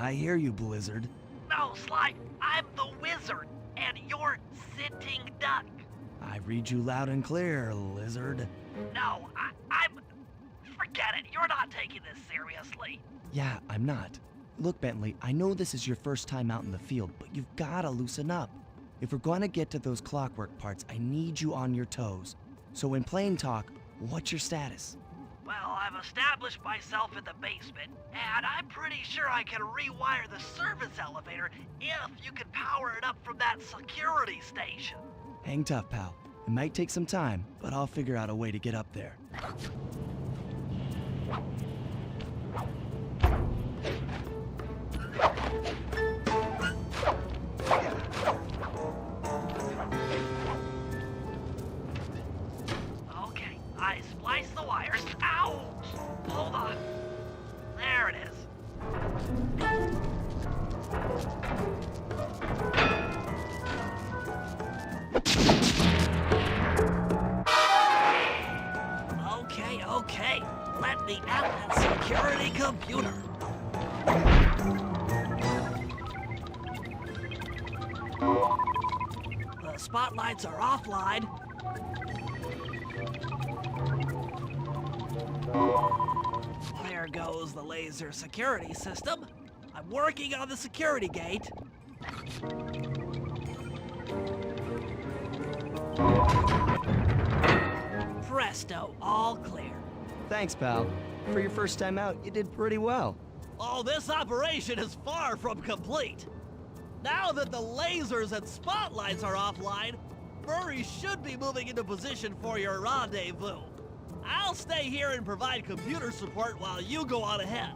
I hear you, Blizzard. No, Sly, I'm the wizard, and you're sitting duck. I read you loud and clear, Lizard. No, I'm... Forget it, you're not taking this seriously. Yeah, I'm not. Look, Bentley, I know this is your first time out in the field, but you've gotta loosen up. If we're gonna get to those clockwork parts, I need you on your toes. So in plain talk, what's your status? Well, I've established myself in the basement, and I'm pretty sure I can rewire the service elevator if you can power it up from that security station. Hang tough, pal. It might take some time, but I'll figure out a way to get up there. Okay, I spliced the wires. Ouch! Hold on. There it is. Okay. Let me out that security computer. The spotlights are offline. There goes the laser security system. I'm working on the security gate. Presto, all clear. Thanks, pal. For your first time out, you did pretty well. Oh, this operation is far from complete. Now that the lasers and spotlights are offline, Murray should be moving into position for your rendezvous. I'll stay here and provide computer support while you go on ahead.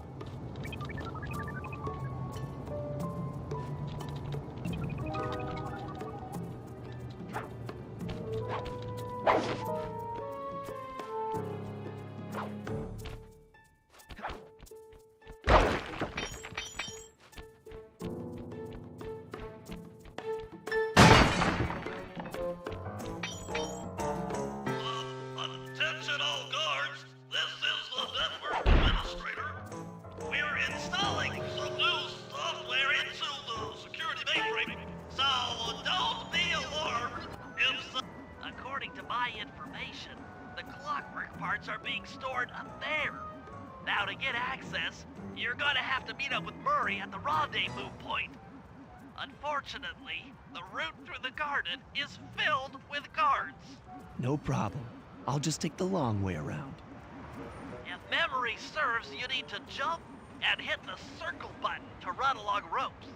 Attention all guards, this is the network administrator. We're installing some new software into the security mainframe, so don't be alarmed if some... According to my information, the clockwork parts are being stored up there. Now to get access, you're gonna have to meet up with Murray at the rendezvous point. Unfortunately, the route through the garden is filled with guards. No problem. I'll just take the long way around. If memory serves, you need to jump and hit the circle button to run along ropes.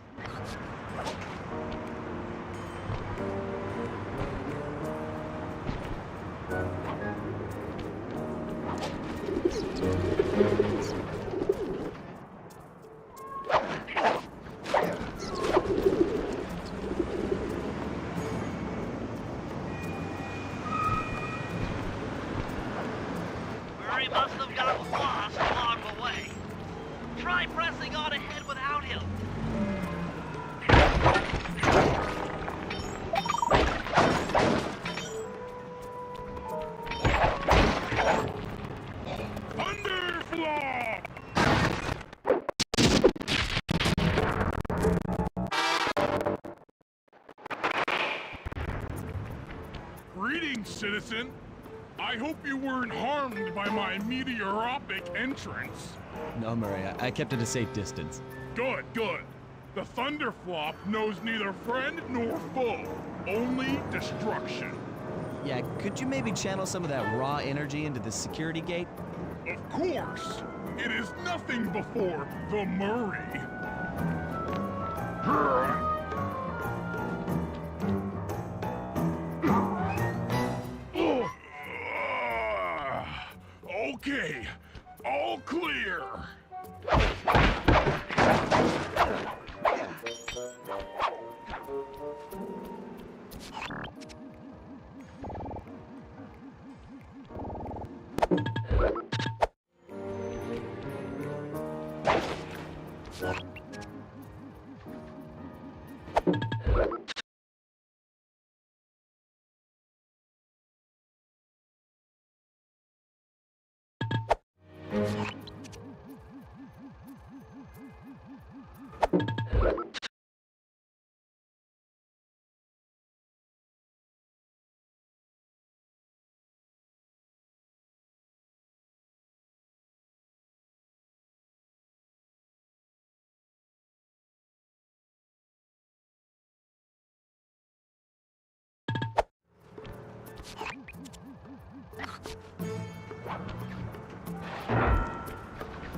Murray must have gotten lost along the way. Try pressing on ahead without him. Thunderflop! Greetings, citizen. I hope you weren't harmed by my meteoropic entrance. No, Murray, I kept at a safe distance. Good. The Thunderflop knows neither friend nor foe, only destruction. Yeah, could you maybe channel some of that raw energy into the security gate? Of course, it is nothing before the Murray. Okay, all clear.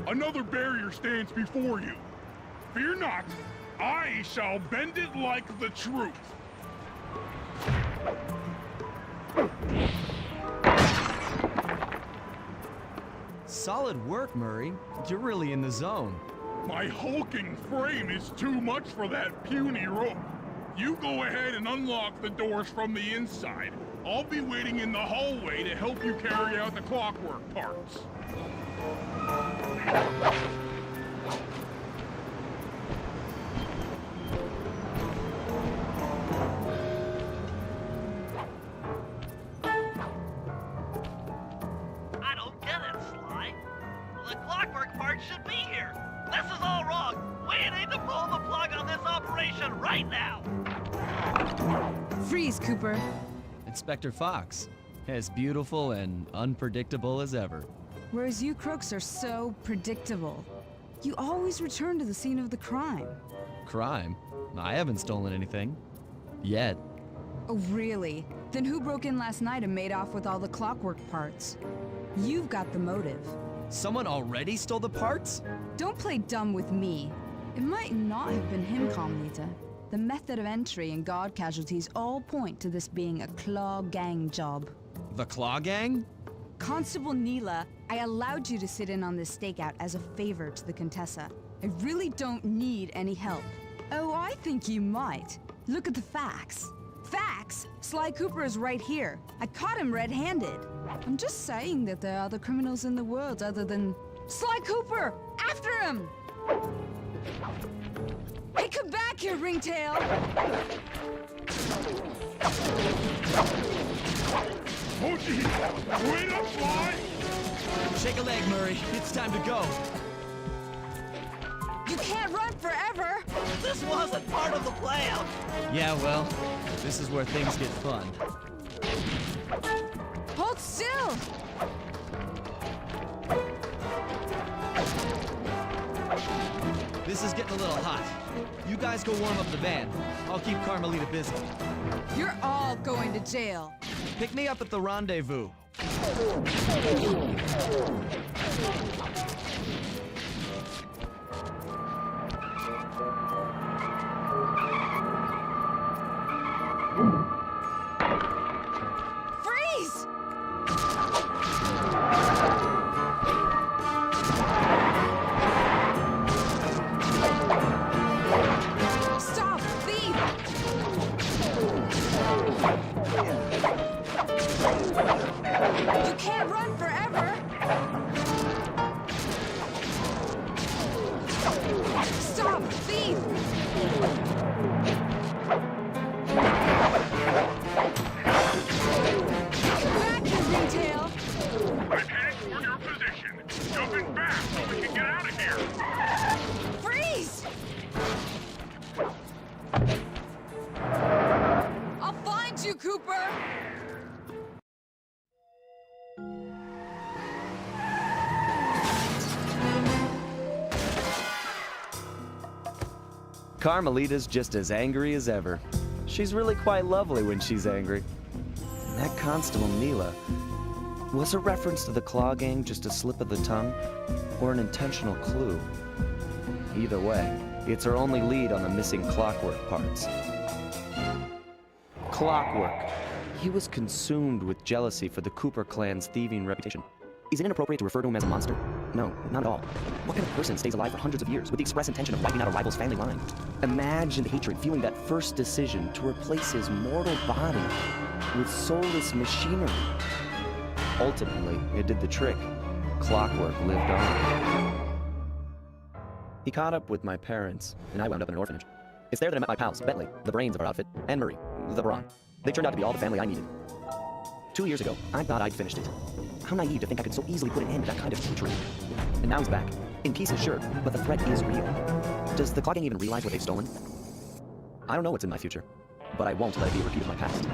Another barrier stands before you. Fear not, I shall bend it like the truth. Solid work, Murray. You're really in the zone. My hulking frame is too much for that puny rope. You go ahead and unlock the doors from the inside. I'll be waiting in the hallway to help you carry out the clockwork parts. I don't get it, Sly. The clockwork part should be here. This is all wrong. We need to pull the plug on this operation right now. Freeze, Cooper. Inspector Fox. As beautiful and unpredictable as ever. Whereas you crooks are so predictable. You always return to the scene of the crime. Crime? I haven't stolen anything. Yet. Oh, really? Then who broke in last night and made off with all the clockwork parts? You've got the motive. Someone already stole the parts? Don't play dumb with me. It might not have been him, Carmelita. The method of entry and guard casualties all point to this being a Claw Gang job. The Claw Gang? Constable Neela, I allowed you to sit in on this stakeout as a favor to the Contessa. I really don't need any help. Oh, I think you might. Look at the facts. Facts? Sly Cooper is right here. I caught him red-handed. I'm just saying that there are other criminals in the world other than... Sly Cooper! After him! Hey, come back here, Ringtail! Oh, gee! Wait up, Sly! Shake a leg, Murray. It's time to go. You can't run forever! This wasn't part of the plan. Yeah, well, this is where things get fun. Hold still! This is getting a little hot. You guys go warm up the van. I'll keep Carmelita busy. You're all going to jail. Pick me up at the rendezvous. Freeze! Stop, thief! You can't run forever! Stop, thief! Back, you Ringtail! Mechanics, for your position. Jumping back so we can get out of here. Freeze! I'll find you, Cooper! Carmelita's just as angry as ever. She's really quite lovely when she's angry. And that Constable Neela, was a reference to the Claw Gang just a slip of the tongue, or an intentional clue? Either way, it's her only lead on the missing clockwork parts. Clockwork. He was consumed with jealousy for the Cooper clan's thieving reputation. Is it inappropriate to refer to him as a monster? No, not at all. What kind of person stays alive for hundreds of years with the express intention of wiping out a rival's family line? Imagine the hatred fueling that first decision to replace his mortal body with soulless machinery. Ultimately, it did the trick. Clockwork lived on. He caught up with my parents, and I wound up in an orphanage. It's there that I met my pals, Bentley, the brains of our outfit, and Murray, the brawn. They turned out to be all the family I needed. 2 years ago, I thought I'd finished it. How naive to think I could so easily put an end to that kind of hatred. And now he's back. In pieces, sure, but the threat is real. Does the clock gang even realize what they've stolen? I don't know what's in my future, but I won't let it be a repeat of my past.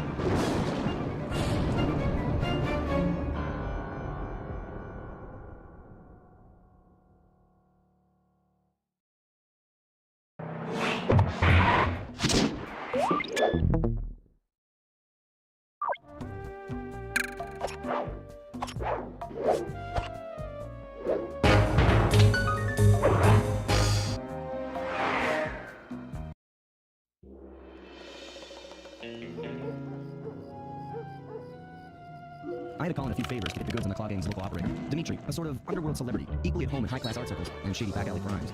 I had to call in a few favors to get the goods on the Claw Gang's local operator, Dimitri, a sort of underworld celebrity, equally at home in high-class art circles and shady back alley crimes.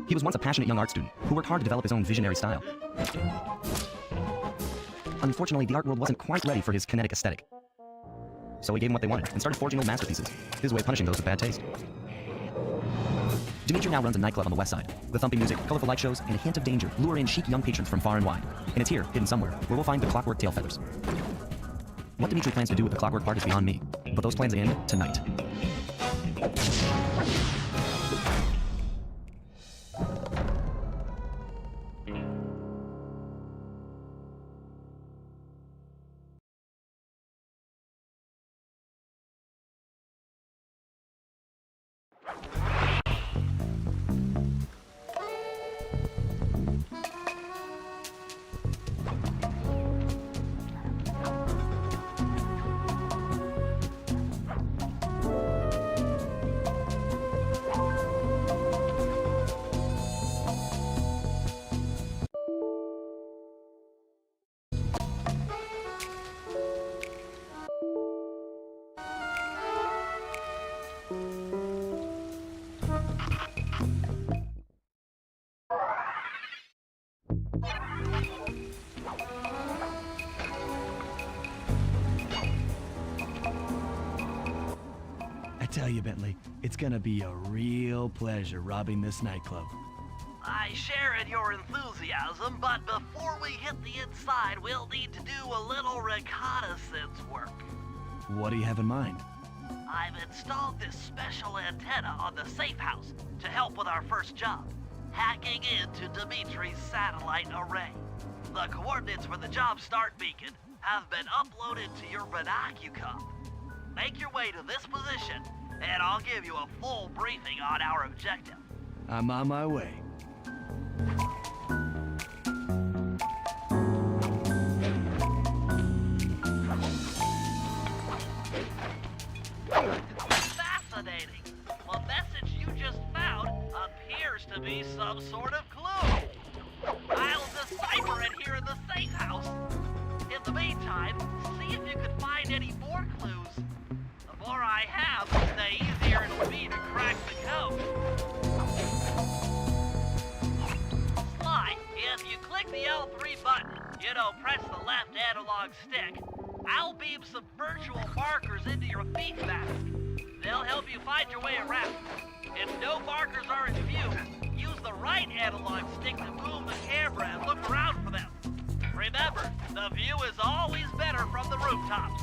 He was once a passionate young art student who worked hard to develop his own visionary style. Unfortunately, the art world wasn't quite ready for his kinetic aesthetic. So he gave them what they wanted and started forging old masterpieces, his way of punishing those with bad taste. Dimitri now runs a nightclub on the west side. The thumping music, colorful light shows, and a hint of danger lure in chic young patrons from far and wide. And it's here, hidden somewhere, where we'll find the Clockwork Tail Feathers. What Dimitri plans to do with the clockwork part is beyond me, but those plans end tonight. I tell you, Bentley, it's gonna be a real pleasure robbing this nightclub. I share in your enthusiasm, but before we hit the inside, we'll need to do a little reconnaissance work. What do you have in mind? I've installed this special antenna on the safe house to help with our first job, hacking into Dimitri's satellite array. The coordinates for the job start beacon have been uploaded to your binocucom. Make your way to this position, and I'll give you a full briefing on our objective. I'm on my way. Fascinating. The message you just found appears to be some sort of clue. I'll decipher it here in the safe house. In the meantime, see if you can find any more clues. The more I have, the easier it'll be to crack the code. Sly, if you click the L3 button, press the left analog stick, I'll beam some virtual markers into your thief mask. They'll help you find your way around. If no markers are in view, use the right analog stick to move the camera and look around for them. Remember, the view is always better from the rooftops.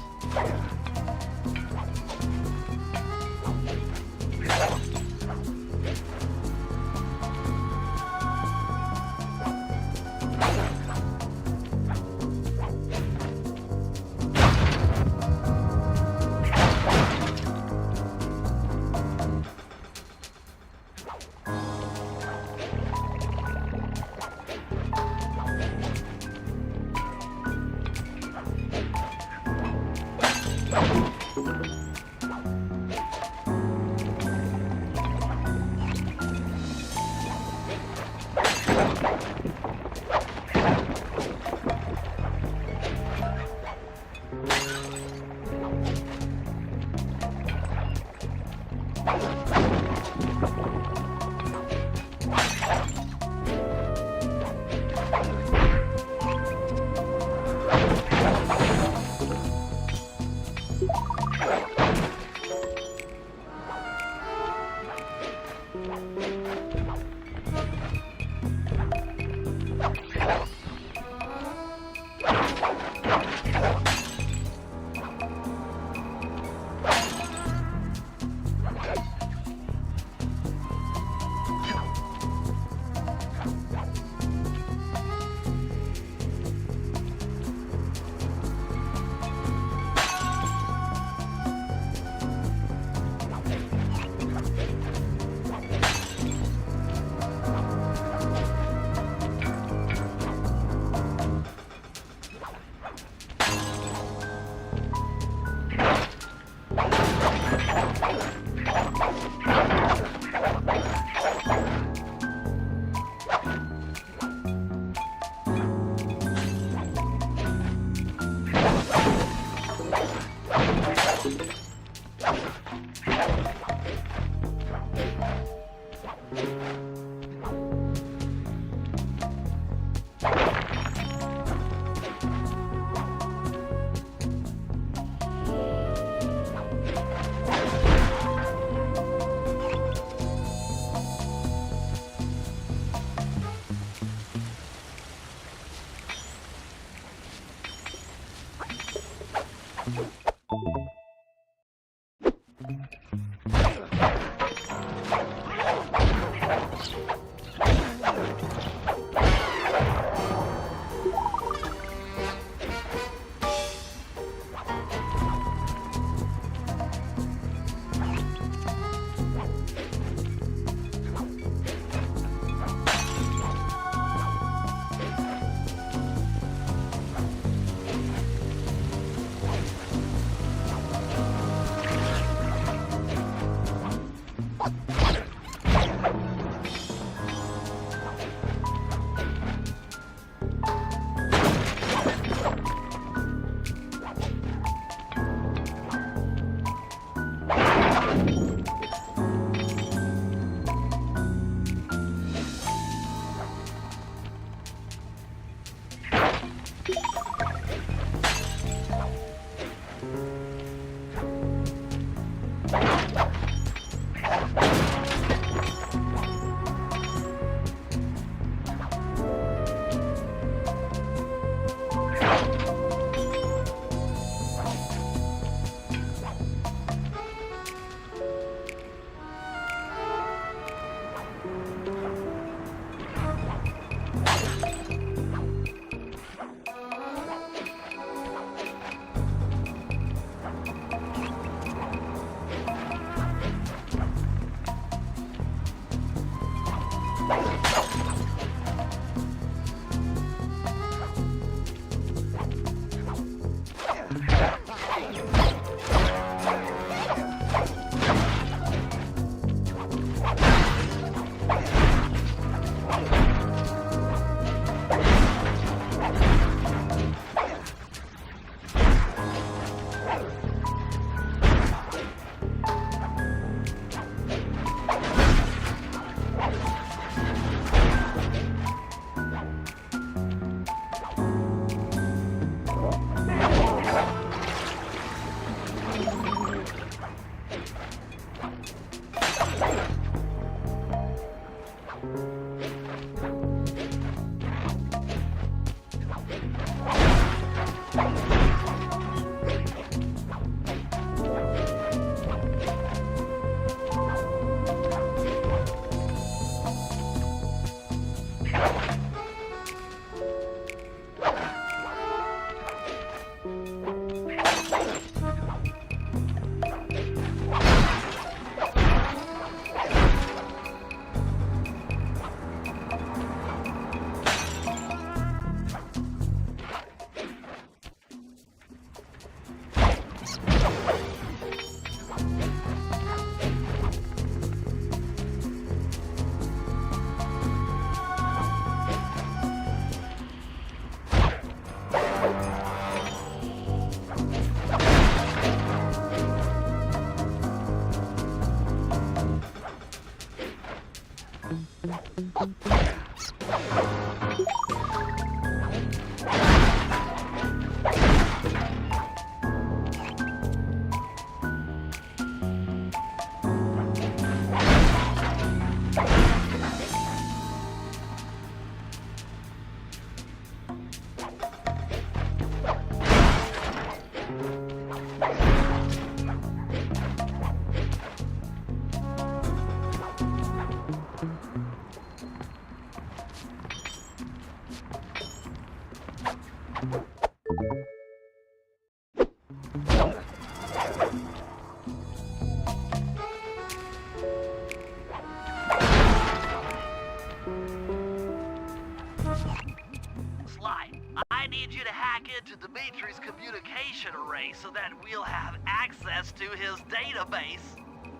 Sly, I need you to hack into Dimitri's communication array so that we'll have access to his database.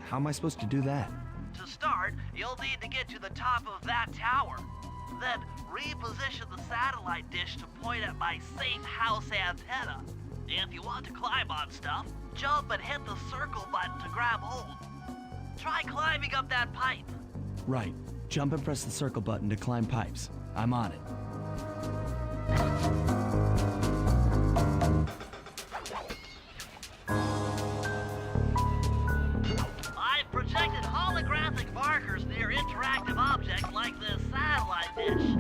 How am I supposed to do that? To start, you'll need to get to the top of that tower. Then reposition the satellite dish to point at my safe house antenna. If you want to climb on stuff, jump and hit the circle button to grab hold. Try climbing up that pipe. Right. Jump and press the circle button to climb pipes. I'm on it. I've projected holographic markers near interactive objects like this satellite dish.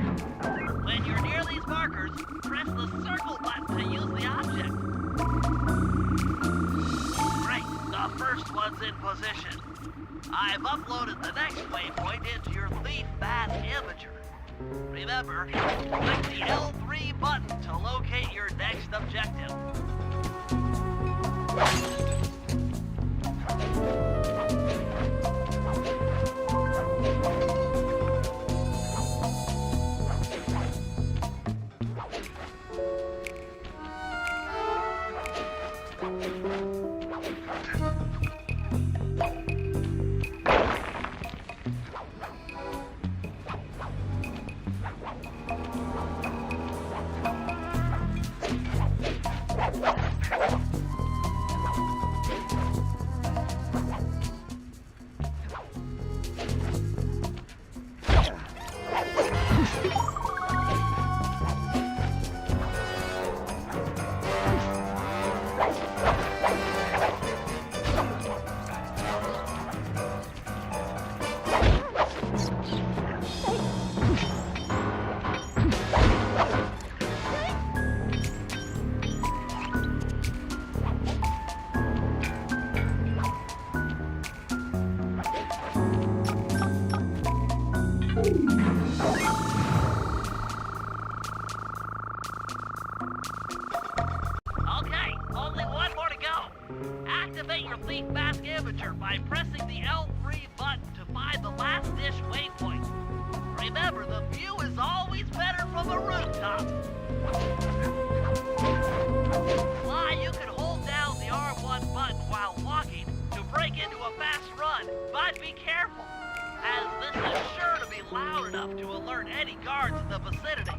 When you're near these markers, press the circle button to use the object. Great, the first one's in position. I've uploaded the next waypoint into your Leaf Fast Imager. Remember, click the L3 button to locate your next objective. Okay, only one more to go. Activate your Leaf Fast Imager by pressing the L3 button to find the last dish waypoint. Remember, the view is always better from a rooftop. Sly, you can hold down the R1 button while walking to break into a fast run, but be careful, as this is sure to be loud enough to alert any guards in the vicinity.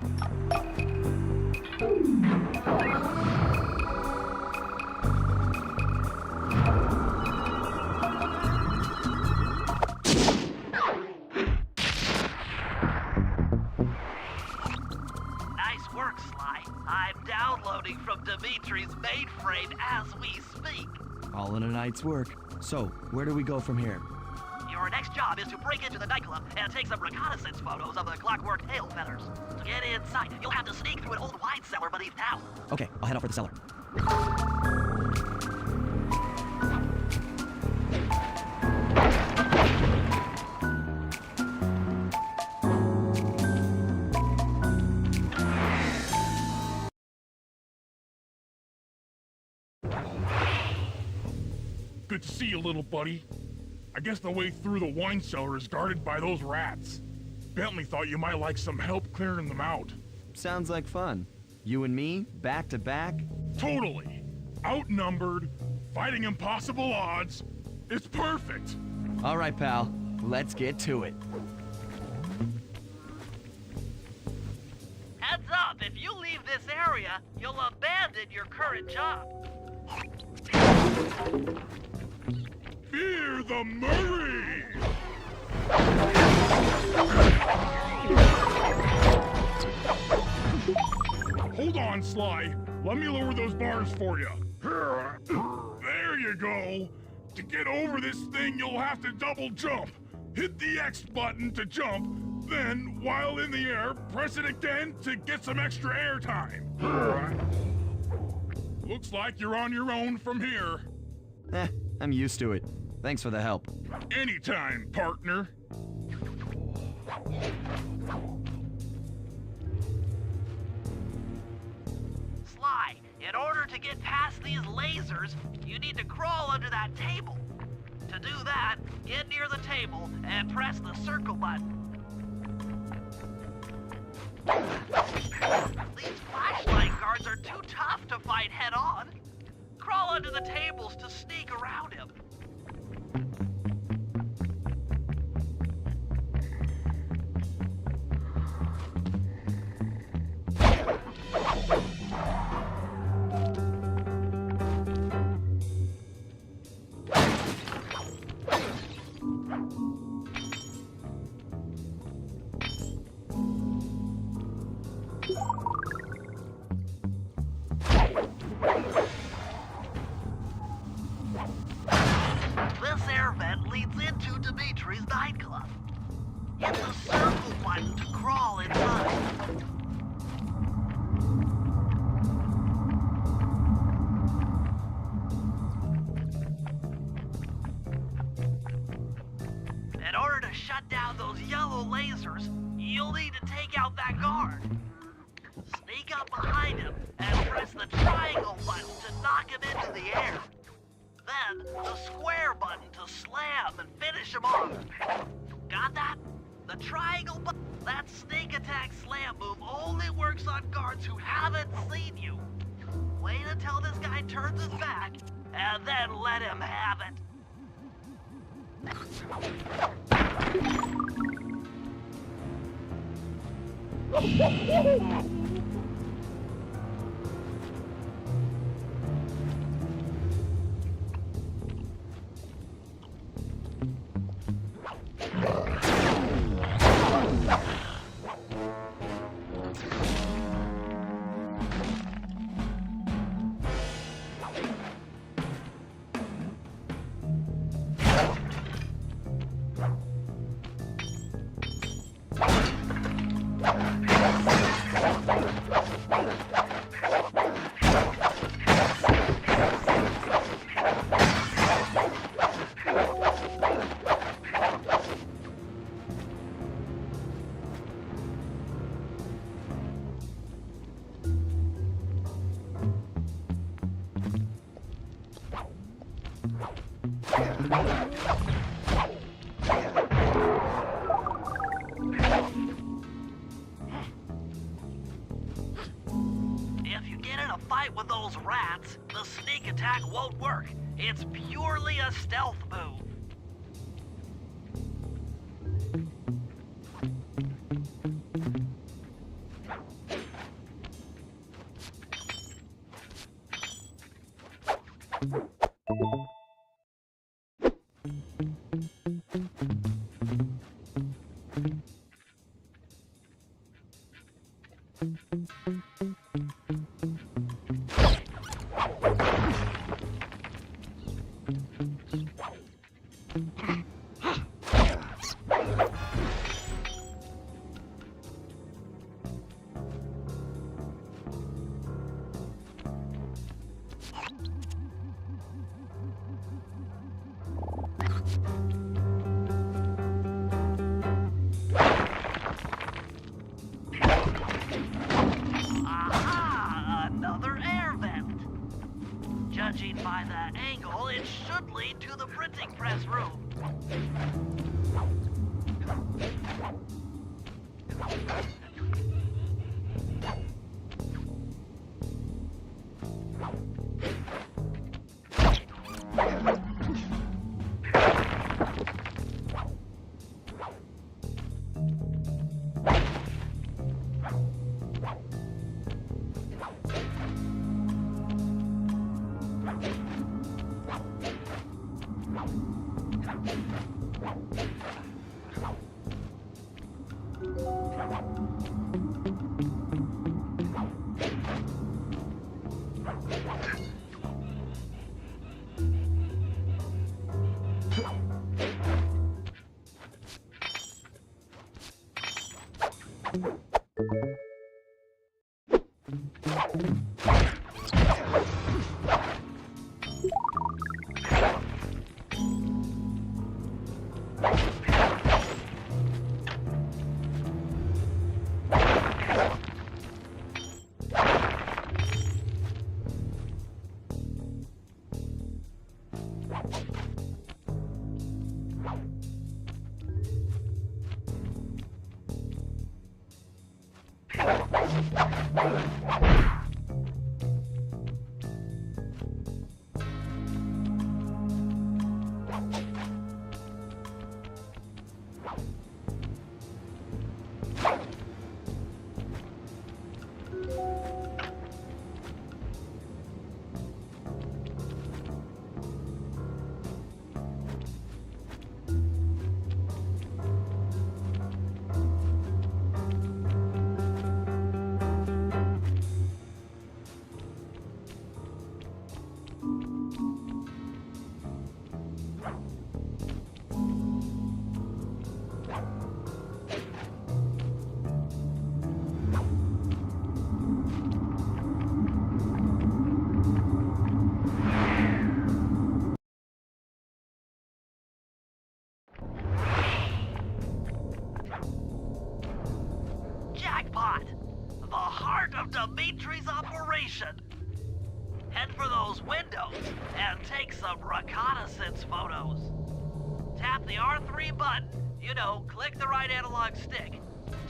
Nice work, Sly. I'm downloading from Dimitri's mainframe as we speak. All in a night's work. So, where do we go from here? Your next job is to break into the nightclub and take some reconnaissance photos of the Clockwork Tail Feathers. To get inside, you'll have to sneak through an old wine cellar beneath town. Okay, I'll head out for the cellar. Good to see you, little buddy. I guess the way through the wine cellar is guarded by those rats. Bentley thought you might like some help clearing them out. Sounds like fun. You and me, back to back? Totally. Outnumbered, fighting impossible odds. It's perfect. All right, pal. Let's get to it. Heads up, if you leave this area, you'll abandon your current job. Fear the Murray! Hold on, Sly. Let me lower those bars for you. There you go. To get over this thing, you'll have to double jump. Hit the X button to jump, then, while in the air, press it again to get some extra air time. Looks like you're on your own from here. I'm used to it. Thanks for the help. Anytime, partner. Sly, in order to get past these lasers, you need to crawl under that table. To do that, get near the table and press the circle button. These flashlight guards are too tough to fight head-on. Crawl under the tables to sneak around him. This air vent leads into Dimitri's nightclub. Hit the circle button to crawl inside. In order to shut down those yellow lasers, you'll need to take out that guard. Sneak up behind him and press the triangle button to knock him into the air. Then, the square button to slam and finish him off. Got that? The triangle button. That sneak attack slam move only works on guards who haven't seen you. Wait until this guy turns his back, and then let him have it. If you get in a fight with those rats, the sneak attack won't work. It's purely a stealth move. Aha! Another air vent. Judging by the angle, it should lead to the printing press room. jackpot. The heart of Dimitri's operation. Head for those windows and take some reconnaissance photos. Tap the R3 button, click the right analog stick,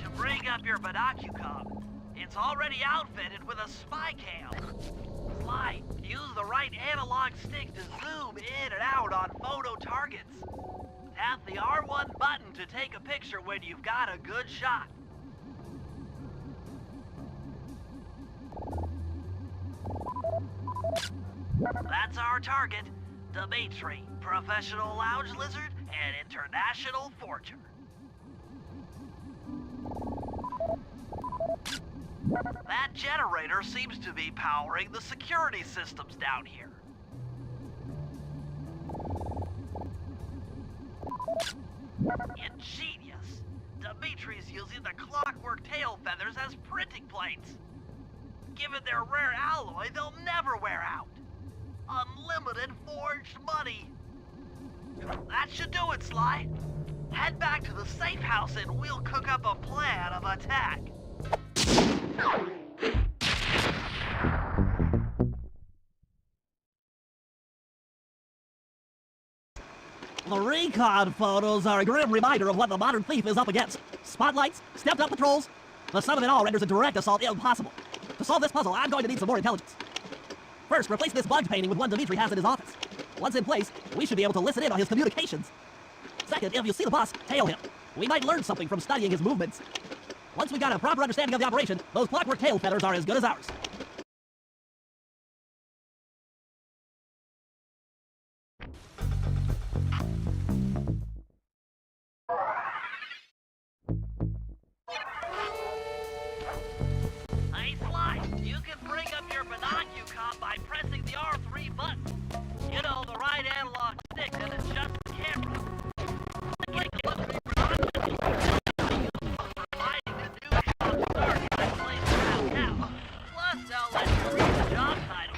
to bring up your binocucom. It's already outfitted with a spy cam. Sly, use the right analog stick to zoom in and out on photo targets. Tap the R1 button to take a picture when you've got a good shot. That's our target, Dimitri, professional lounge lizard and international forger. That generator seems to be powering the security systems down here. Ingenious. Dimitri's using the clockwork tail feathers as printing plates. Given their rare alloy, they'll never wear out. Unlimited forged money. That should do it, Sly. Head back to the safe house and we'll cook up a plan of attack. The recon photos are a grim reminder of what the modern thief is up against. Spotlights, stepped-up patrols. The sum of it all renders a direct assault impossible. To solve this puzzle, I'm going to need some more intelligence. First, replace this bug painting with one Dimitri has in his office. Once in place, we should be able to listen in on his communications. Second, if you see the boss, tail him. We might learn something from studying his movements. Once we got a proper understanding of the operation, those clockwork tail feathers are as good as ours. Hey, Sly, you can bring up your binocucom by pressing the R3 button. The right analog stick that adjusts the camera. Plus, they'll let you read the job title.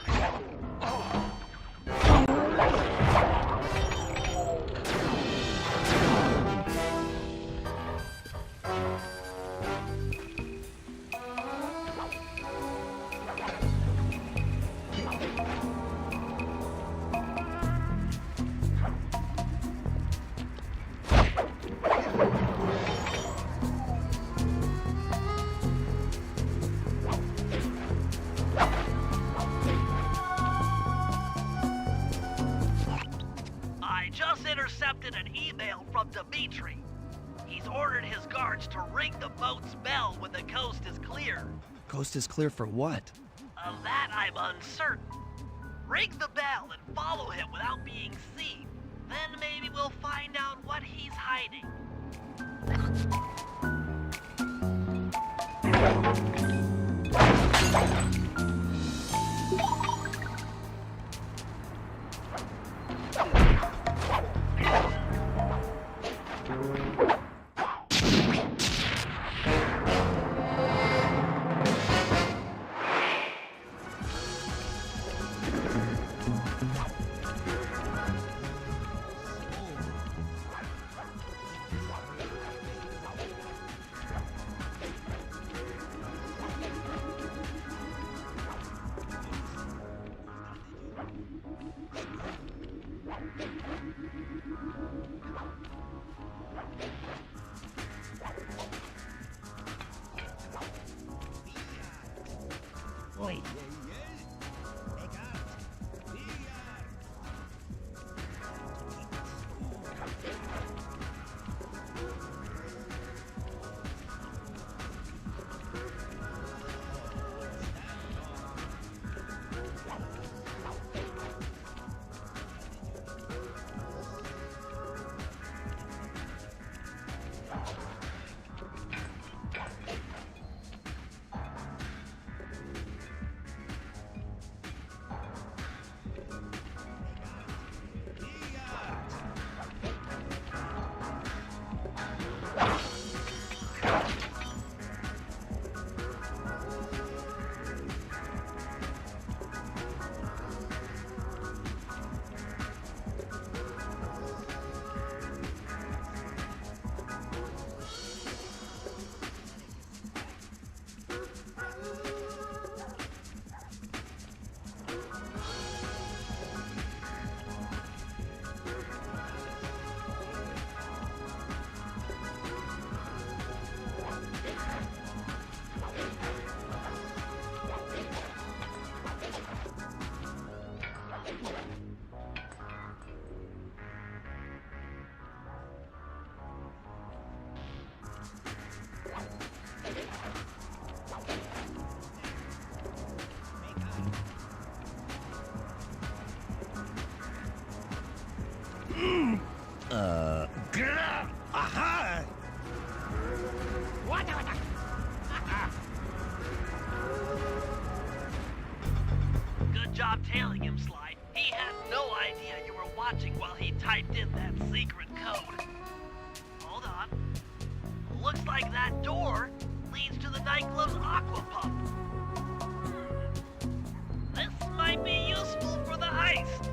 I just intercepted an email from Dimitri. He's ordered his guards to ring the boat's bell when the coast is clear. Coast is clear for what? Of that, I'm uncertain. Ring the bell and follow him without being seen. Then maybe we'll find out what he's hiding. job tailing him, Sly. He had no idea you were watching while he typed in that secret code. Hold on. Looks like that door leads to the nightclub's aqua pump. This might be useful for the heist.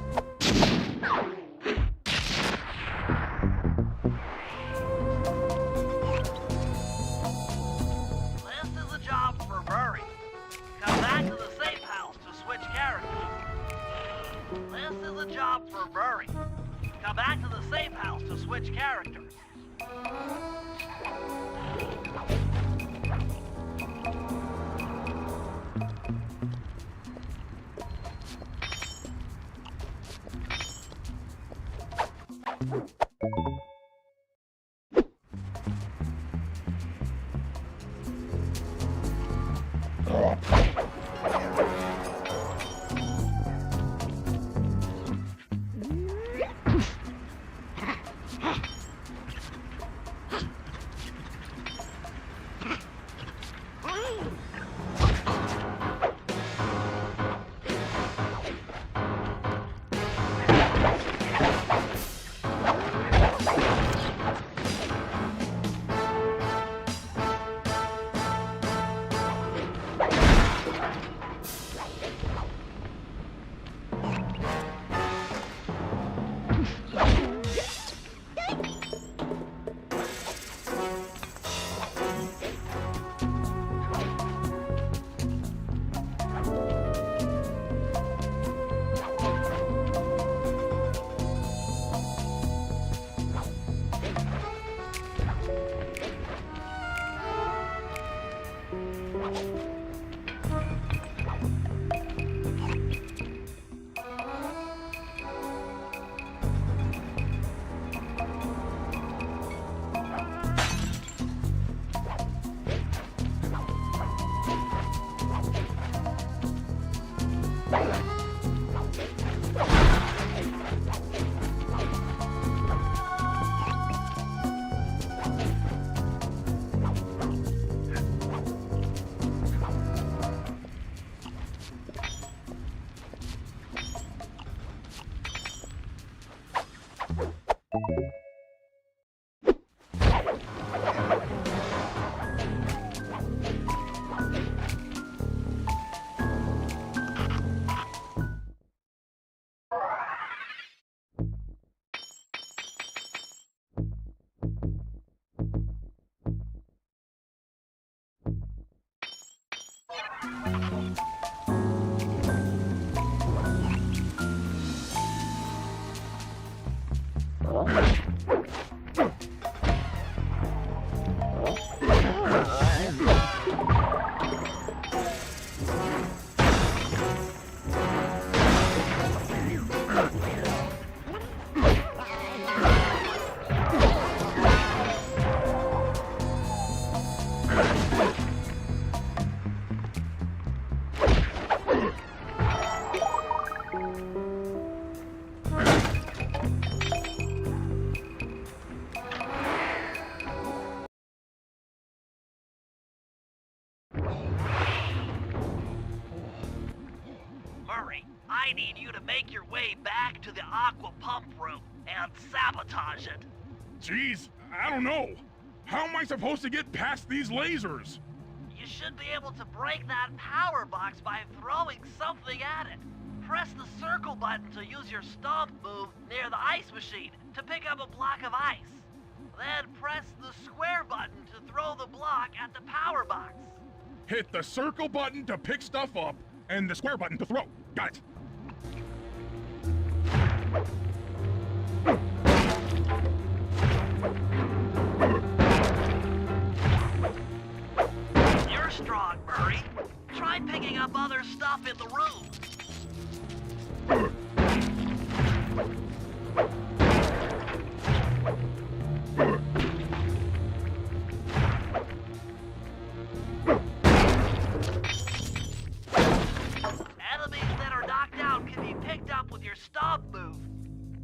This is a job for Murray. Come back to the safe house to switch characters. This is a job for Murray. Come back to the safe house to switch characters. I need you to make your way back to the aqua pump room and sabotage it. Jeez, I don't know. How am I supposed to get past these lasers? You should be able to break that power box by throwing something at it. Press the circle button to use your stomp move near the ice machine to pick up a block of ice. Then press the square button to throw the block at the power box. Hit the circle button to pick stuff up, and the square button to throw. Got it. You're strong, Murray. Try picking up other stuff in the room. Enemies that are knocked out can be picked up with your stomp move.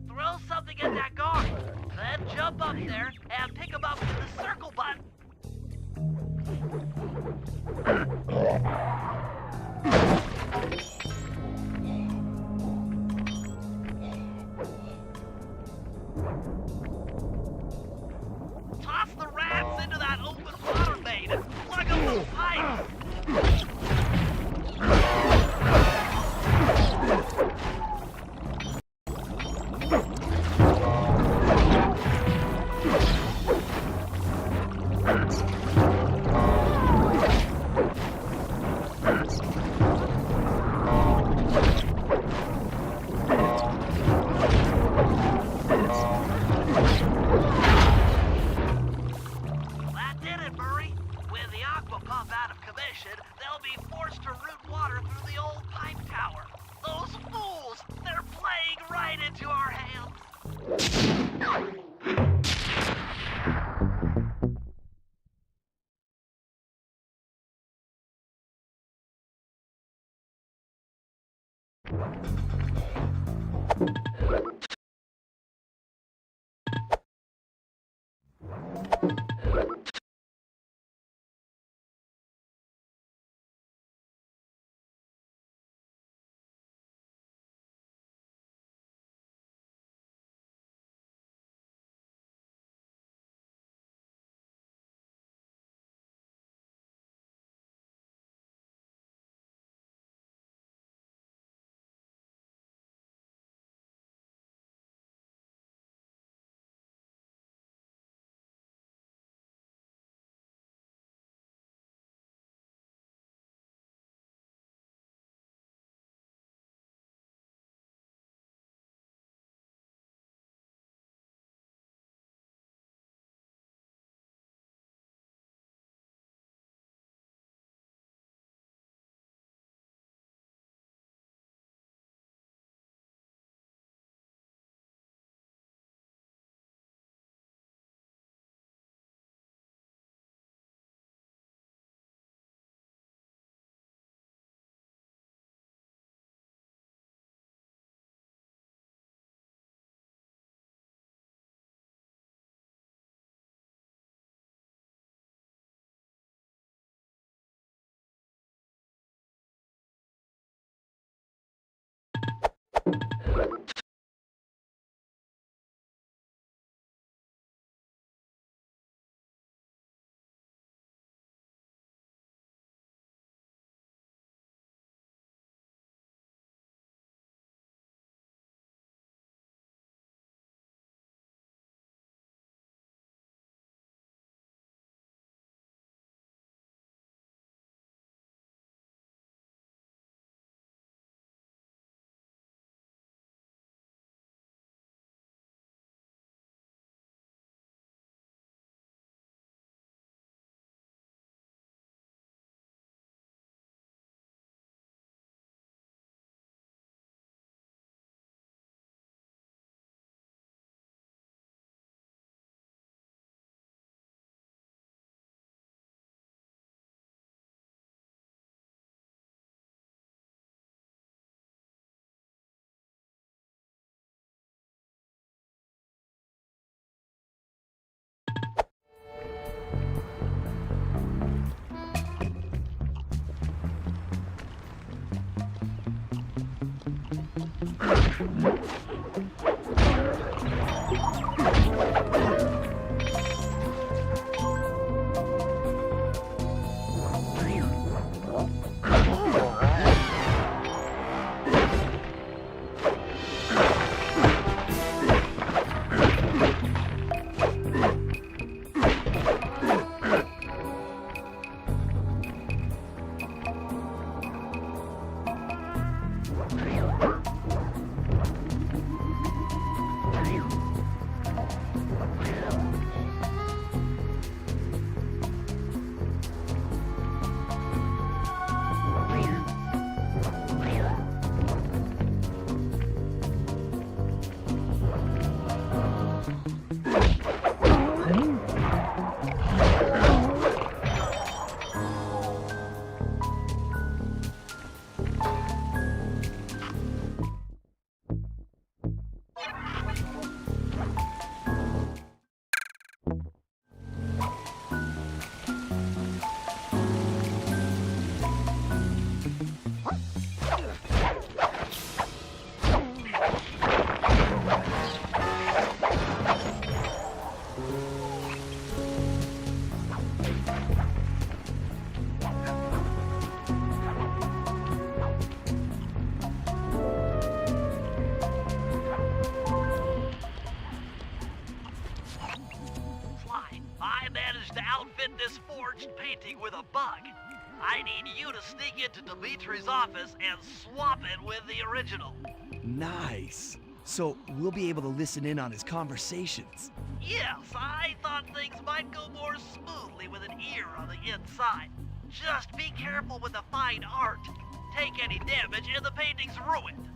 Throw something at that guard, then jump up there and pick him up with the circle button. pipe! That did it, Murray. With the aqua pump out of commission, they'll be forced to route water through the old pipe tower. Those fools! They're playing right into our hands. I need you to sneak into Dimitri's office and swap it with the original. Nice. So we'll be able to listen in on his conversations. Yes, I thought things might go more smoothly with an ear on the inside. Just be careful with the fine art. Take any damage and the painting's ruined.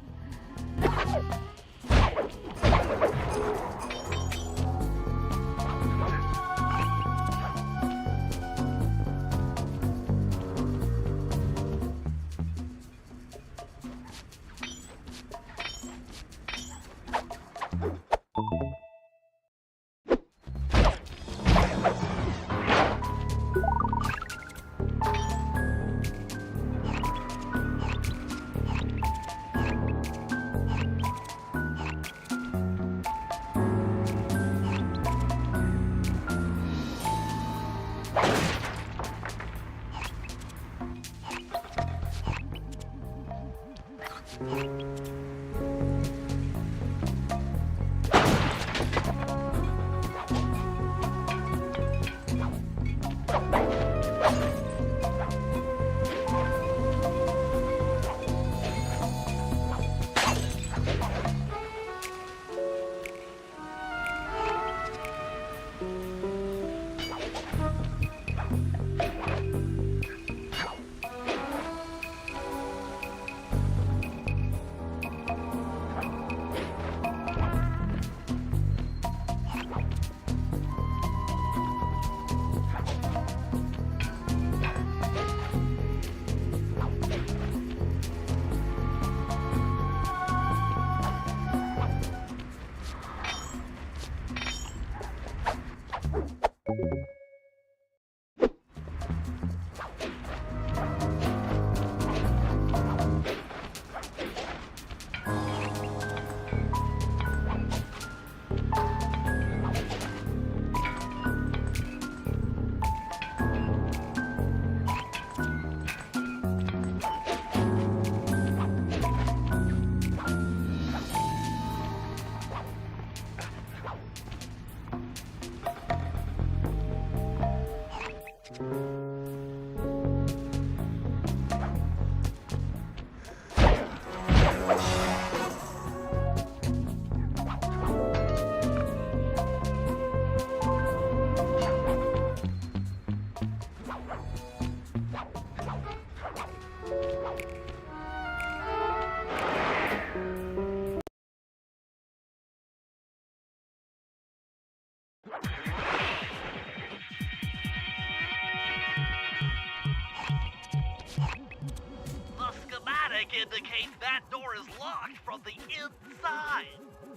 Indicates that door is locked from the inside.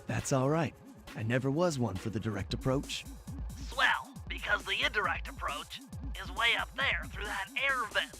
That's all right. I never was one for the direct approach. Swell, because the indirect approach is way up there through that air vent.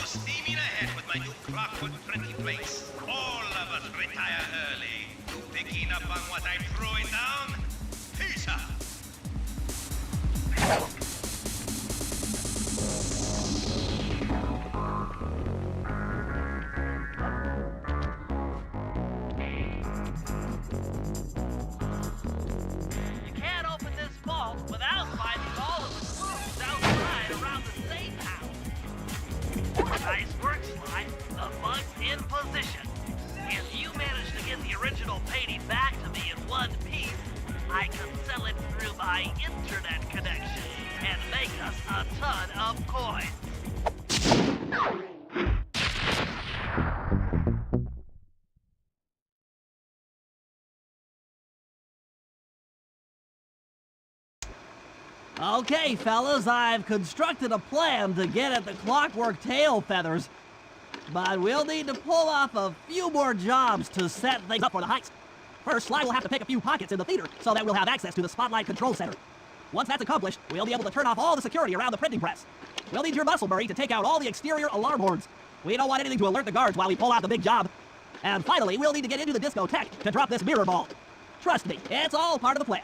steaming ahead with my new clockwork printing press. All of us retire early. Picking up on what I'm throwing down? Peace out. You can't open this vault without finding all of the clues outside around the safe house. Nice work, Sly. The bug's in position. If you manage to get the original painting back to me in one piece, I can sell it through my internet connection and make us a ton of coins. Okay, fellas, I've constructed a plan to get at the clockwork tail feathers. But we'll need to pull off a few more jobs to set things up for the heist. First, Sly will have to pick a few pockets in the theater so that we'll have access to the Spotlight Control Center. Once that's accomplished, we'll be able to turn off all the security around the printing press. We'll need your muscle, Murray, to take out all the exterior alarm horns. We don't want anything to alert the guards while we pull out the big job. And finally, we'll need to get into the discotheque to drop this mirror ball. Trust me, it's all part of the plan.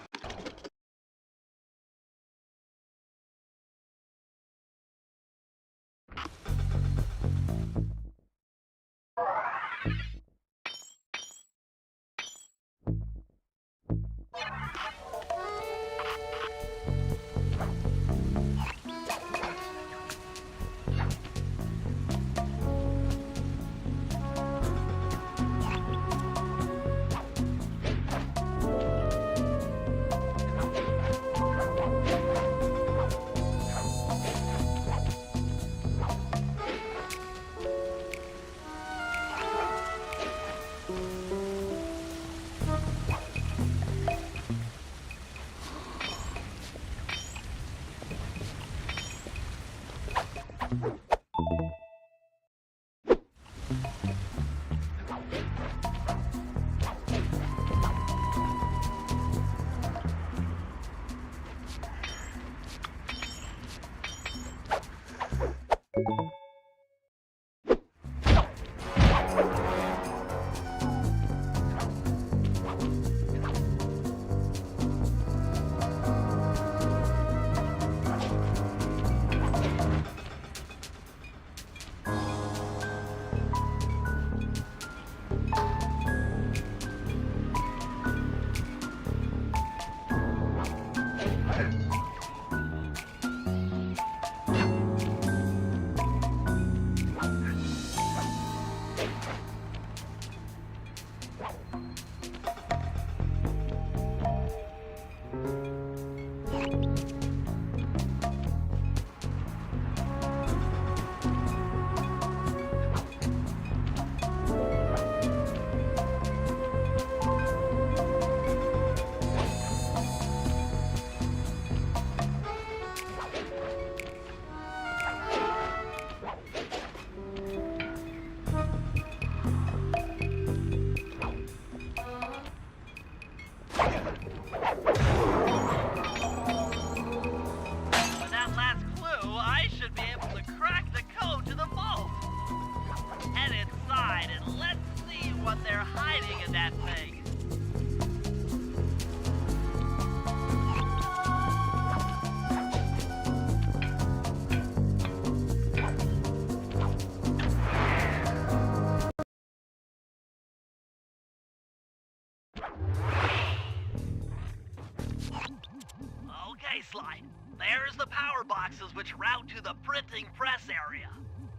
Okay, Sly. There's the power boxes which route to the printing press area.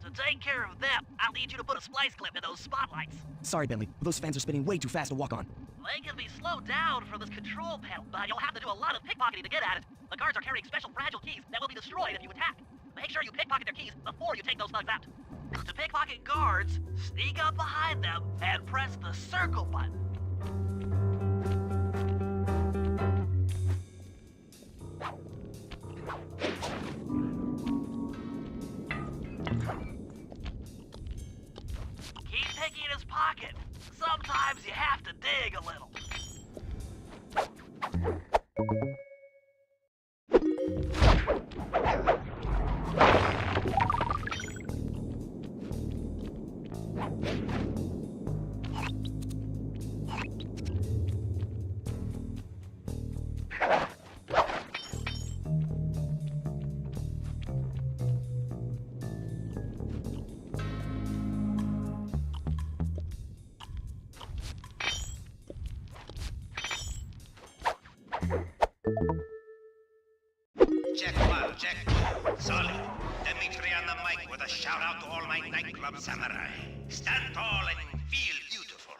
To take care of them, I'll need you to put a splice clip in those spotlights. Sorry, Bentley, but those fans are spinning way too fast to walk on. They can be slowed down from this control panel, but you'll have to do a lot of pickpocketing to get at it. The guards are carrying special fragile keys that will be destroyed if you attack. Make sure you pickpocket their keys before you take those thugs out. To pickpocket guards, sneak up behind them and press the circle button. Keep picking his pocket. Sometimes you have to dig a little. Check 1, check 2. Solid. Dimitri on the mic with a shout out to all my nightclub samurai. Stand tall and feel beautiful.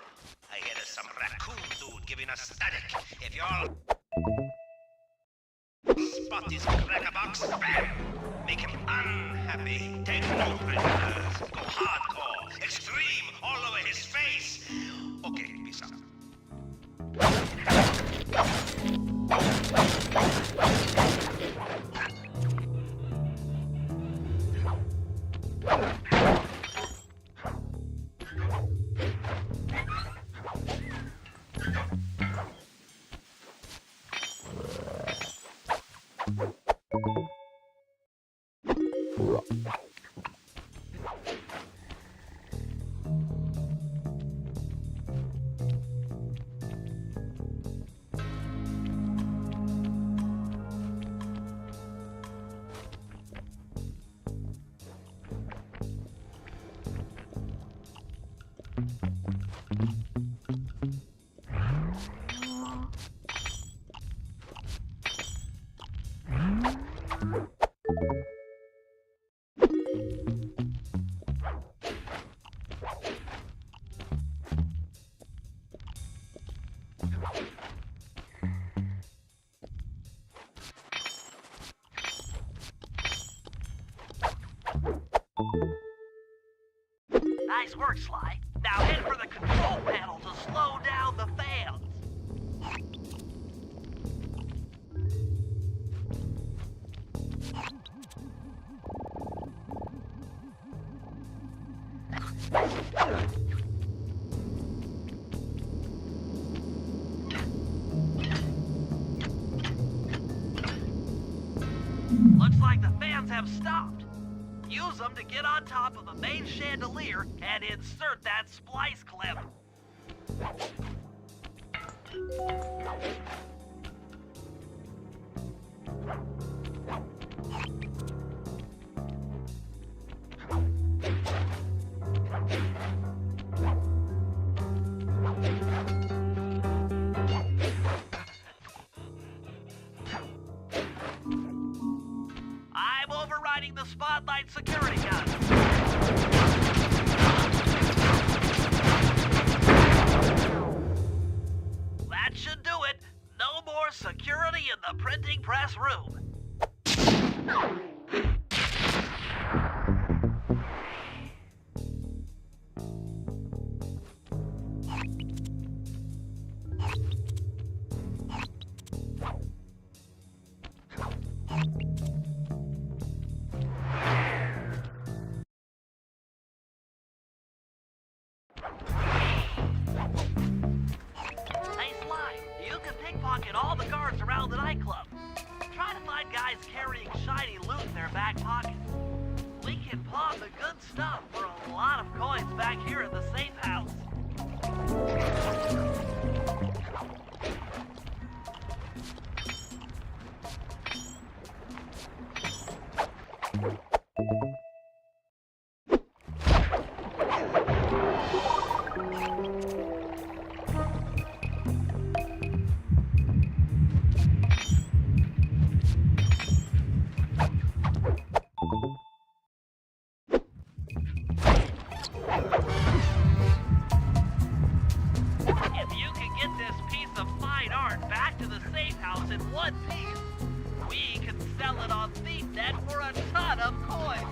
I hear there's some raccoon dude giving us static. If y'all spot his crackerbox, bam! Make him unhappy. Take note, Rangers. Go hardcore. Extreme all over his face. Okay, peace out. Nice work, Sly. Now head for the control panel to slow down the fans. Looks like the fans have stopped. Use them to get on top of the main chandelier and insert that splice clip. I'm overriding the spotlight security gun. That should do it. No more security in the printing press room. Hey, Sly, you can pickpocket all the guards around the nightclub. Try to find guys carrying shiny loot in their back pockets. We can pawn the good stuff for a lot of coins back here in the safe house. If you can get this piece of fine art back to the safe house in one piece, we can sell it on ThiefNet for a ton of coins.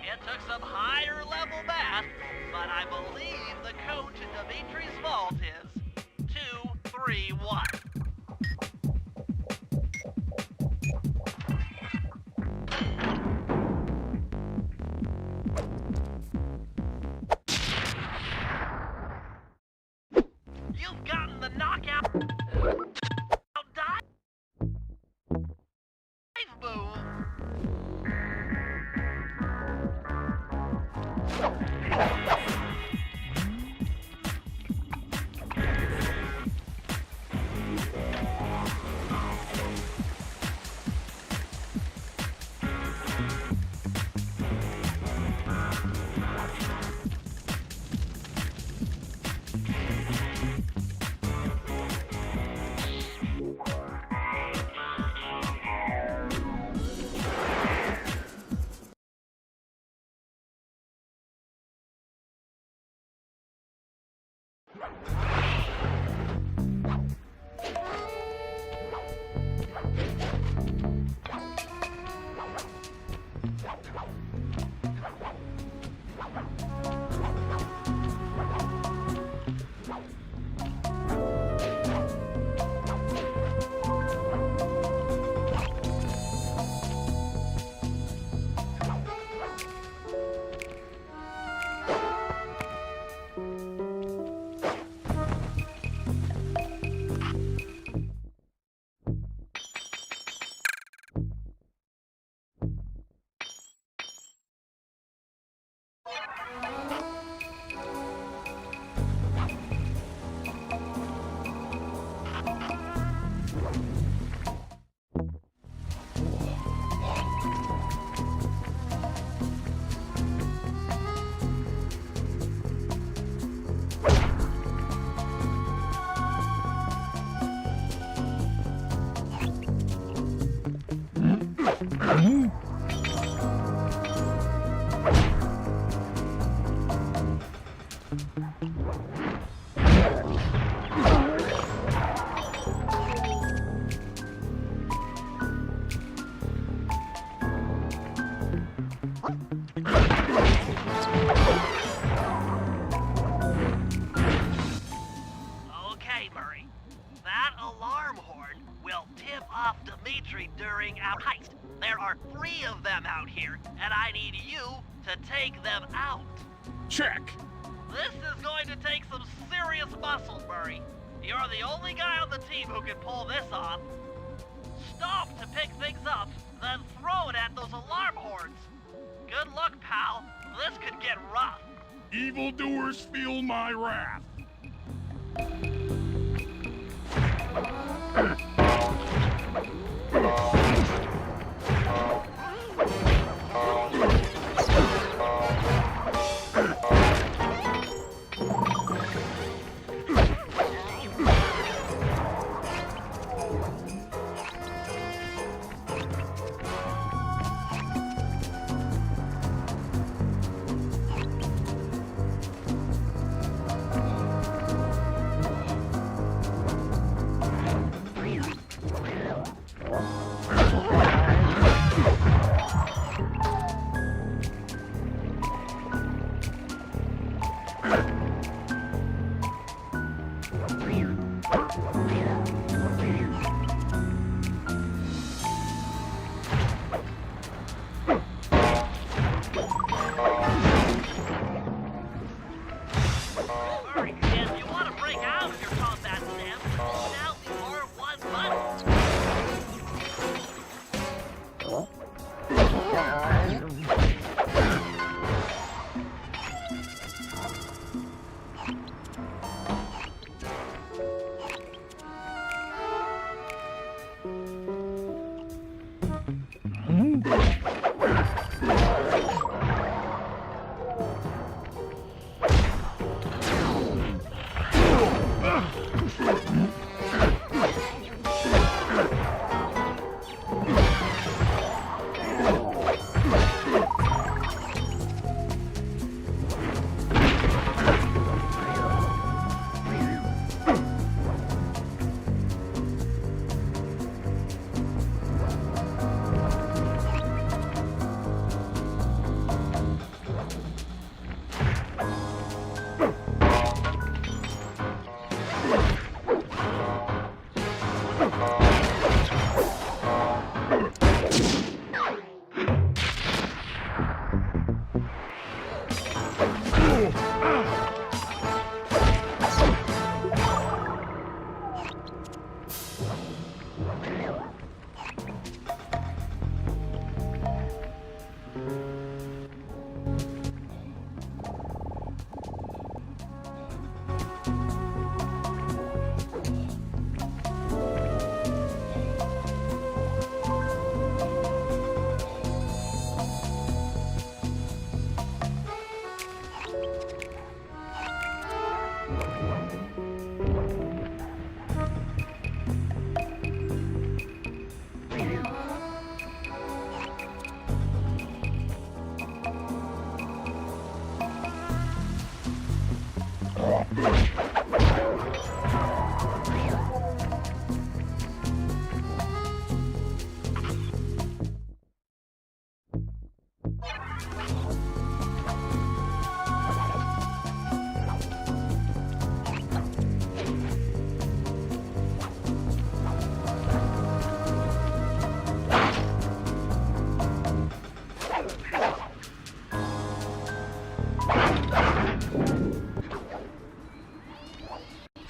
It took some higher level math, but I believe the code to Dimitri's vault is 231. You've gotten the knockout dive move. Okay, Murray. That alarm horn will tip off Dimitri during our heist. There are 3 of them out here, and I need you to take them out. Check. This is going to take some serious muscle, Murray. You're the only guy on the team who can pull this off. Stop to pick things up, then throw it at those alarm horns. Good luck, pal. This could get rough. Evildoers feel my wrath.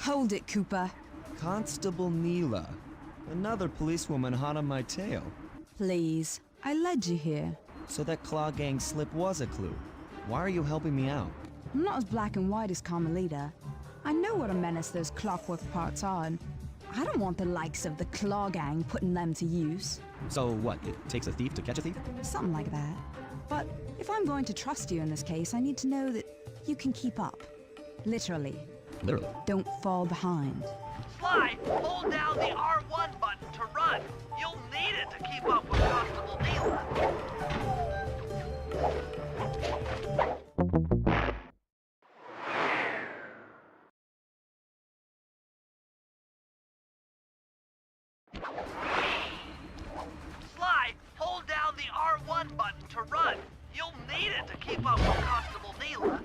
Hold it, Cooper. Constable Neela. Another policewoman hot on my tail. Please. I led you here. So that Claw Gang slip was a clue. Why are you helping me out? I'm not as black and white as Carmelita. I know what a menace those clockwork parts are, and I don't want the likes of the Claw Gang putting them to use. So what? It takes a thief to catch a thief? Something like that. But if I'm going to trust you in this case, I need to know that you can keep up. Literally. Literally. Don't fall behind. Sly, hold down the R1 button to run. You'll need it to keep up with Constable Neela. Sly, hold down the R1 button to run. You'll need it to keep up with Constable Neela.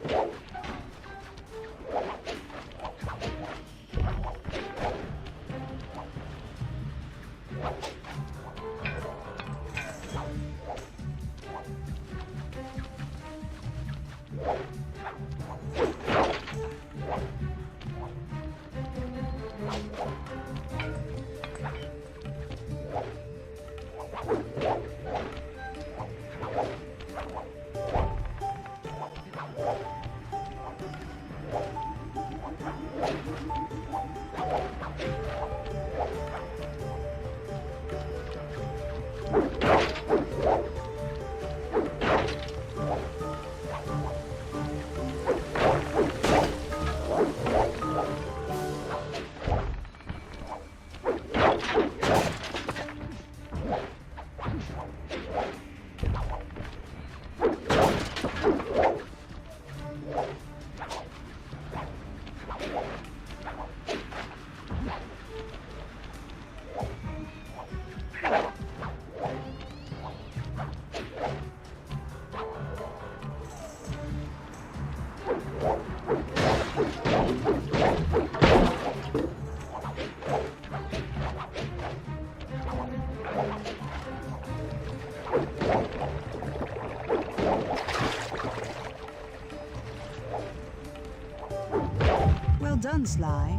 Well done, Sly.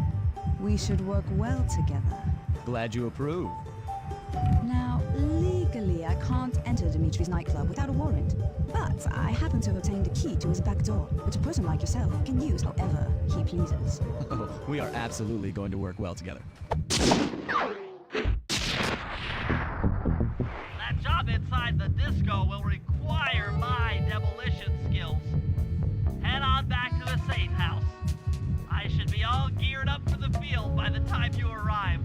We should work well together. Glad you approve. Now, legally, I can't enter Dimitri's nightclub without a warrant. But I happen to have obtained a key to his back door, which a person like yourself can use however he pleases. Oh, we are absolutely going to work well together. That job inside the disco will require my demolition skills. Head on back to the safe house. I should be all geared up for the field by the time you arrive.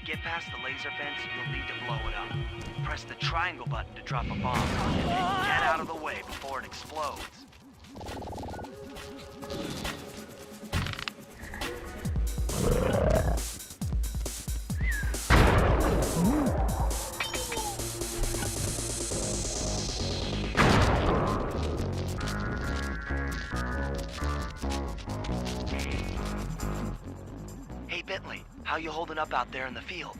get past the laser fence, you'll need to blow it up. Press the triangle button to drop a bomb, and then get out of the way before it explodes. Hey, Bentley, how you holding up out there in the field?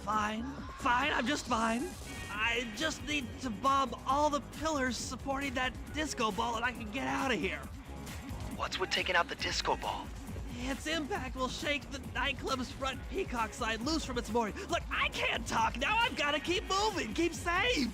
Fine, I'm just fine. I just need to bomb all the pillars supporting that disco ball and I can get out of here. What's with taking out the disco ball? Its impact will shake the nightclub's front peacock sign loose from its mooring. Look, I can't talk now. I've got to keep moving, keep safe.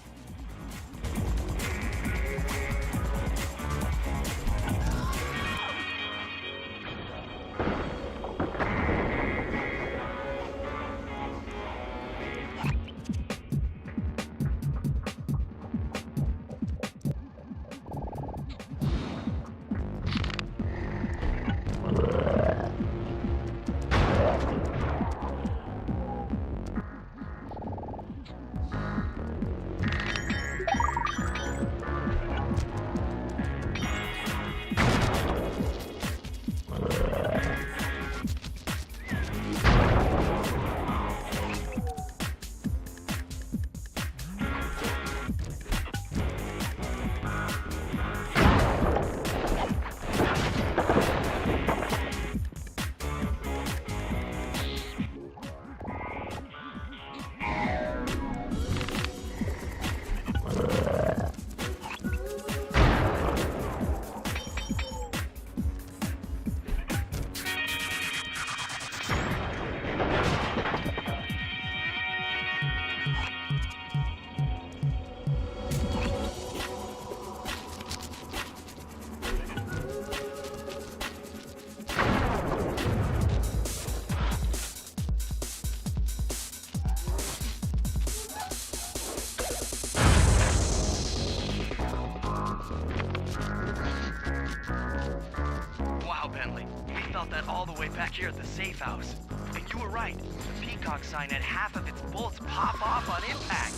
That all the way back here at the safe house. And you were right. The peacock sign had half of its bolts pop off on impact.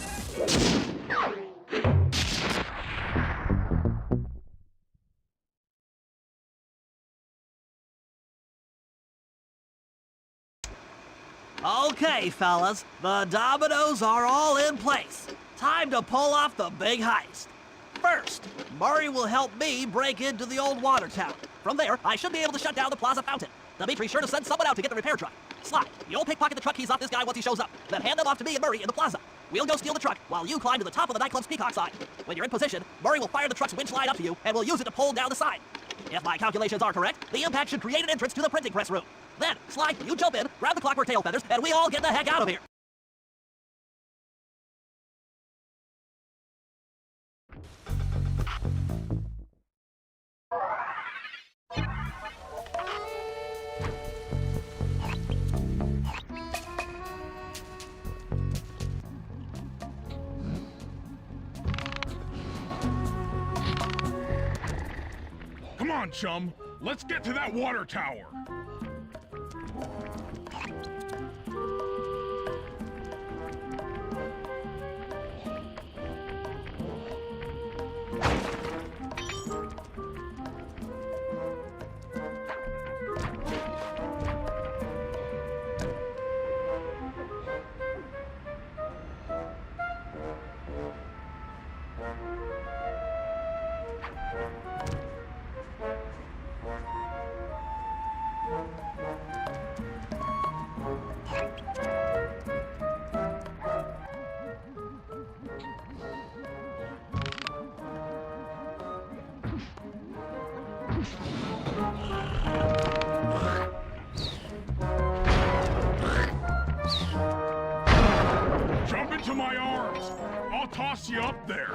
Okay, fellas, the dominoes are all in place. Time to pull off the big heist. First, Murray will help me break into the old water tower. From there, I should be able to shut down the plaza fountain. Dimitri's sure to send someone out to get the repair truck. Sly, you'll pickpocket the truck keys off this guy once he shows up, then hand them off to me and Murray in the plaza. We'll go steal the truck while you climb to the top of the nightclub's peacock sign. When you're in position, Murray will fire the truck's winch line up to you, and we'll use it to pull down the sign. If my calculations are correct, the impact should create an entrance to the printing press room. Then, Sly, you jump in, grab the clockwork tail feathers, and we all get the heck out of here. Come on, chum. Let's get to that water tower. Jump into my arms. I'll toss you up there.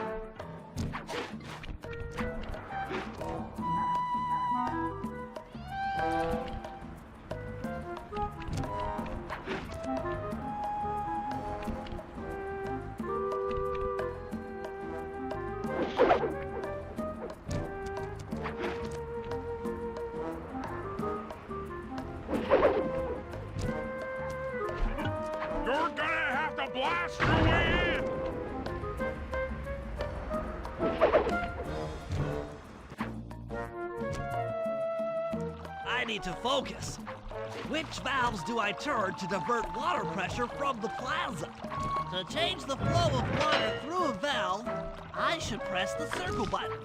You're gonna have to blast your way in! I need to focus. Which valves do I turn to divert water pressure from the plaza? To change the flow of water through a valve, I should press the circle button.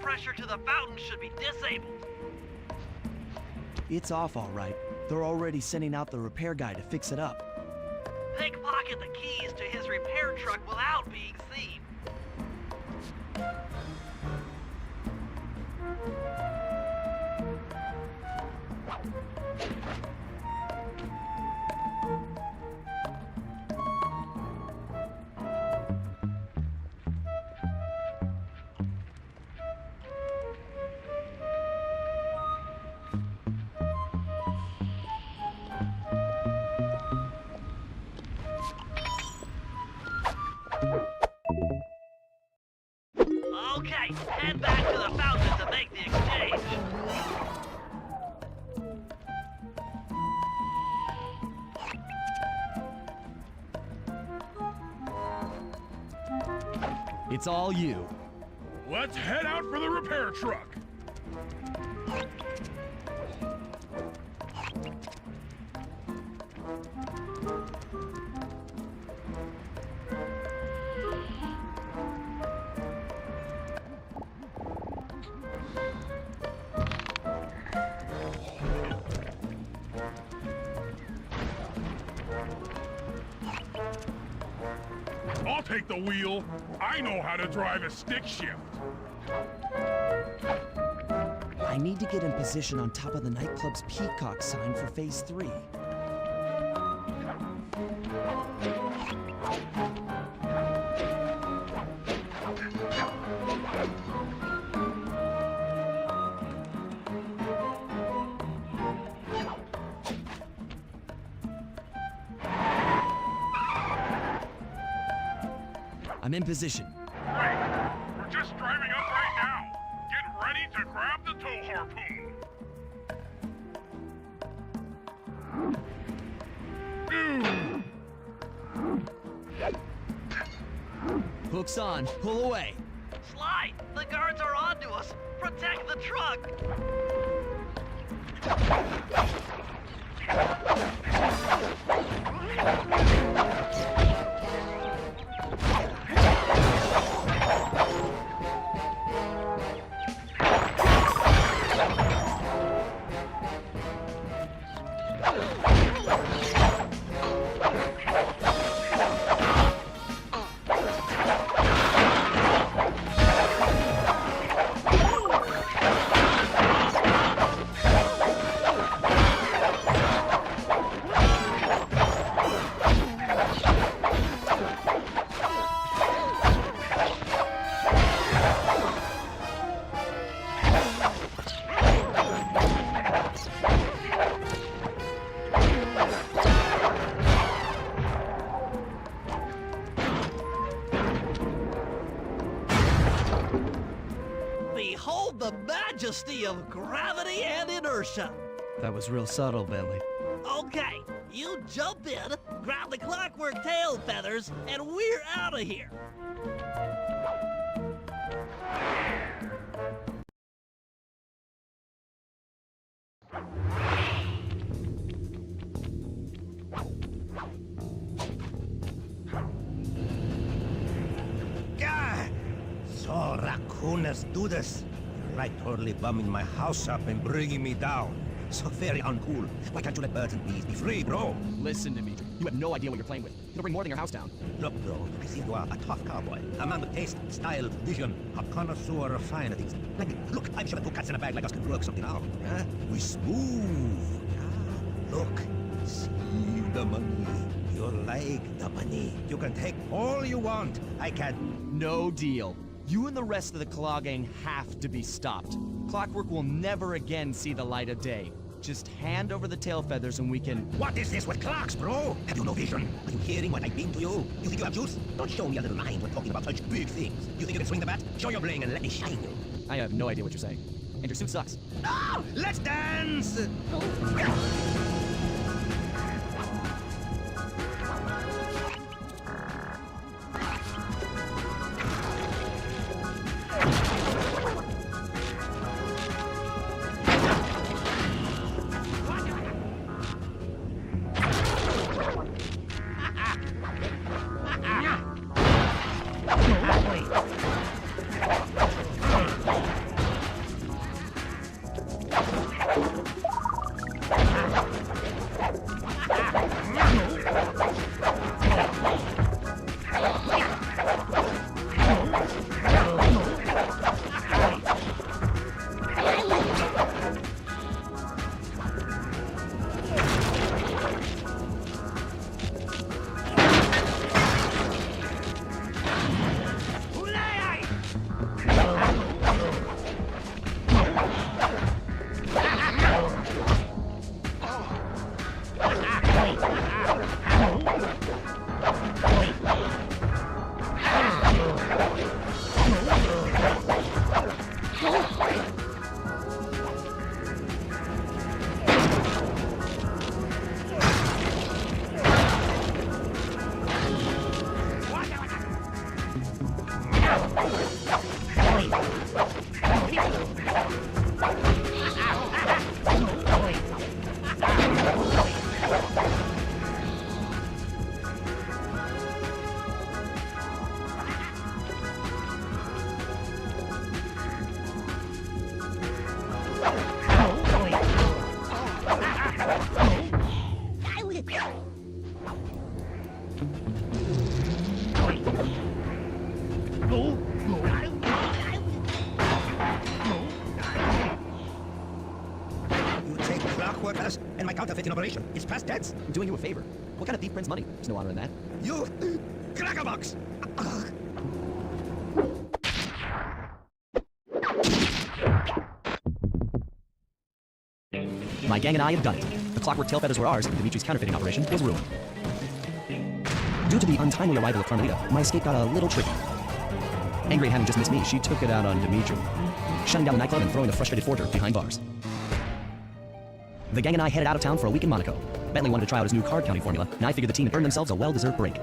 Pressure to the fountain should be disabled. It's off all right. They're already sending out the repair guy to fix it up. Pickpocket the keys to his repair truck without being seen. Okay, head back to the fountain to make the exchange. It's all you. Let's head out for the repair truck. I'll take the wheel. I know how to drive a stick shift. I need to get in position on top of the nightclub's peacock sign for Phase 3. I'm in position. Great. We're just driving up right now. Get ready to grab the tow harpoon. Hook's on. Pull away. Sly, the guards are onto us. Protect the truck. Behold the majesty of gravity and inertia. That was real subtle, Bentley. Okay, you jump in, grab the clockwork tail feathers, and we're out of here. God! So raccooners do this. Right, totally bumming my house up and bringing me down. So very uncool. Why can't you let birds and bees be free, bro? Listen, Dimitri. You have no idea what you're playing with. It'll bring more than your house down. Look, bro, I see you are a tough cowboy. A man with taste, style, vision, a connoisseur of fine things. Like, look, I'm sure that two cats in a bag like us can work something out. Huh? We smooth. Look, see the money. You like the money. You can take all you want. I can. No deal. You and the rest of the Claw Gang have to be stopped. Clockwork will never again see the light of day. Just hand over the tail feathers and we can... What is this with clocks, bro? Have you no vision? Are you hearing what I mean to you? You think you have juice? Don't show me a little mind when talking about such big things. You think you can swing the bat? Show your bling and let me shine you. I have no idea what you're saying. And your suit sucks. No! Let's dance! And my counterfeiting operation is past tense. I'm doing you a favor. What kind of thief prints money? There's no honor in that. You crackerbox! My gang and I have done it. The Clockwork tail feathers were ours, and Dimitri's counterfeiting operation was ruined. Due to the untimely arrival of Carmelita, my escape got a little tricky. Angry at having just missed me, she took it out on Dimitri, shutting down the nightclub and throwing the frustrated forger behind bars. The gang and I headed out of town for a week in Monaco. Bentley wanted to try out his new card counting formula, and I figured the team had earned themselves a well-deserved break.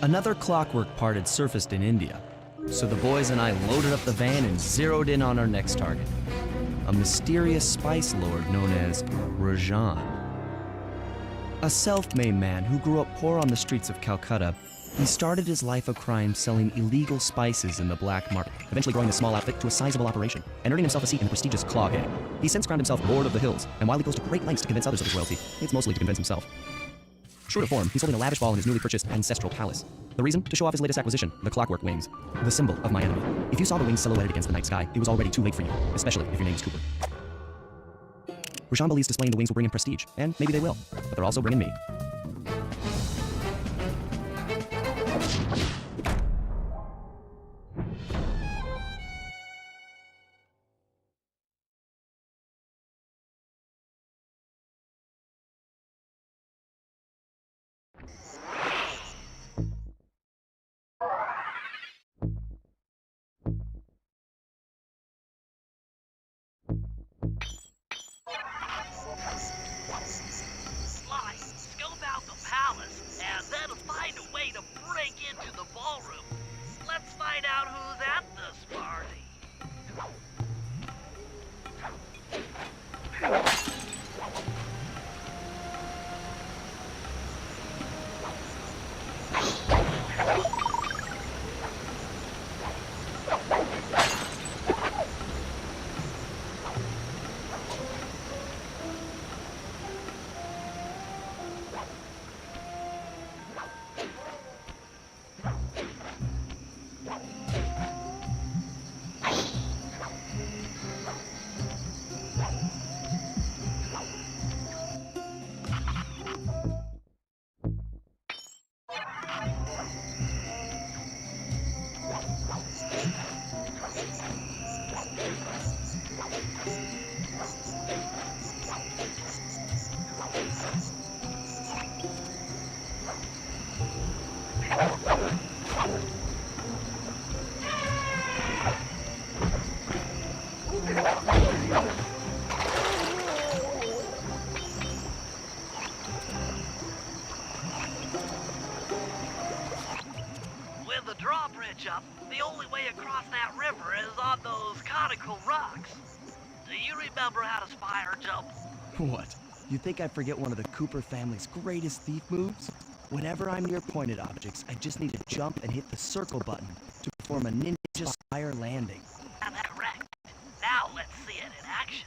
Another Clockwork part had surfaced in India, so the boys and I loaded up the van and zeroed in on our next target, a mysterious spice lord known as Rajan. A self-made man who grew up poor on the streets of Calcutta, he started his life of crime selling illegal spices in the black market, eventually growing a small outfit to a sizable operation, and earning himself a seat in the prestigious Claw Gang. He's since crowned himself Lord of the Hills, and while he goes to great lengths to convince others of his royalty, it's mostly to convince himself. True to form, he's holding a lavish ball in his newly purchased ancestral palace. The reason? To show off his latest acquisition, the Clockwork Wings, the symbol of my enemy. If you saw the wings silhouetted against the night sky, it was already too late for you, especially if your name is Cooper. Rajan believes displaying the wings will bring him prestige, and maybe they will, but they're also bringing me. Sly, Skullback With the drawbridge up, the only way across that river is on those conical rocks. Do you remember how to spire jump? What? You think I forget one of the Cooper family's greatest thief moves? Whenever I'm near pointed objects, I just need to jump and hit the circle button to perform a ninja spire landing. That's correct. Now let's see it in action.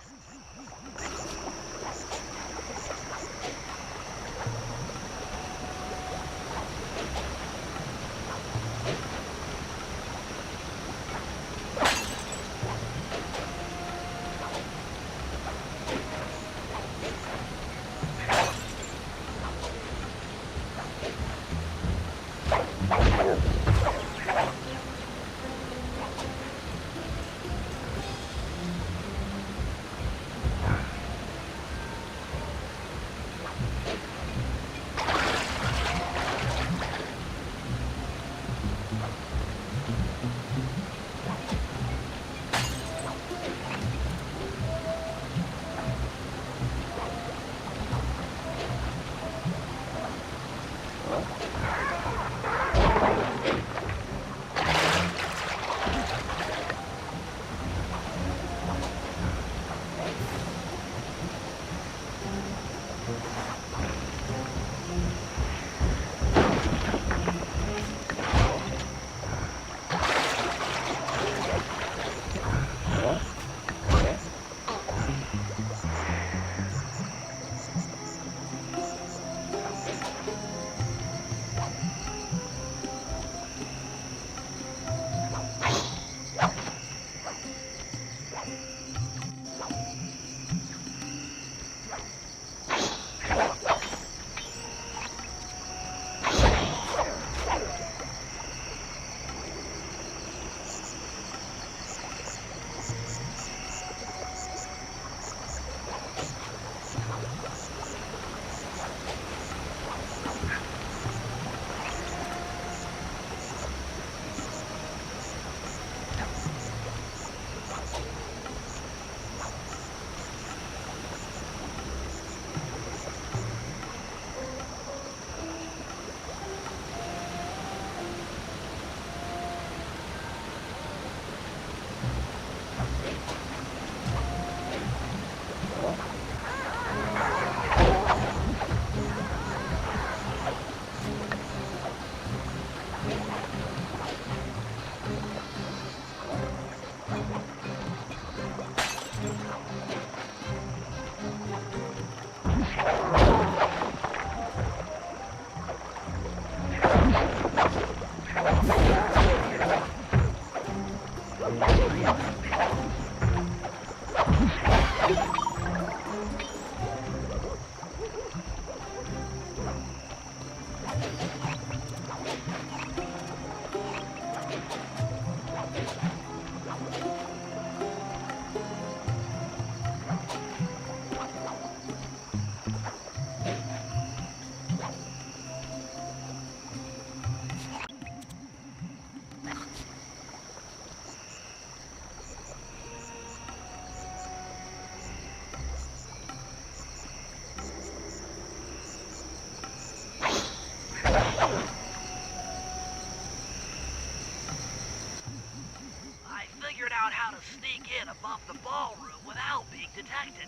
Sneak in above the ballroom without being detected.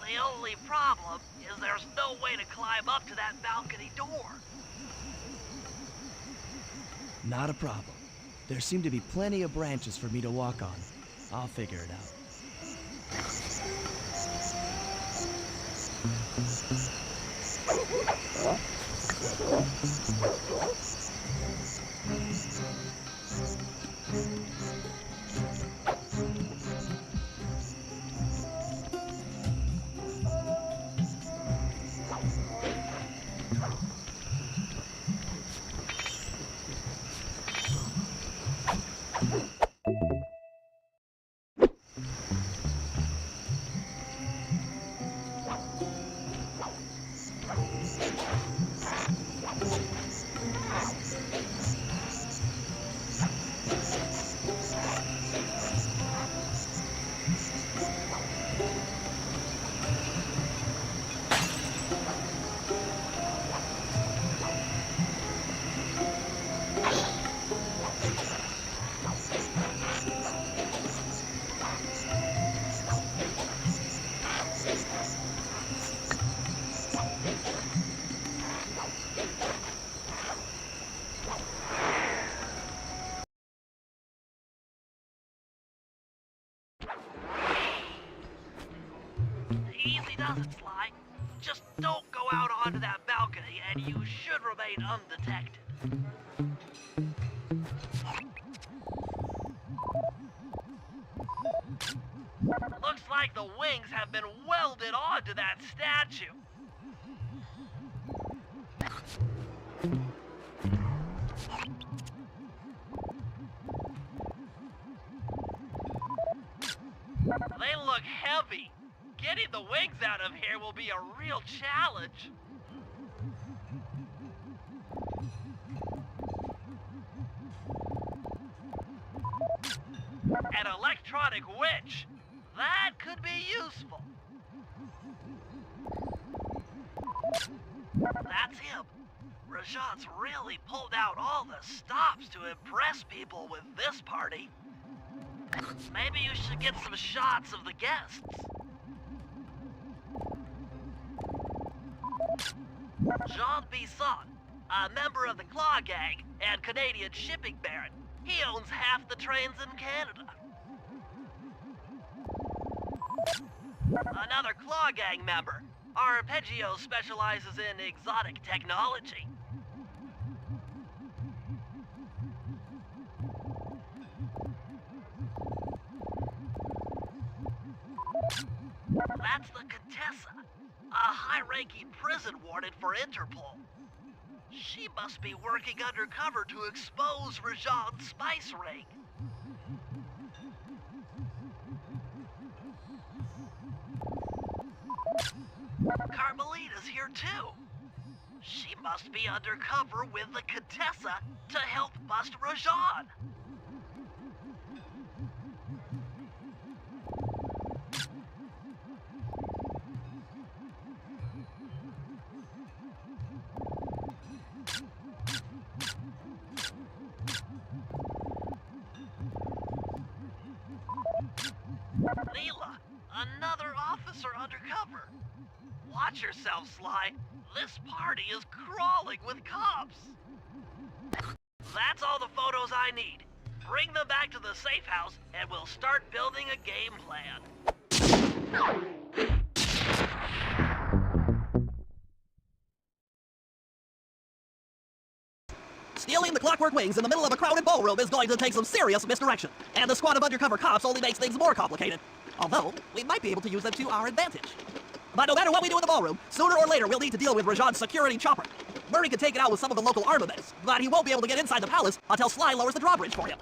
The only problem is there's no way to climb up to that balcony door. Not a problem. There seem to be plenty of branches for me to walk on. I'll figure it out. does it, Sly. Just don't go out onto that balcony, and you should remain undetected. Looks like the wings have been welded onto that statue. They look heavy. Getting the wings out of here will be a real challenge. An electronic witch. That could be useful. That's him. Rajan's really pulled out all the stops to impress people with this party. Maybe you should get some shots of the guests. Jean Bisson, a member of the Claw Gang and Canadian shipping baron. He owns half the trains in Canada. Another Claw Gang member. Arpeggio specializes in exotic technology. That's the Contessa, a high-ranking prison warden for Interpol. She must be working undercover to expose Rajan's spice ring. Carmelita's here too. She must be undercover with the Contessa to help bust Rajan. Neela, another officer undercover. Watch yourself, Sly. This party is crawling with cops. That's all the photos I need. Bring them back to the safe house, and we'll start building a game plan. Stealing the Clockwork Wings in the middle of a crowded ballroom is going to take some serious misdirection, and the squad of undercover cops only makes things more complicated. Although, we might be able to use them to our advantage. But no matter what we do in the ballroom, sooner or later we'll need to deal with Rajan's security chopper. Murray can take it out with some of the local armaments, but he won't be able to get inside the palace until Sly lowers the drawbridge for him.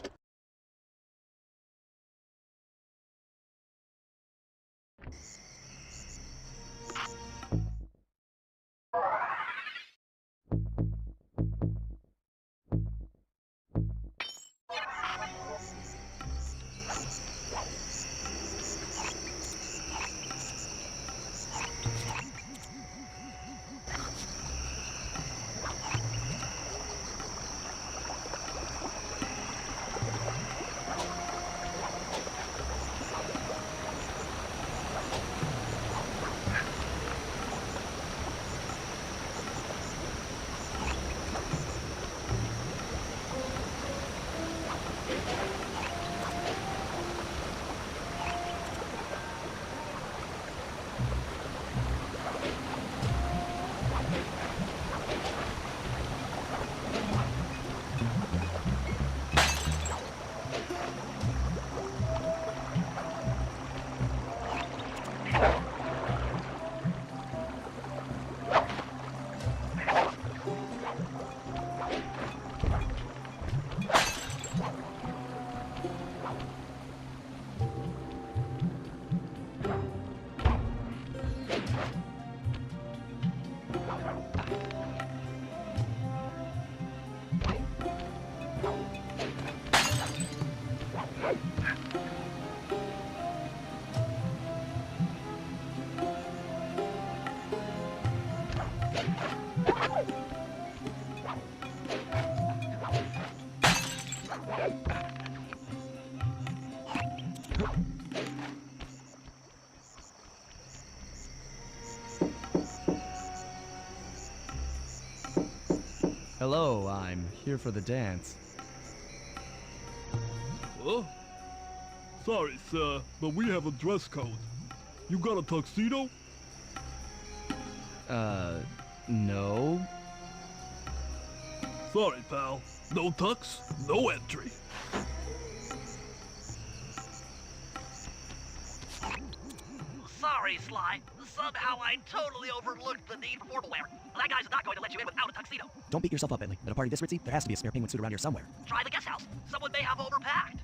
Hello, I'm here for the dance. Huh? Sorry, sir, but we have a dress code. You got a tuxedo? No. Sorry, pal. No tux, no entry. Sorry, Sly. Somehow I totally overlooked the need for formal wear. That guy's not going to let you in without a tuxedo. Don't beat yourself up, Bentley. At a party this ritzy, there has to be a spare penguin suit around here somewhere. Try the guest house. Someone may have overpacked.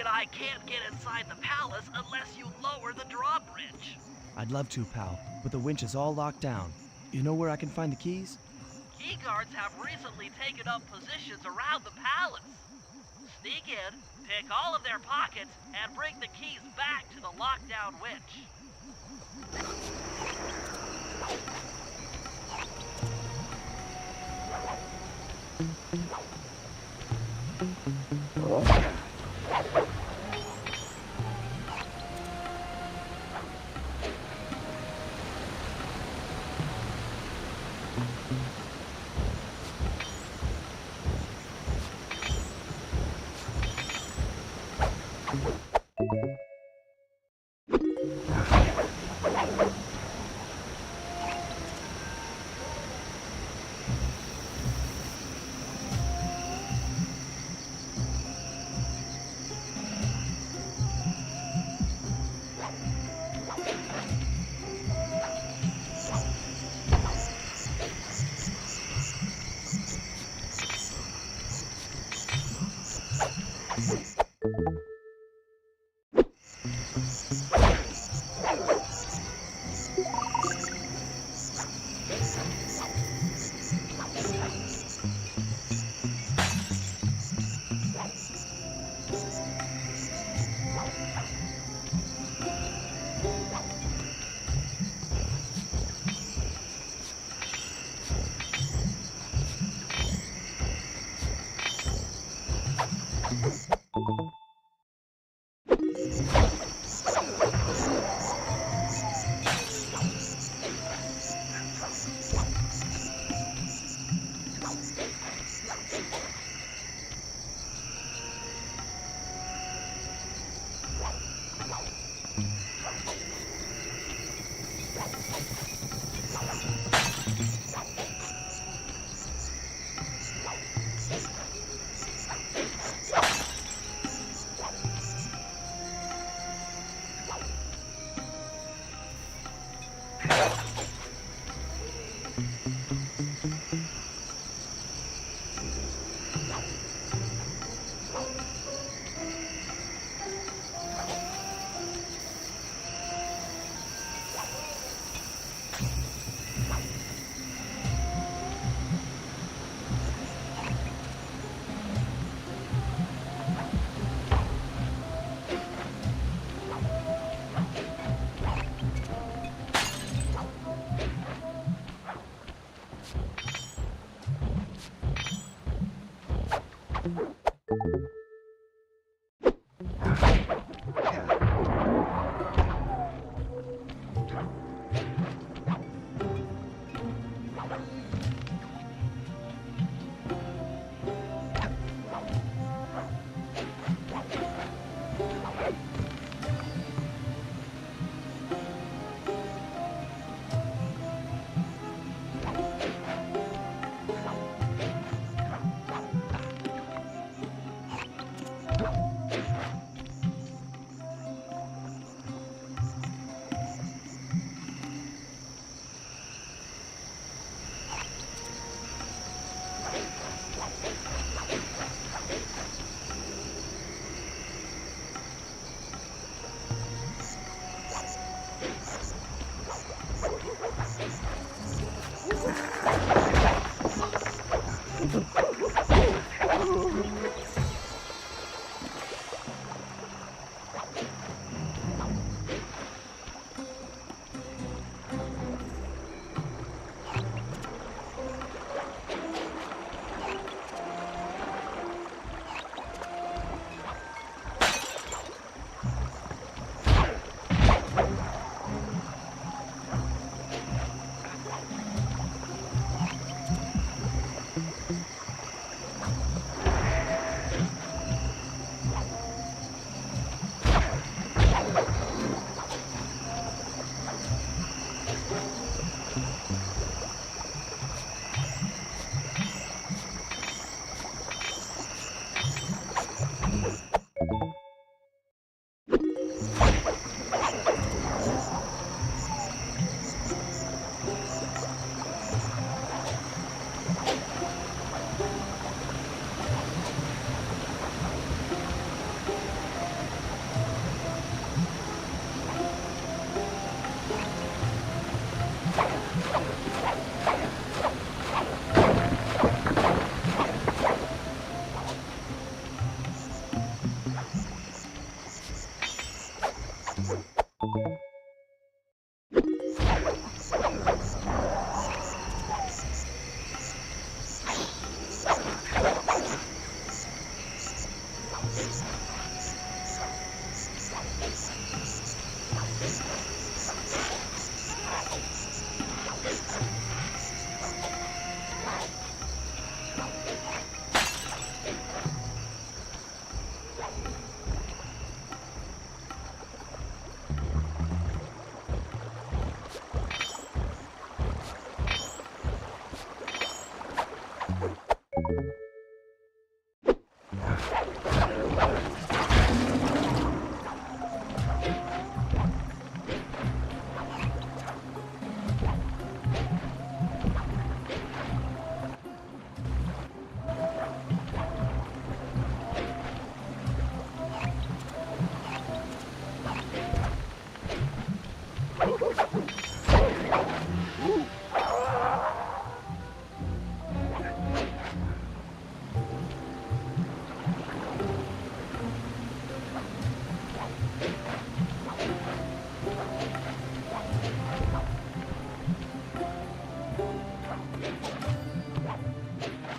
I can't get inside the palace unless you lower the drawbridge. I'd love to, pal, but the winch is all locked down. You know where I can find the keys? Key guards have recently taken up positions around the palace. Sneak in, pick all of their pockets, and bring the keys back to the lockdown winch.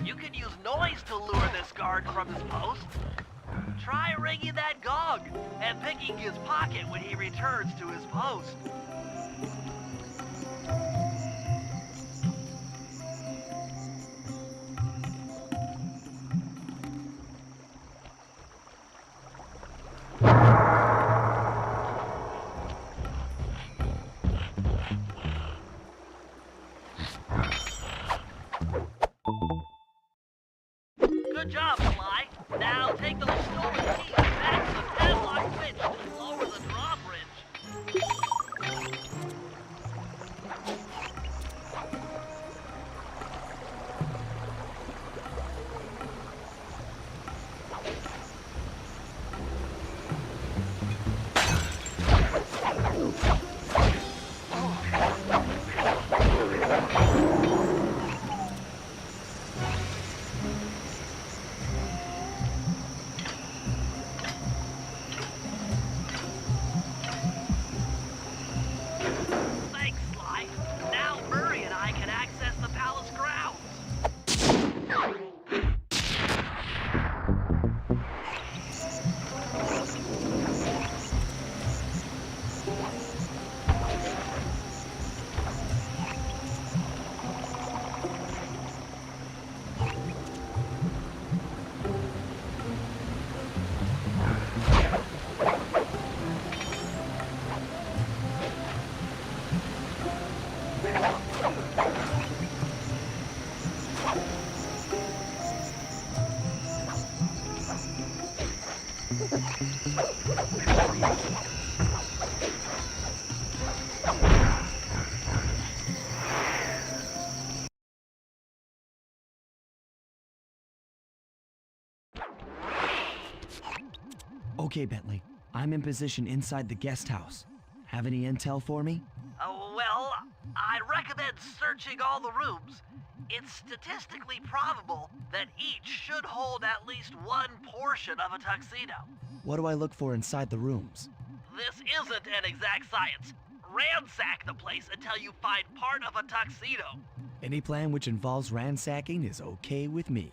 You can use noise to lure this guard from his post. Try ringing that gong and picking his pocket when he returns to his post. Good job, Sly. Now take those stolen keys back to the padlock switch to lower the drawbridge. Thanks, Sly. Now Murray and I can access the palace grounds. Okay, Bentley. I'm in position inside the guest house. Have any intel for me? Well, I'd recommend searching all the rooms. It's statistically probable that each should hold at least one portion of a tuxedo. What do I look for inside the rooms? This isn't an exact science. Ransack the place until you find part of a tuxedo. Any plan which involves ransacking is okay with me.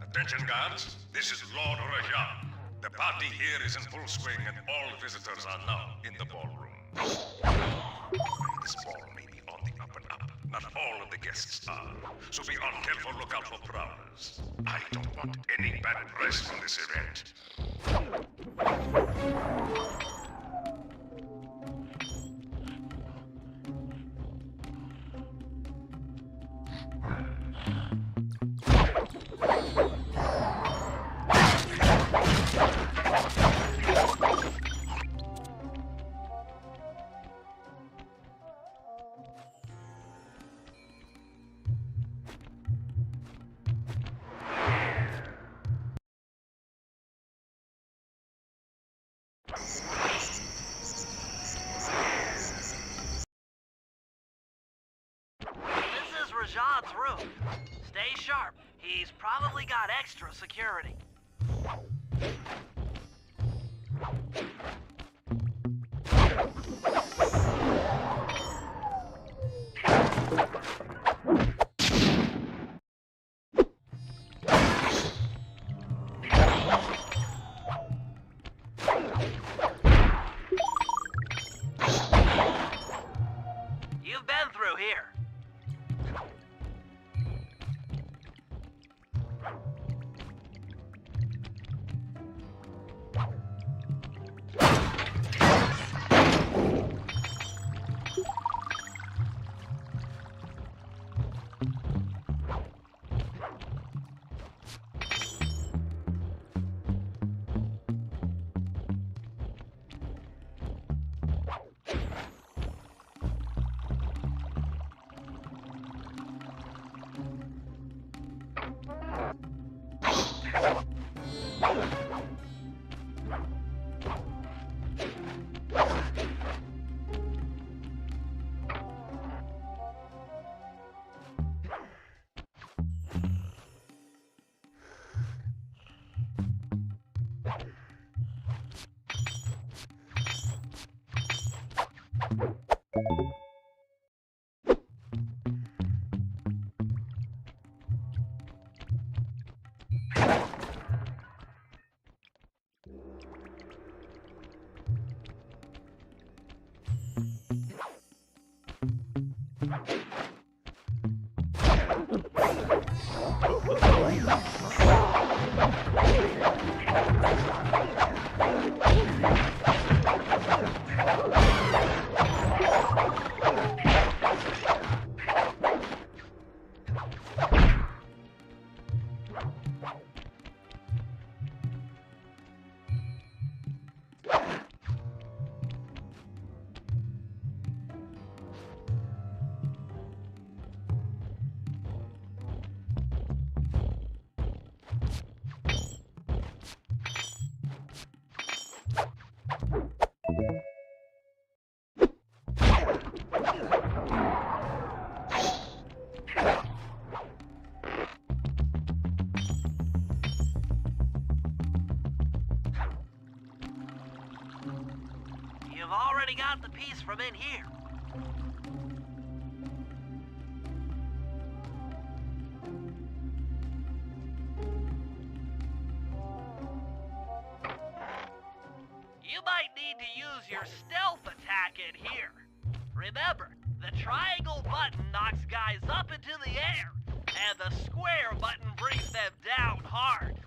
Attention, guards. This is Lord Rajan. The party here is in full swing and all visitors are now in the ballroom. This ball may be on the up and up. Not all of the guests are. So be on careful lookout for prowlers. I don't want any bad press from this event. This is Rajad's room. Stay sharp. He's probably got extra security. You've been through here. You've already got the piece from in here. You might need to use your stealth attack in here. Remember, the triangle button knocks guys up into the air, and the square button brings them down hard.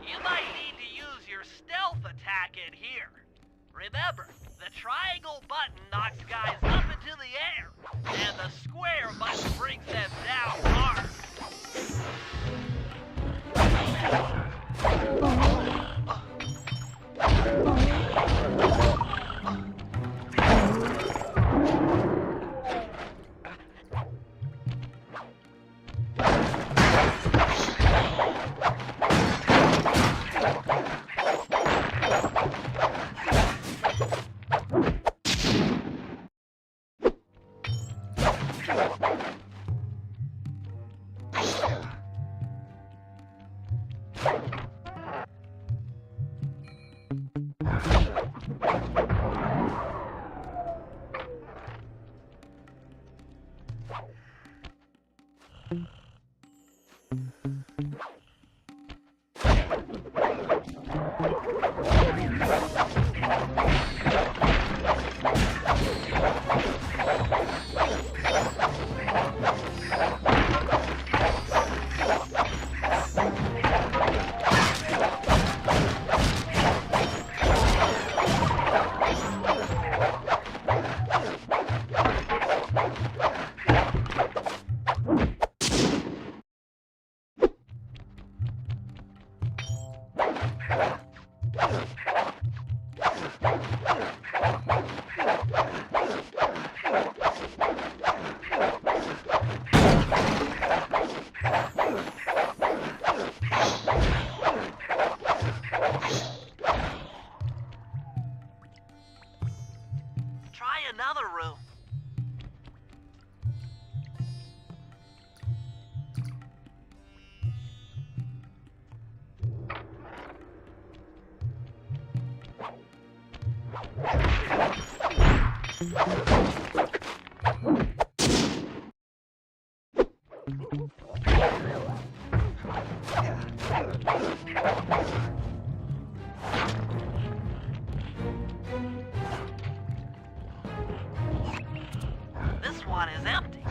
You might need to use your stealth attack in here. Remember, the triangle button knocks guys up into the air, and the square button brings them down hard. Try another room. This one is empty.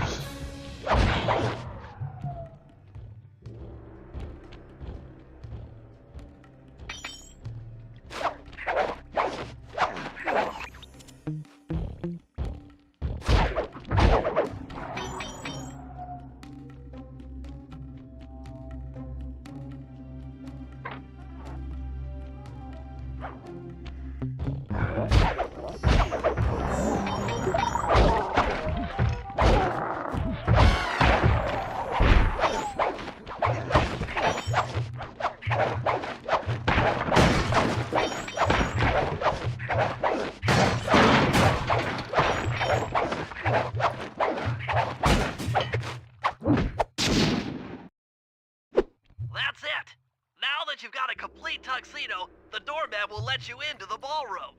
That's it. Now that you've got a complete tuxedo, the doorman will let you into the ballroom.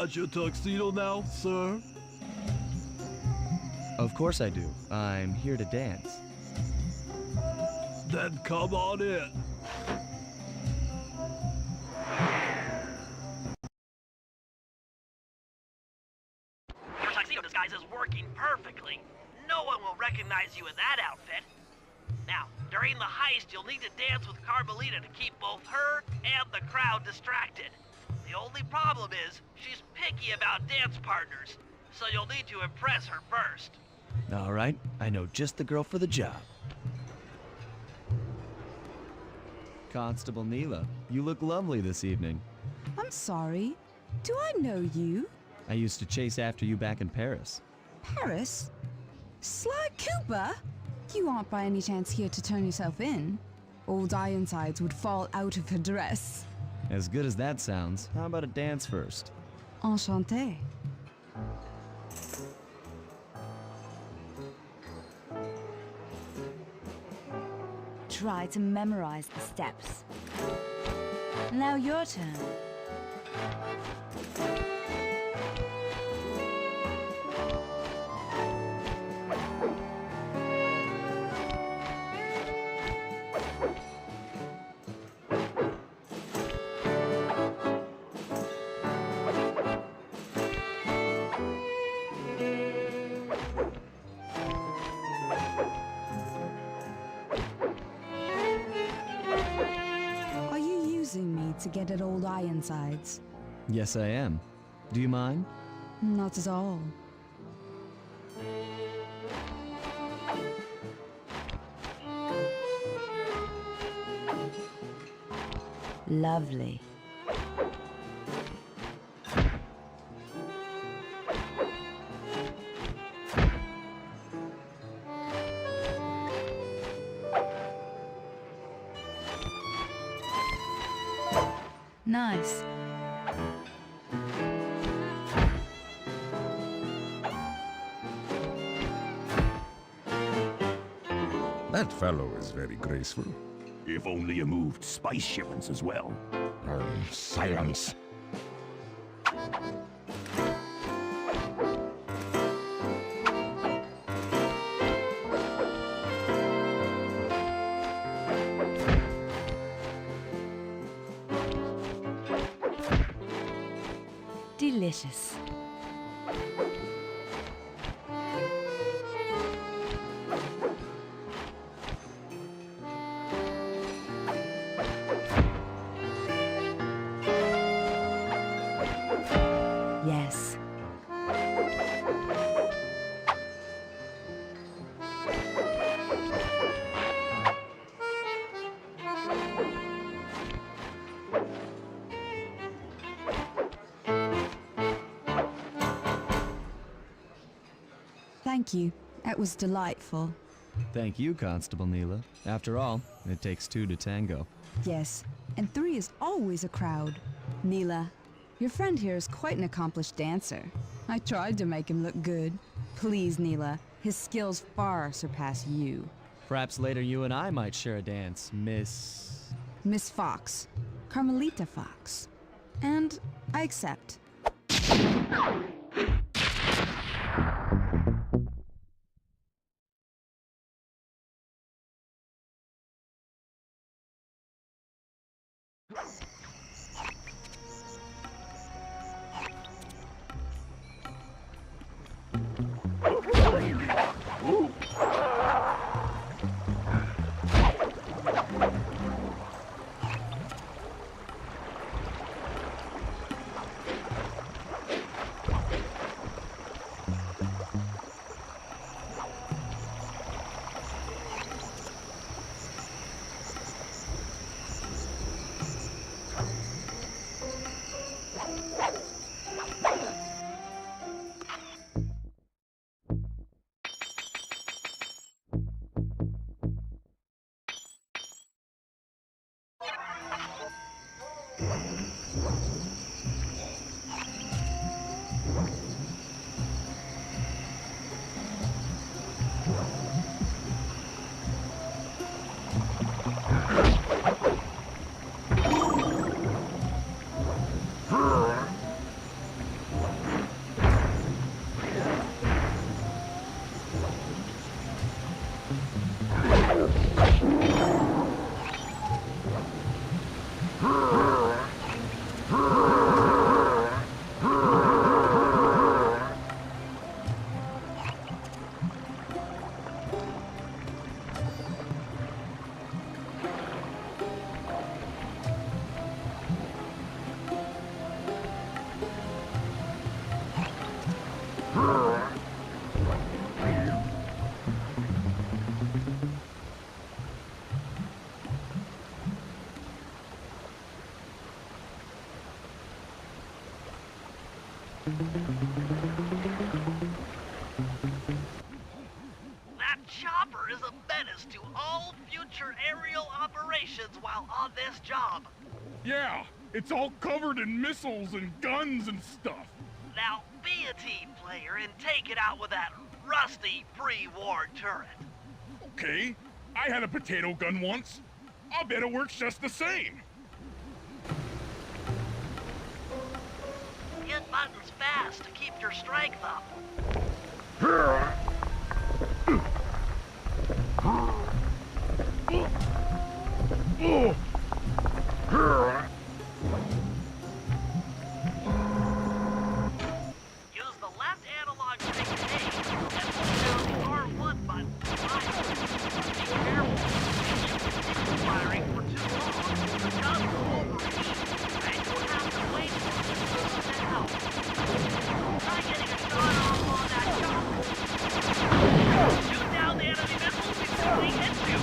got your tuxedo now, sir? Of course I do. I'm here to dance. Then come on in. Your tuxedo disguise is working perfectly. No one will recognize you in that outfit. Now, during the heist, you'll need to dance with Carmelita to keep both her and the crowd distracted. The only problem is, she's picky about dance partners, so you'll need to impress her first. All right, I know just the girl for the job. Constable Neela, you look lovely this evening. I'm sorry. Do I know you? I used to chase after you back in Paris. Paris? Sly Cooper? You aren't by any chance here to turn yourself in? Old Ironsides would fall out of her dress. As good as that sounds, how about a dance first? Enchanté. Try to memorize the steps. Now your turn. Are you using me to get at Old Ironsides? Yes, I am. Do you mind? Not at all. Lovely. Nice. That fellow is very graceful. If only you moved spice shipments as well. Silence. Delicious. Yes. Thank you. That was delightful. Thank you, Constable Neela. After all, it takes two to tango. Yes, and three is always a crowd. Neela, your friend here is quite an accomplished dancer. I tried to make him look good. Please, Neela, his skills far surpass you. Perhaps later you and I might share a dance, Miss... Miss Fox. Carmelita Fox. And I accept. access to all future aerial operations while on this job. Yeah, it's all covered in missiles and guns and stuff. Now, be a team player and take it out with that rusty pre-war turret. Okay, I had a potato gun once. I'll bet it works just the same. Hit buttons fast to keep your strength up. Use the left analog stick to aim and hold down the R1 button to fire. Be careful. If you continue firing for too long, the gun will overheat, and you'll have to wait for it to cool down. Try getting a shot off on that chopper. Shoot down the enemy missiles before they hit you.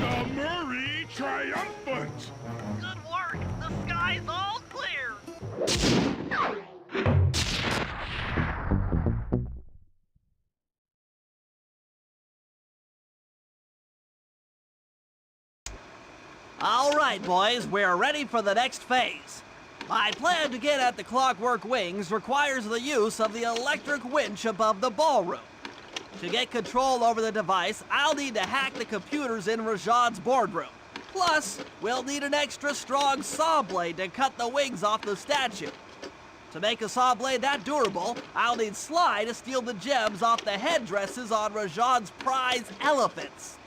The Murray triumphant! Good work. The sky's all clear. All right, boys, we're ready for the next phase. My plan to get at the Clockwork Wings requires the use of the electric winch above the ballroom. To get control over the device, I'll need to hack the computers in Rajad's boardroom. Plus, we'll need an extra strong saw blade to cut the wings off the statue. To make a saw blade that durable, I'll need Sly to steal the gems off the headdresses on Rajad's prize elephants.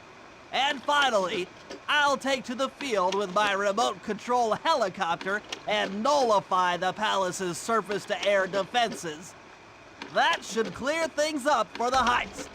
And finally, I'll take to the field with my remote control helicopter and nullify the palace's surface-to-air defenses. That should clear things up for the heist.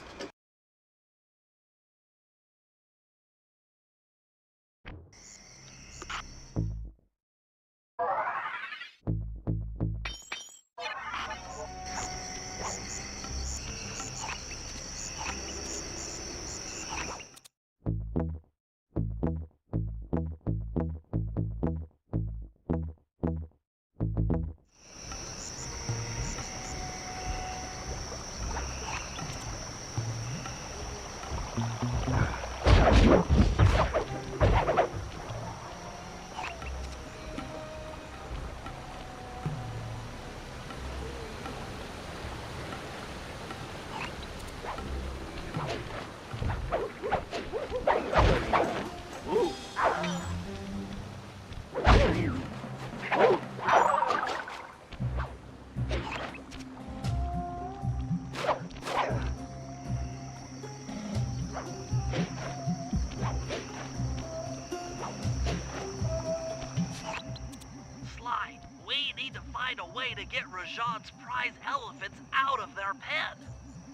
get Rajan's prize elephants out of their pen.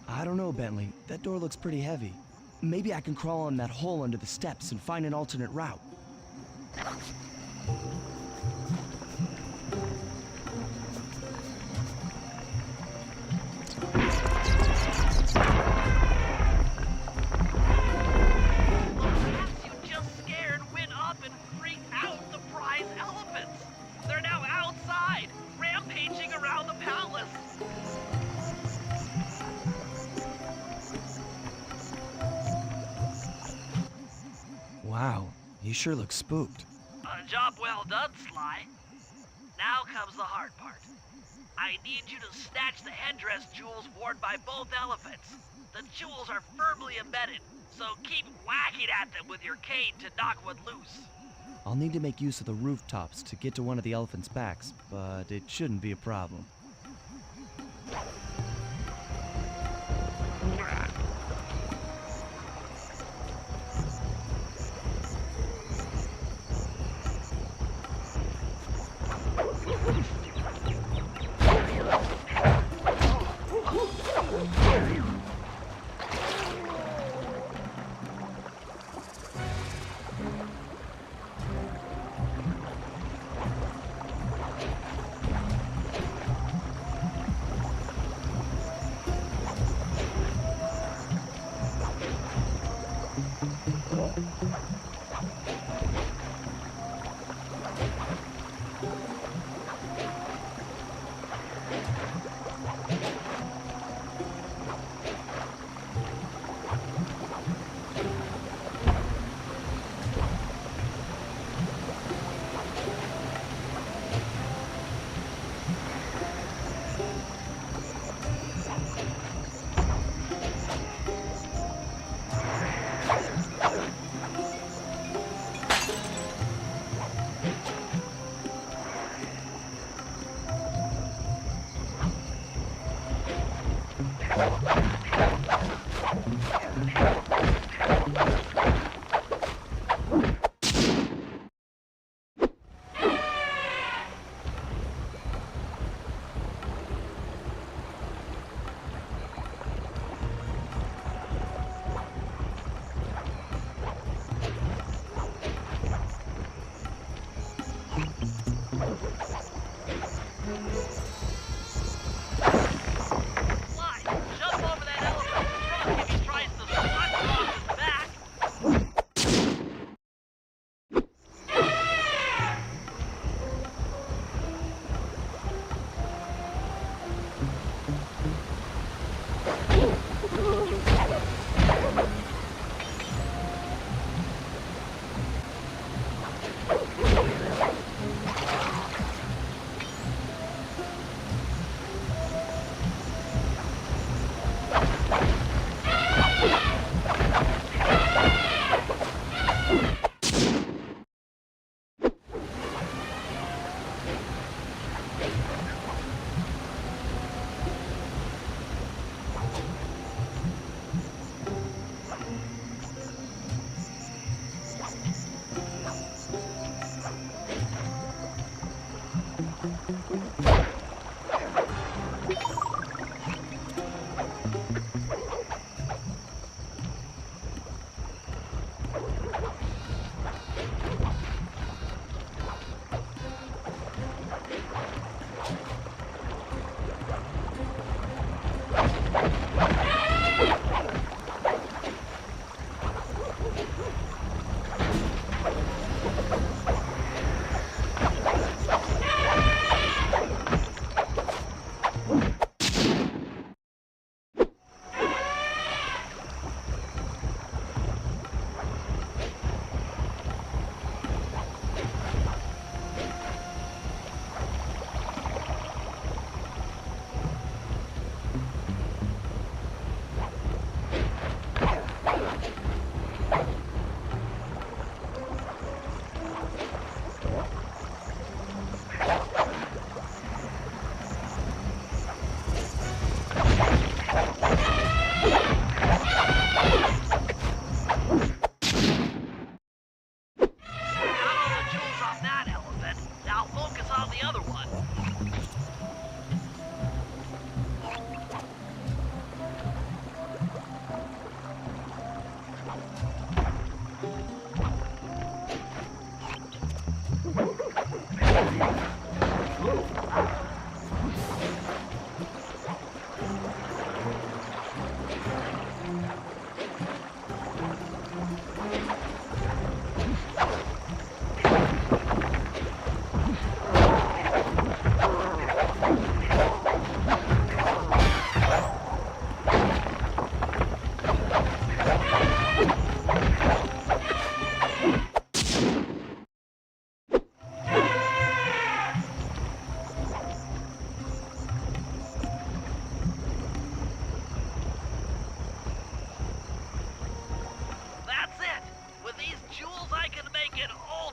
I don't know, Bentley. That door looks pretty heavy. Maybe I can crawl on that hole under the steps and find an alternate route. Perhaps you just scared Win up and freaked out the prize elephants. They're now outside, rampaging around the palace. Wow, you sure look spooked. A job well done, Sly. Now comes the hard part. I need you to snatch the headdress jewels worn by both elephants. The jewels are firmly embedded, so keep whacking at them with your cane to knock one loose. I'll need to make use of the rooftops to get to one of the elephants' backs, but it shouldn't be a problem.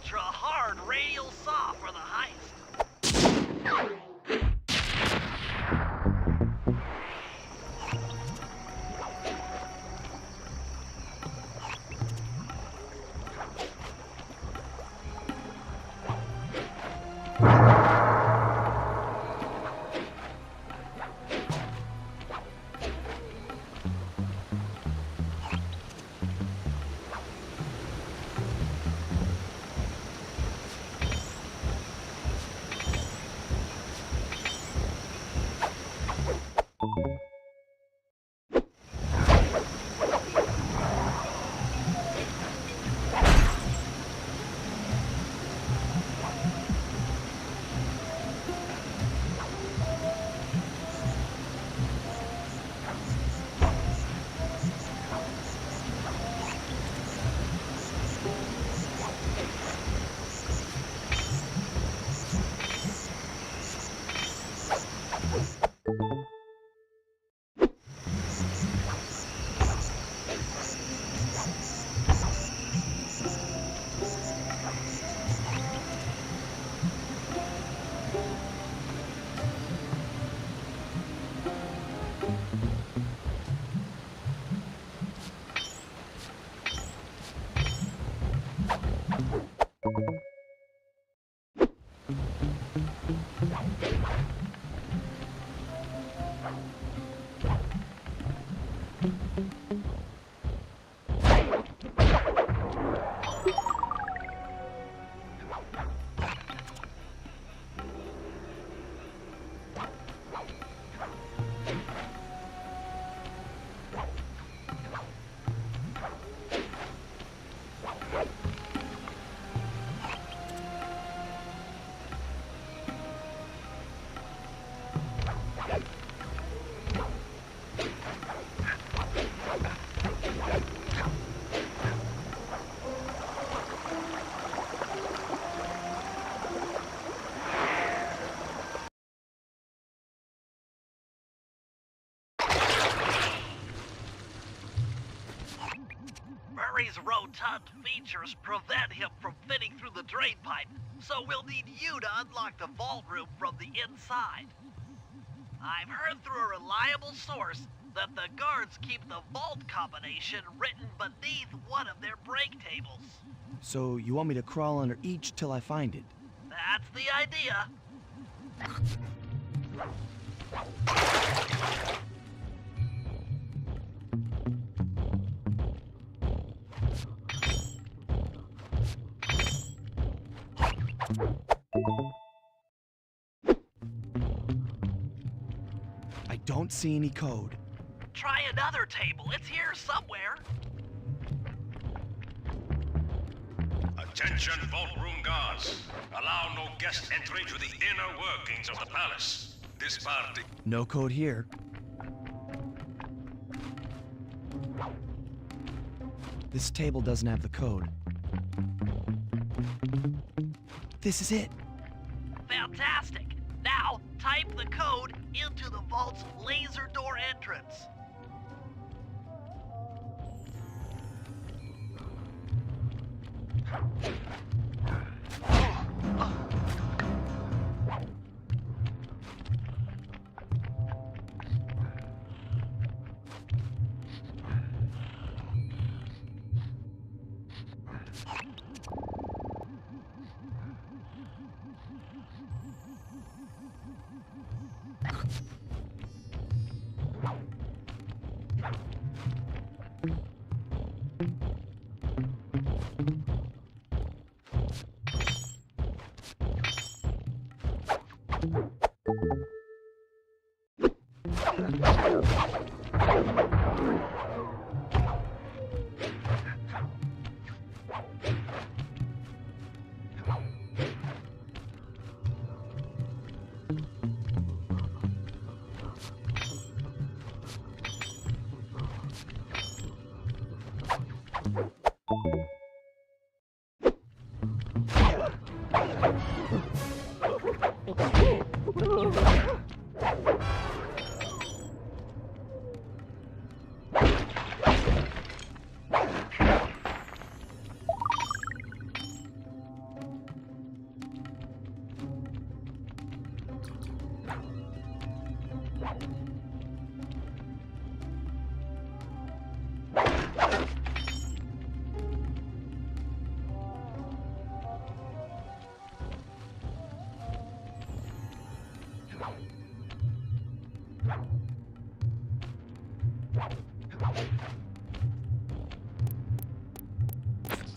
ultra hard radial saw for the heist. Murray's rotund features prevent him from fitting through the drain pipe, so we'll need you to unlock the vault room from the inside. I've heard through a reliable source that the guards keep the vault combination written beneath one of their break tables. So you want me to crawl under each till I find it? That's the idea. I don't see any code. Try another table. It's here somewhere. Attention, vault room guards. Allow no guest entry to the inner workings of the palace. This party... No code here. This table doesn't have the code. This is it. Fantastic. Now, type the code into the vault's laser door entrance.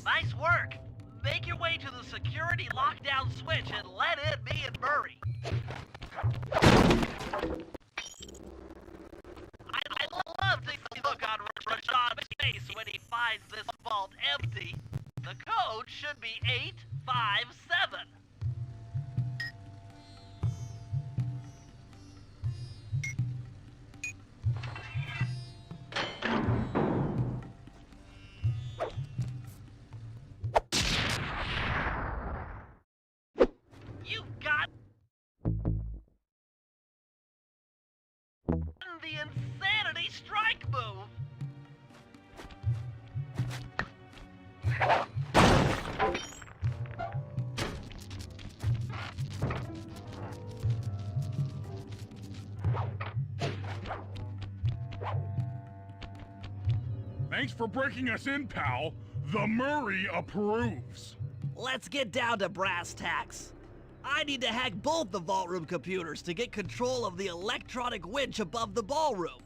Nice work. Make your way to the security lockdown switch and let in me and Murray. I love the look on Rashad's face when he finds this vault empty. The code should be 857. You got the insanity strike move. Thanks for breaking us in, pal. The Murray approves. Let's get down to brass tacks. I need to hack both the vault room computers to get control of the electronic winch above the ballroom.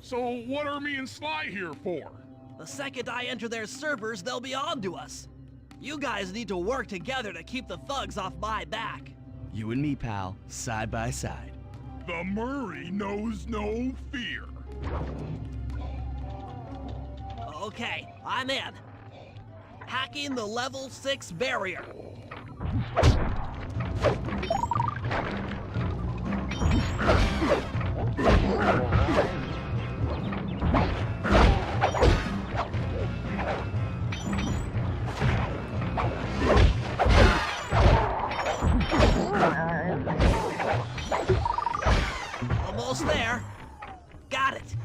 So what are me and Sly here for? The second I enter their servers, they'll be on to us. You guys need to work together to keep the thugs off my back. You and me, pal, side by side. The Murray knows no fear. Okay, I'm in. Hacking the level 6 barrier. Almost there. Got it.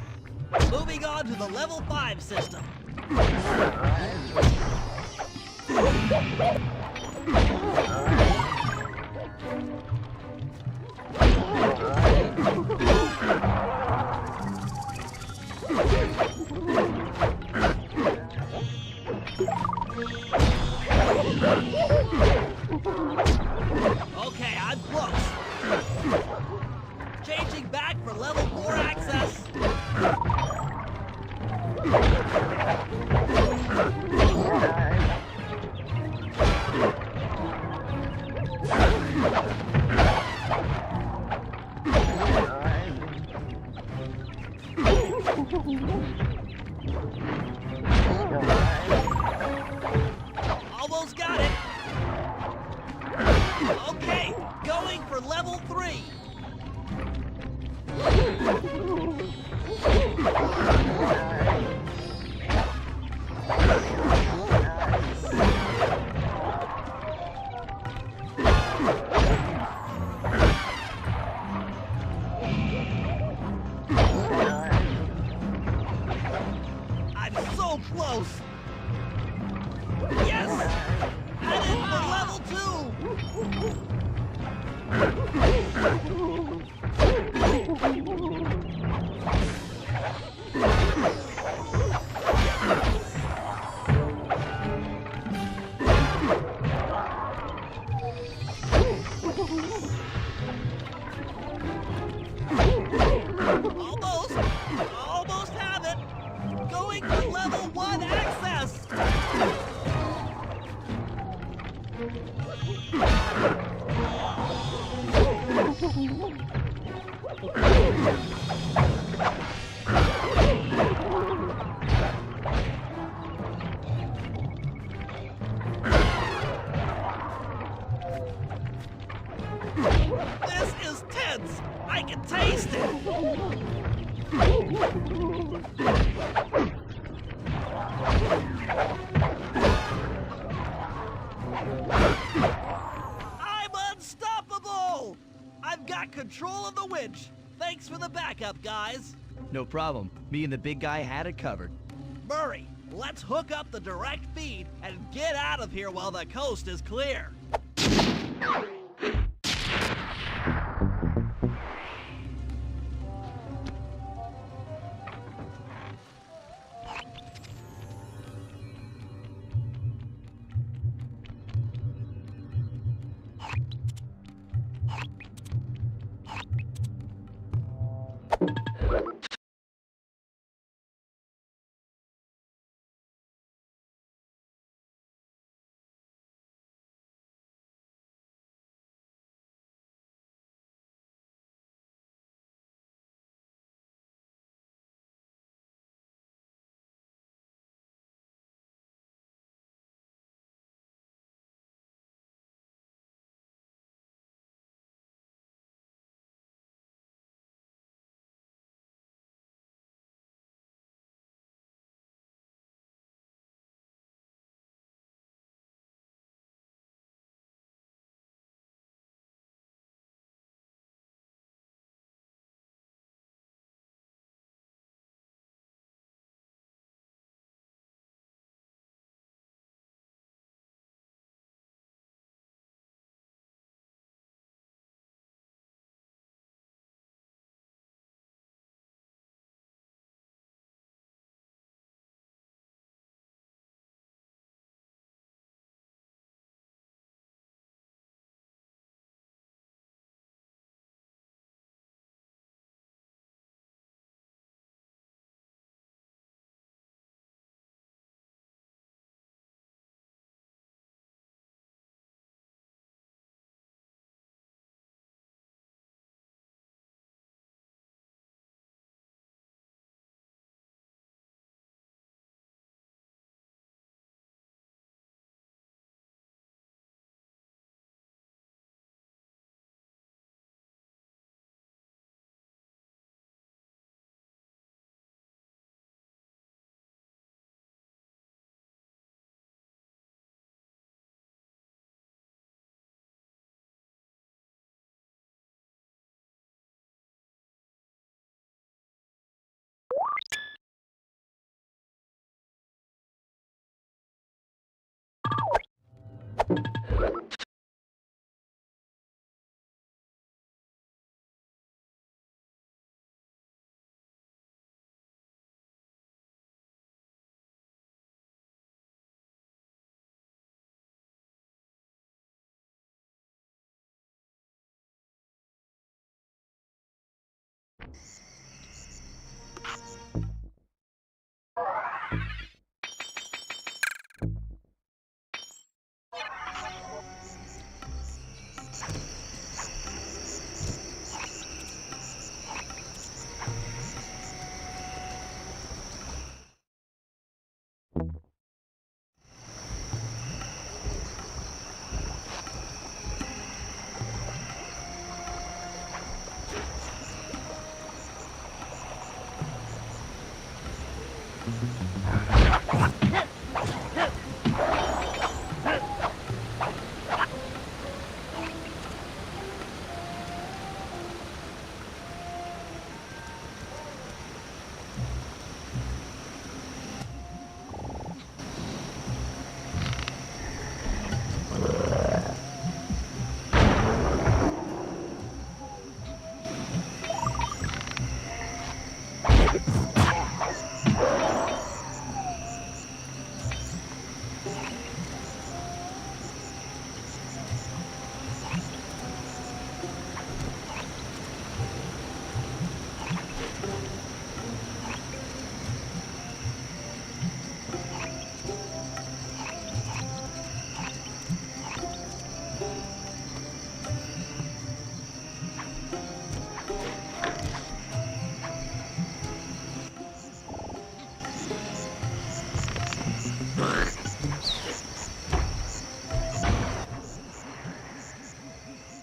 Moving on to the level 5 system. Okay, I'm close. Changing back for level 4 access. Almost got it. Okay, going for level 3. I'm so close. Yes! Headed for level 2. Almost have it. Going for level 1 access. This is tense. I can taste it. I'm unstoppable! I've got control of the winch. Thanks for the backup, guys. No problem. Me and the big guy had it covered. Murray, let's hook up the direct feed and get out of here while the coast is clear.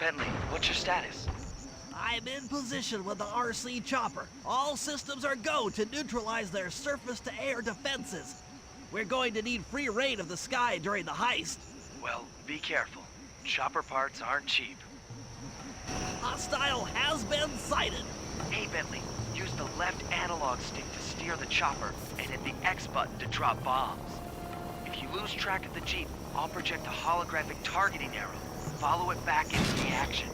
Bentley, what's your status? I'm in position with the RC chopper. All systems are go to neutralize their surface-to-air defenses. We're going to need free reign of the sky during the heist. Well, be careful. Chopper parts aren't cheap. Hostile has been sighted. Hey, Bentley, use the left analog stick to steer the chopper and hit the X button to drop bombs. If you lose track of the Jeep, I'll project a holographic targeting arrow. Follow it back into the action.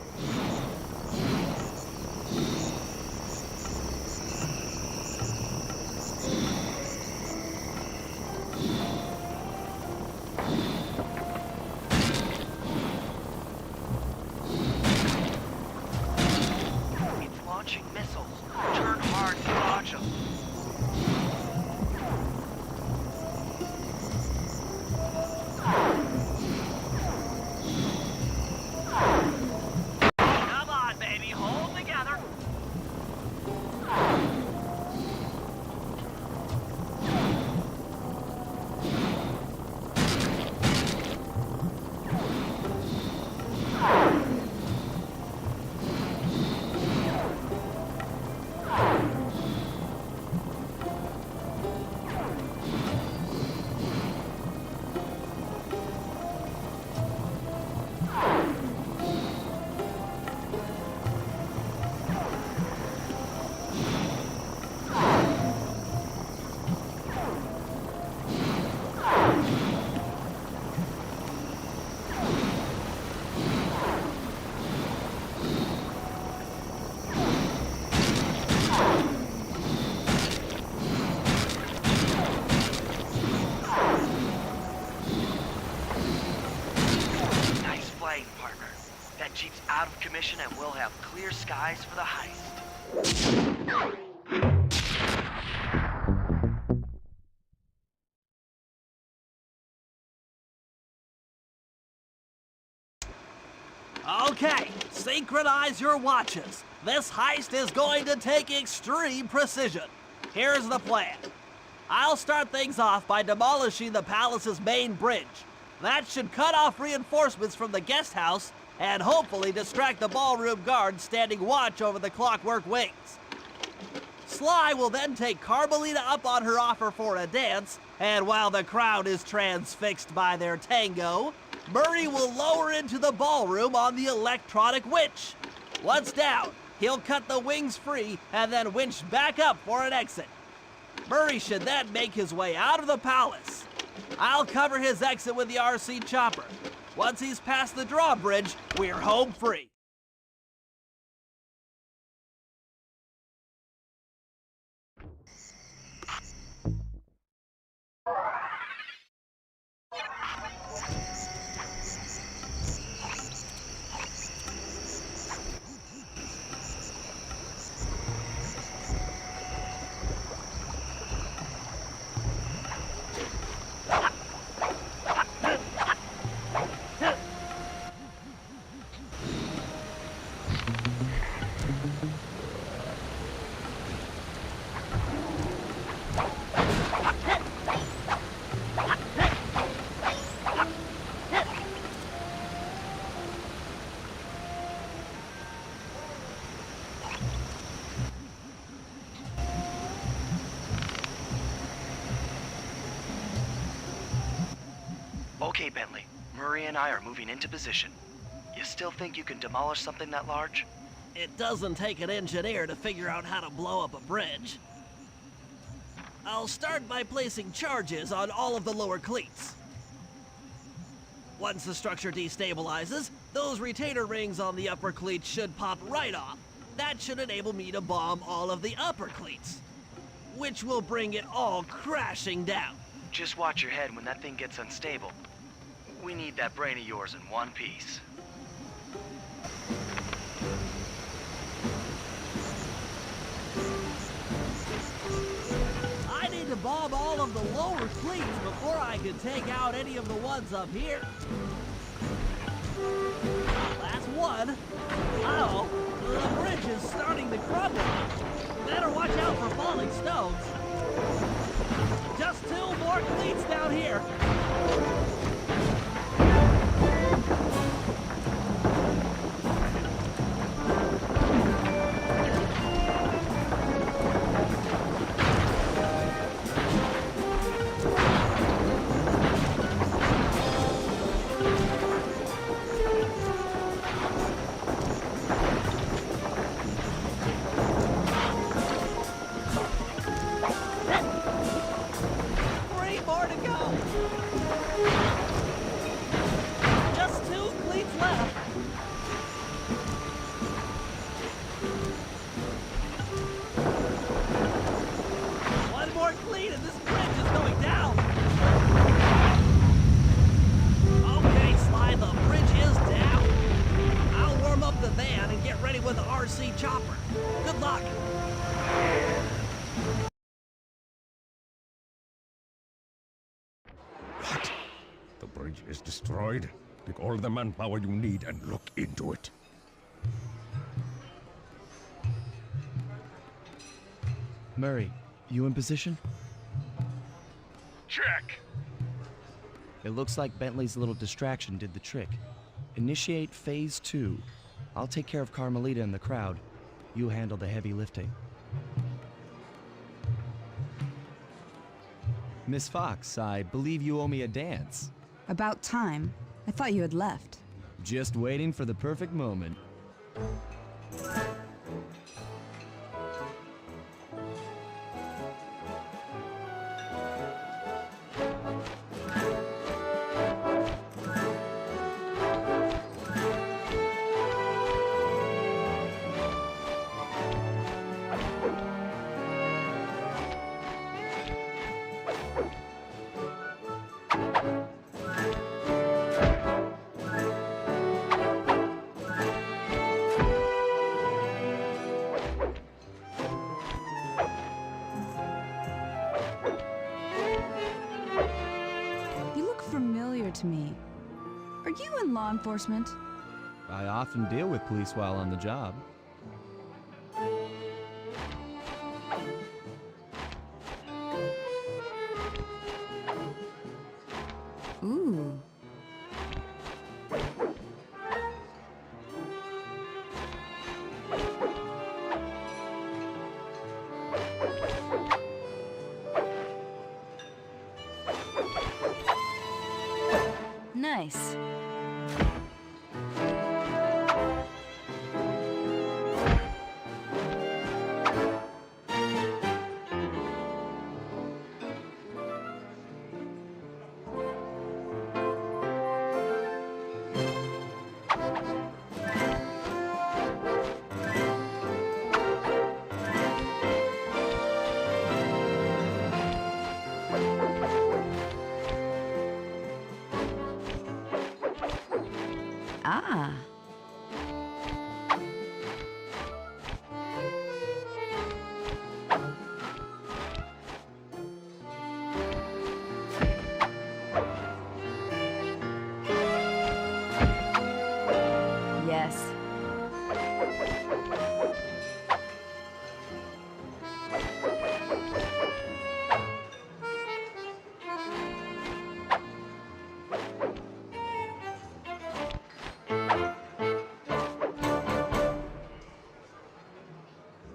It's launching missiles. Turn hard to dodge them. Come on, baby, hold together. Nice flying, partner. That Jeep's out of commission and we'll have clear skies for the heist. Okay, synchronize your watches. This heist is going to take extreme precision. Here's the plan. I'll start things off by demolishing the palace's main bridge. That should cut off reinforcements from the guest house and hopefully distract the ballroom guards standing watch over the Clockwork Wings. Sly will then take Carmelita up on her offer for a dance, and while the crowd is transfixed by their tango, Murray will lower into the ballroom on the electronic winch. Once down, he'll cut the wings free and then winch back up for an exit. Murray should then make his way out of the palace. I'll cover his exit with the RC chopper. Once he's past the drawbridge, we're home free. Okay, Bentley. Murray and I are moving into position. You still think you can demolish something that large? It doesn't take an engineer to figure out how to blow up a bridge. I'll start by placing charges on all of the lower cleats. Once the structure destabilizes, those retainer rings on the upper cleats should pop right off. That should enable me to bomb all of the upper cleats, which will bring it all crashing down. Just watch your head when that thing gets unstable. We need that brain of yours in one piece. I need to bomb all of the lower cleats before I can take out any of the ones up here. That's one. Uh-oh, the bridge is starting to crumble. Better watch out for falling stones. Just 2 more cleats down here. Chopper. Good luck. What? The bridge is destroyed? Take all the manpower you need and look into it. Murray, you in position? Check. It looks like Bentley's little distraction did the trick. Initiate phase 2. I'll take care of Carmelita and the crowd. You handle the heavy lifting. Miss Fox, I believe you owe me a dance. About time. I thought you had left. Just waiting for the perfect moment. To me. Are you in law enforcement? I often deal with police while on the job. Ooh. Nice. Ah. Yes.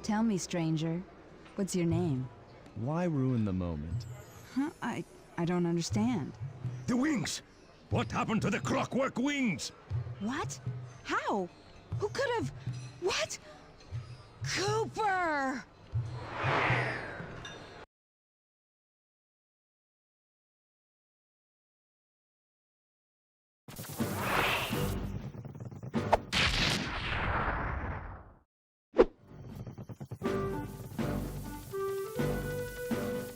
Tell me, stranger, what's your name? Why ruin the moment? Huh? I don't understand. The wings! What happened to the clockwork wings? What? How? Who could have... What? Cooper!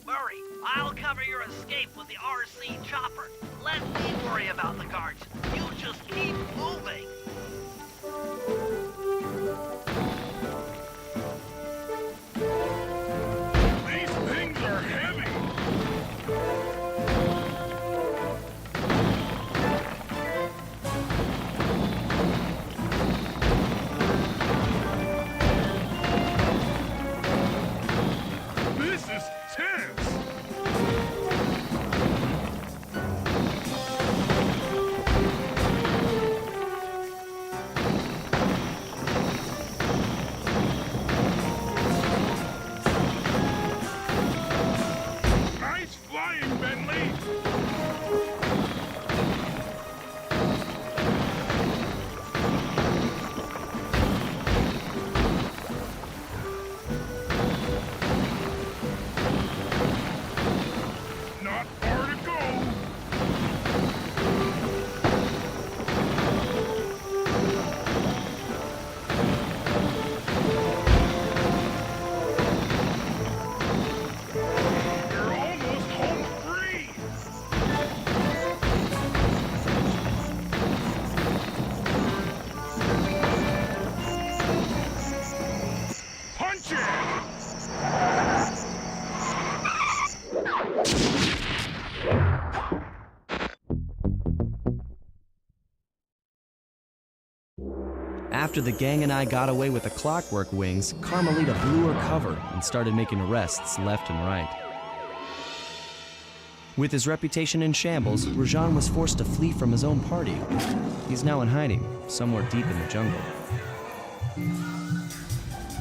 Murray, I'll cover your escape with the RC chopper. Let me worry about the guards. You just keep moving. These things are heavy. This is tense. Nice flying, Bentley. Not far to go. You're almost home free. Punch it! After the gang and I got away with the clockwork wings, Carmelita blew her cover and started making arrests left and right. With his reputation in shambles, Rajan was forced to flee from his own party. He's now in hiding, somewhere deep in the jungle.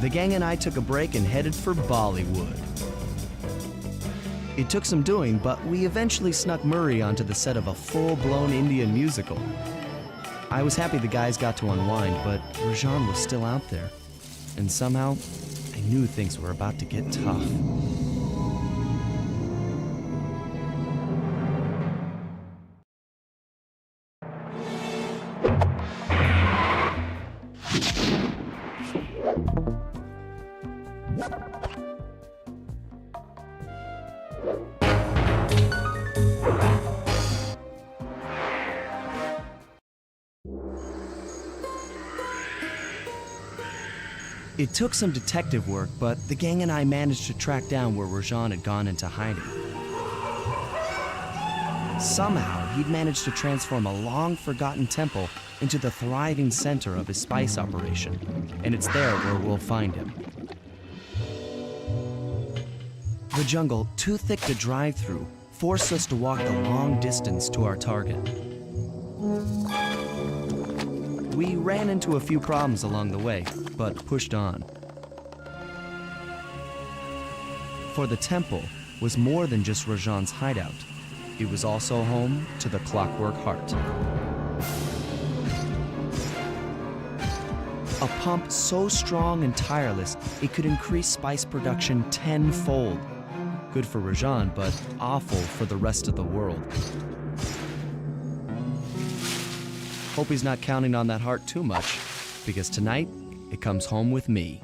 The gang and I took a break and headed for Bollywood. It took some doing, but we eventually snuck Murray onto the set of a full-blown Indian musical. I was happy the guys got to unwind, but Rajan was still out there. And somehow, I knew things were about to get tough. It took some detective work, but the gang and I managed to track down where Rajan had gone into hiding. Somehow, he'd managed to transform a long-forgotten temple into the thriving center of his spice operation, and it's there where we'll find him. The jungle, too thick to drive through, forced us to walk the long distance to our target. We ran into a few problems along the way, but pushed on. For the temple was more than just Rajan's hideout. It was also home to the Clockwork Heart. A pump so strong and tireless, it could increase spice production tenfold. Good for Rajan, but awful for the rest of the world. Hope he's not counting on that heart too much, because tonight, it comes home with me.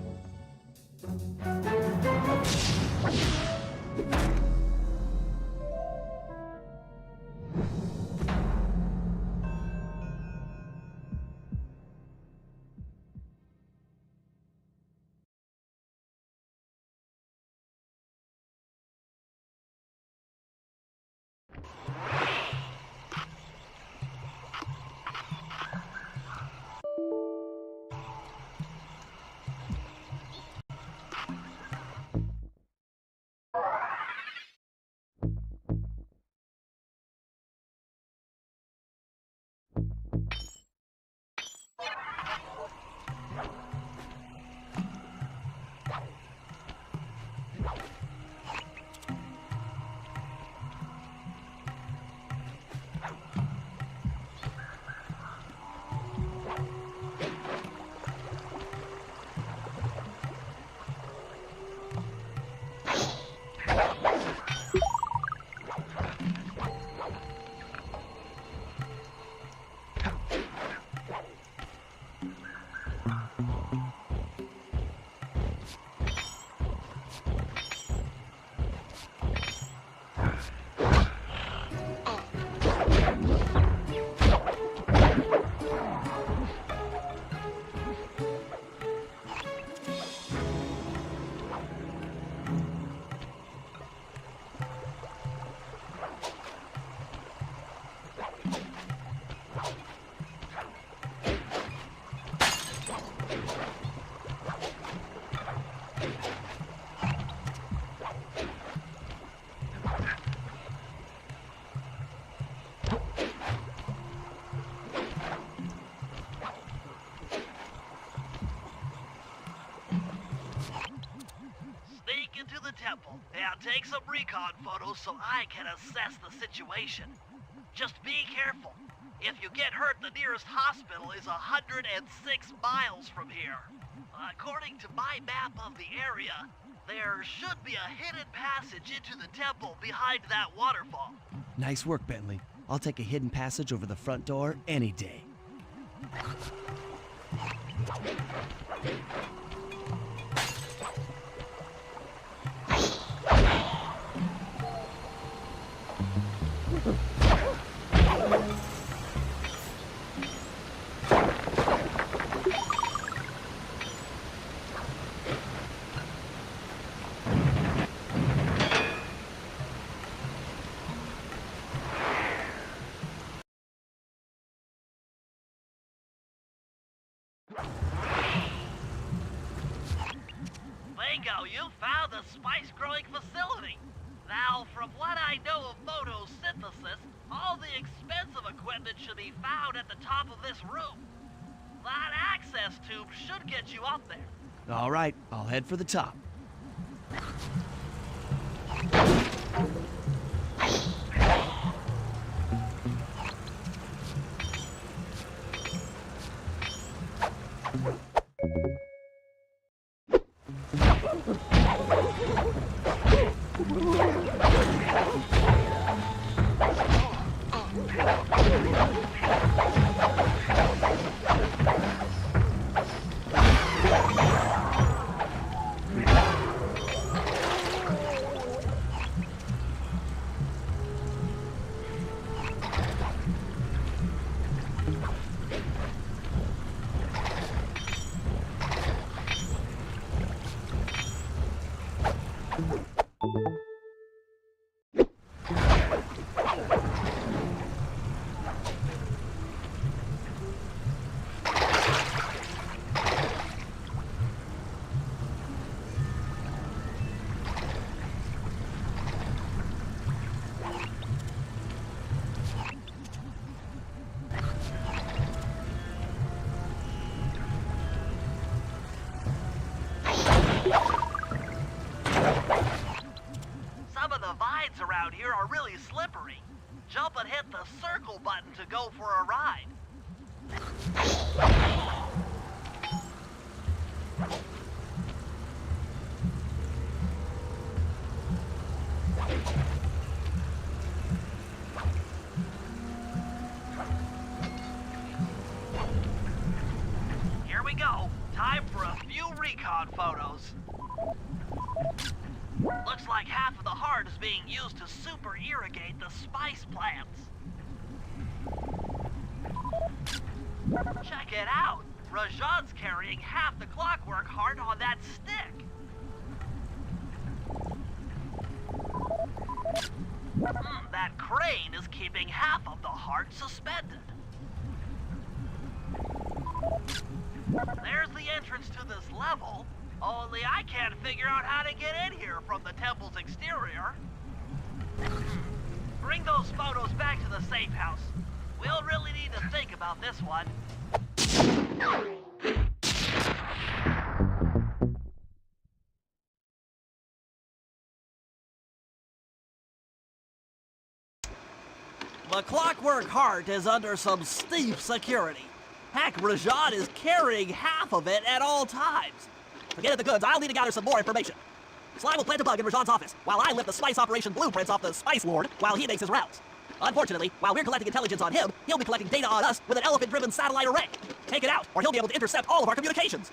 careful and take some recon photos so I can assess the situation. Just be careful. If you get hurt, the nearest hospital is 106 miles from here. According to my map of the area, there should be a hidden passage into the temple behind that waterfall. Nice work, Bentley. I'll take a hidden passage over the front door any day. Bingo, you found the spice growing facility. Now, from what I know of photosynthesis, all the expensive equipment should be found at the top of this room. That access tube should get you up there. All right, I'll head for the top. Some of the vines around here are really slippery. Jump and hit the circle button to go for a ride. Here we go. Time for a few recon photos. Looks like half of the heart is being used to super irrigate the spice plants. Check it out. Rajan's carrying half the clockwork heart on that stick. That crane is keeping half of the heart suspended. There's the entrance to this level, only I can't figure out how to get in here from the temple's exterior. Bring those photos back to the safe house. We'll really need to think about this one. The Clockwork Heart is under some steep security. Heck, Rajan is carrying half of it at all times. To get at the goods, I'll need to gather some more information. Sly will plant a bug in Rajan's office, while I lift the spice operation blueprints off the Spice Lord while he makes his rounds. Unfortunately, while we're collecting intelligence on him, he'll be collecting data on us with an elephant-driven satellite array. Take it out, or he'll be able to intercept all of our communications.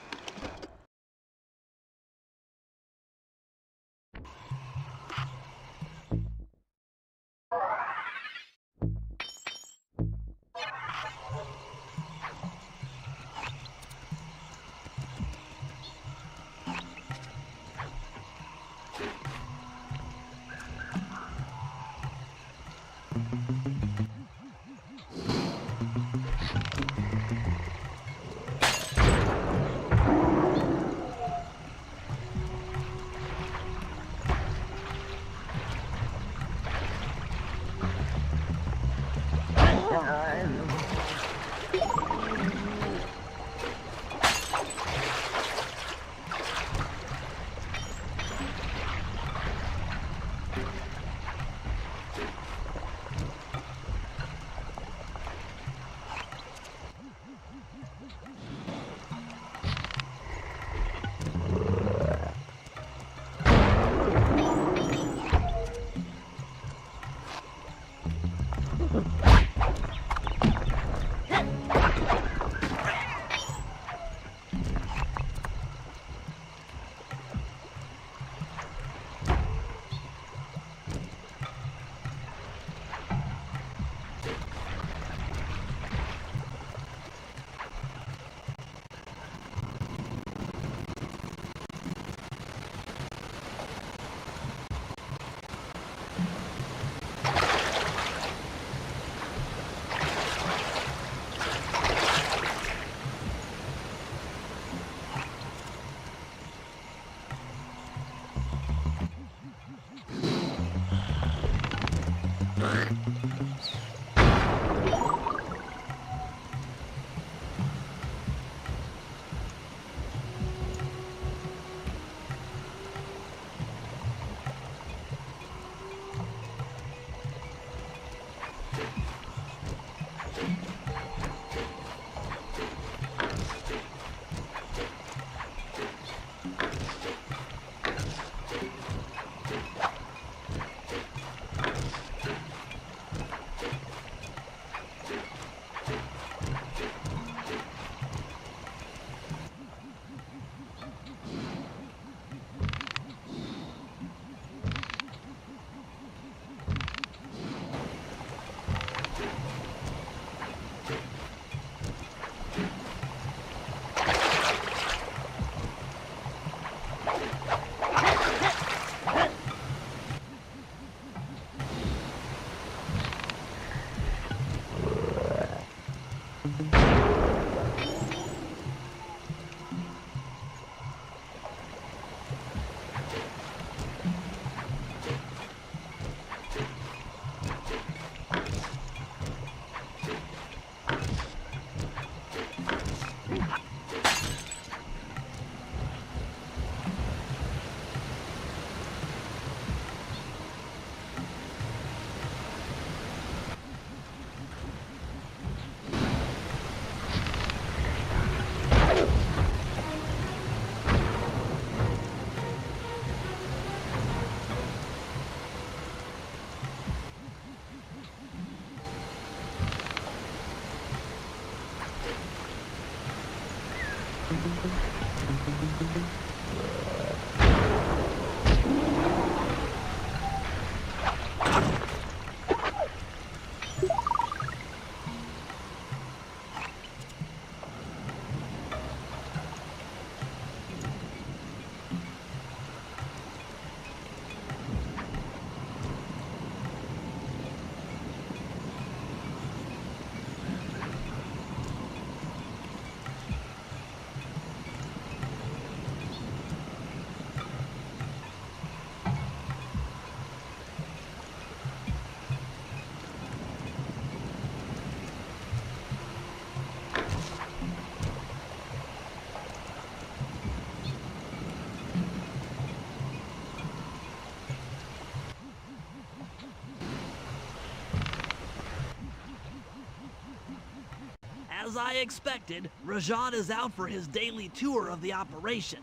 As I expected, Rajan is out for his daily tour of the operation.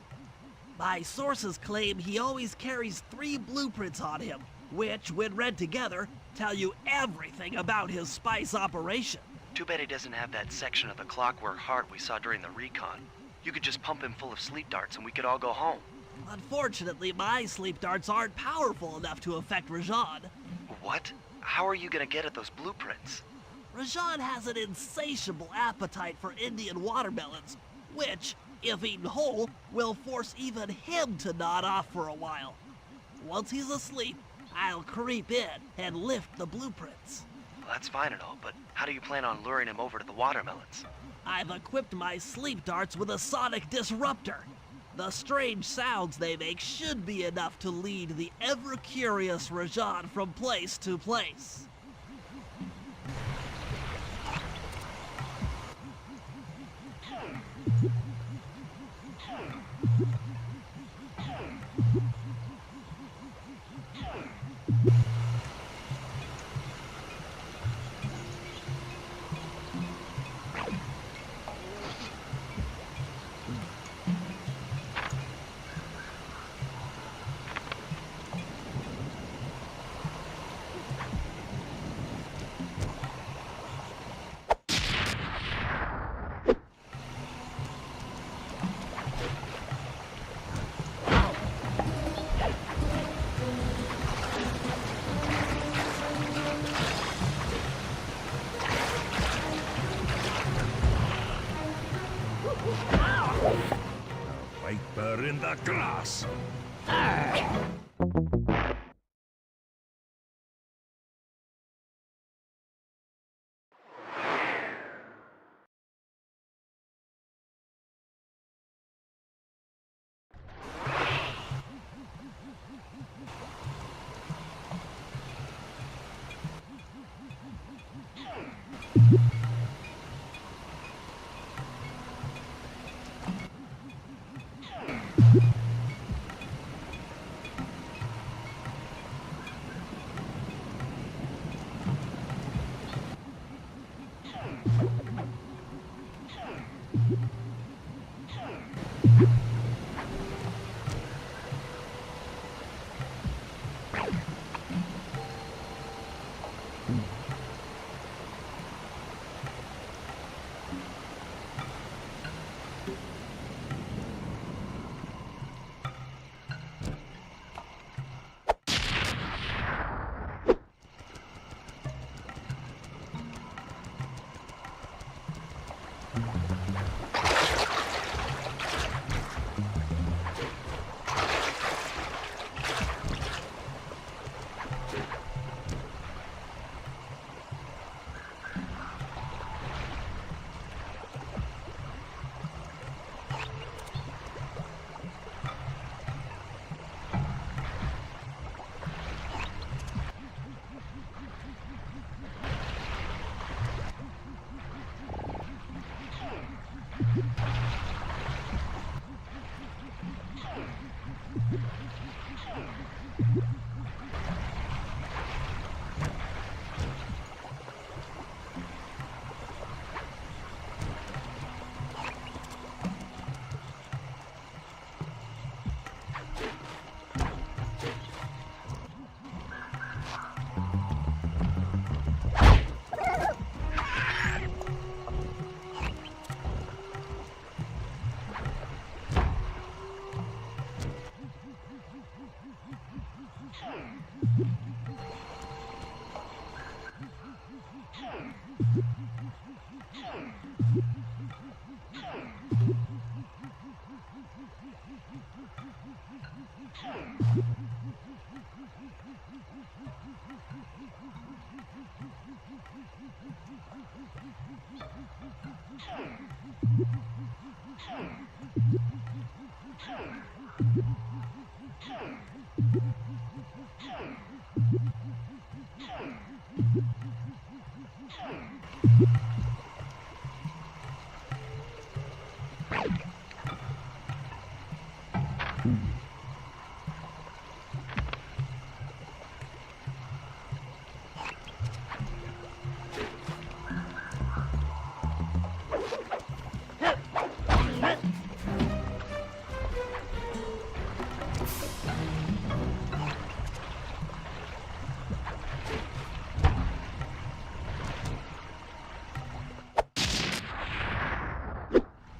My sources claim he always carries 3 blueprints on him, which, when read together, tell you everything about his spice operation. Too bad he doesn't have that section of the clockwork heart we saw during the recon. You could just pump him full of sleep darts and we could all go home. Unfortunately, my sleep darts aren't powerful enough to affect Rajan. What? How are you gonna get at those blueprints? Rajan has an insatiable appetite for Indian watermelons, which, if eaten whole, will force even him to nod off for a while. Once he's asleep, I'll creep in and lift the blueprints. Well, that's fine and all, but how do you plan on luring him over to the watermelons? I've equipped my sleep darts with a sonic disruptor. The strange sounds they make should be enough to lead the ever-curious Rajan from place to place. Viper in the grass.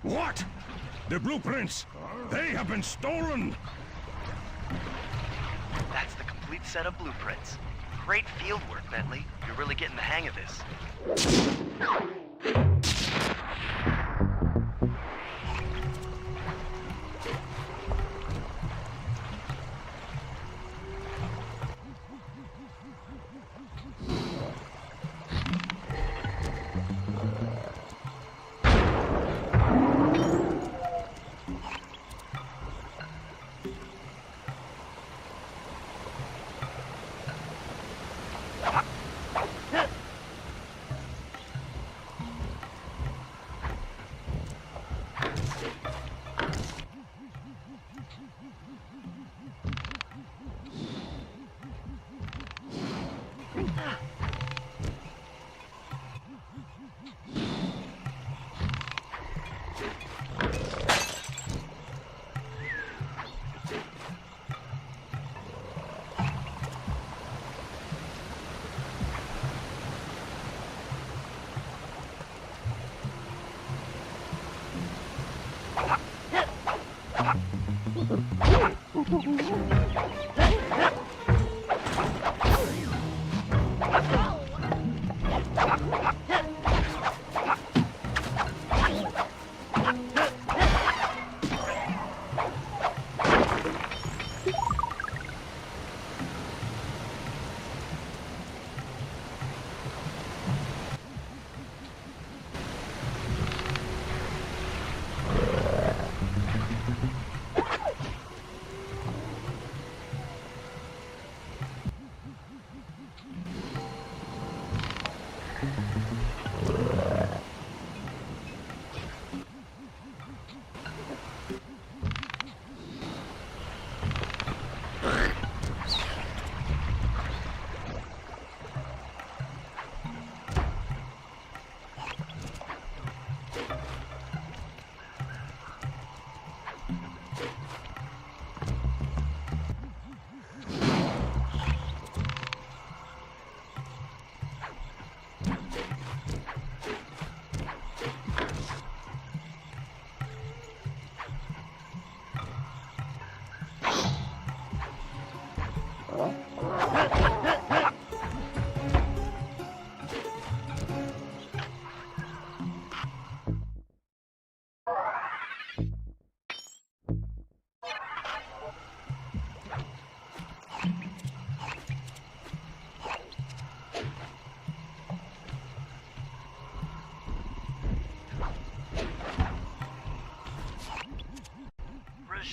What? The blueprints! They have been stolen! That's the complete set of blueprints. Great field work, Bentley. You're really getting the hang of this.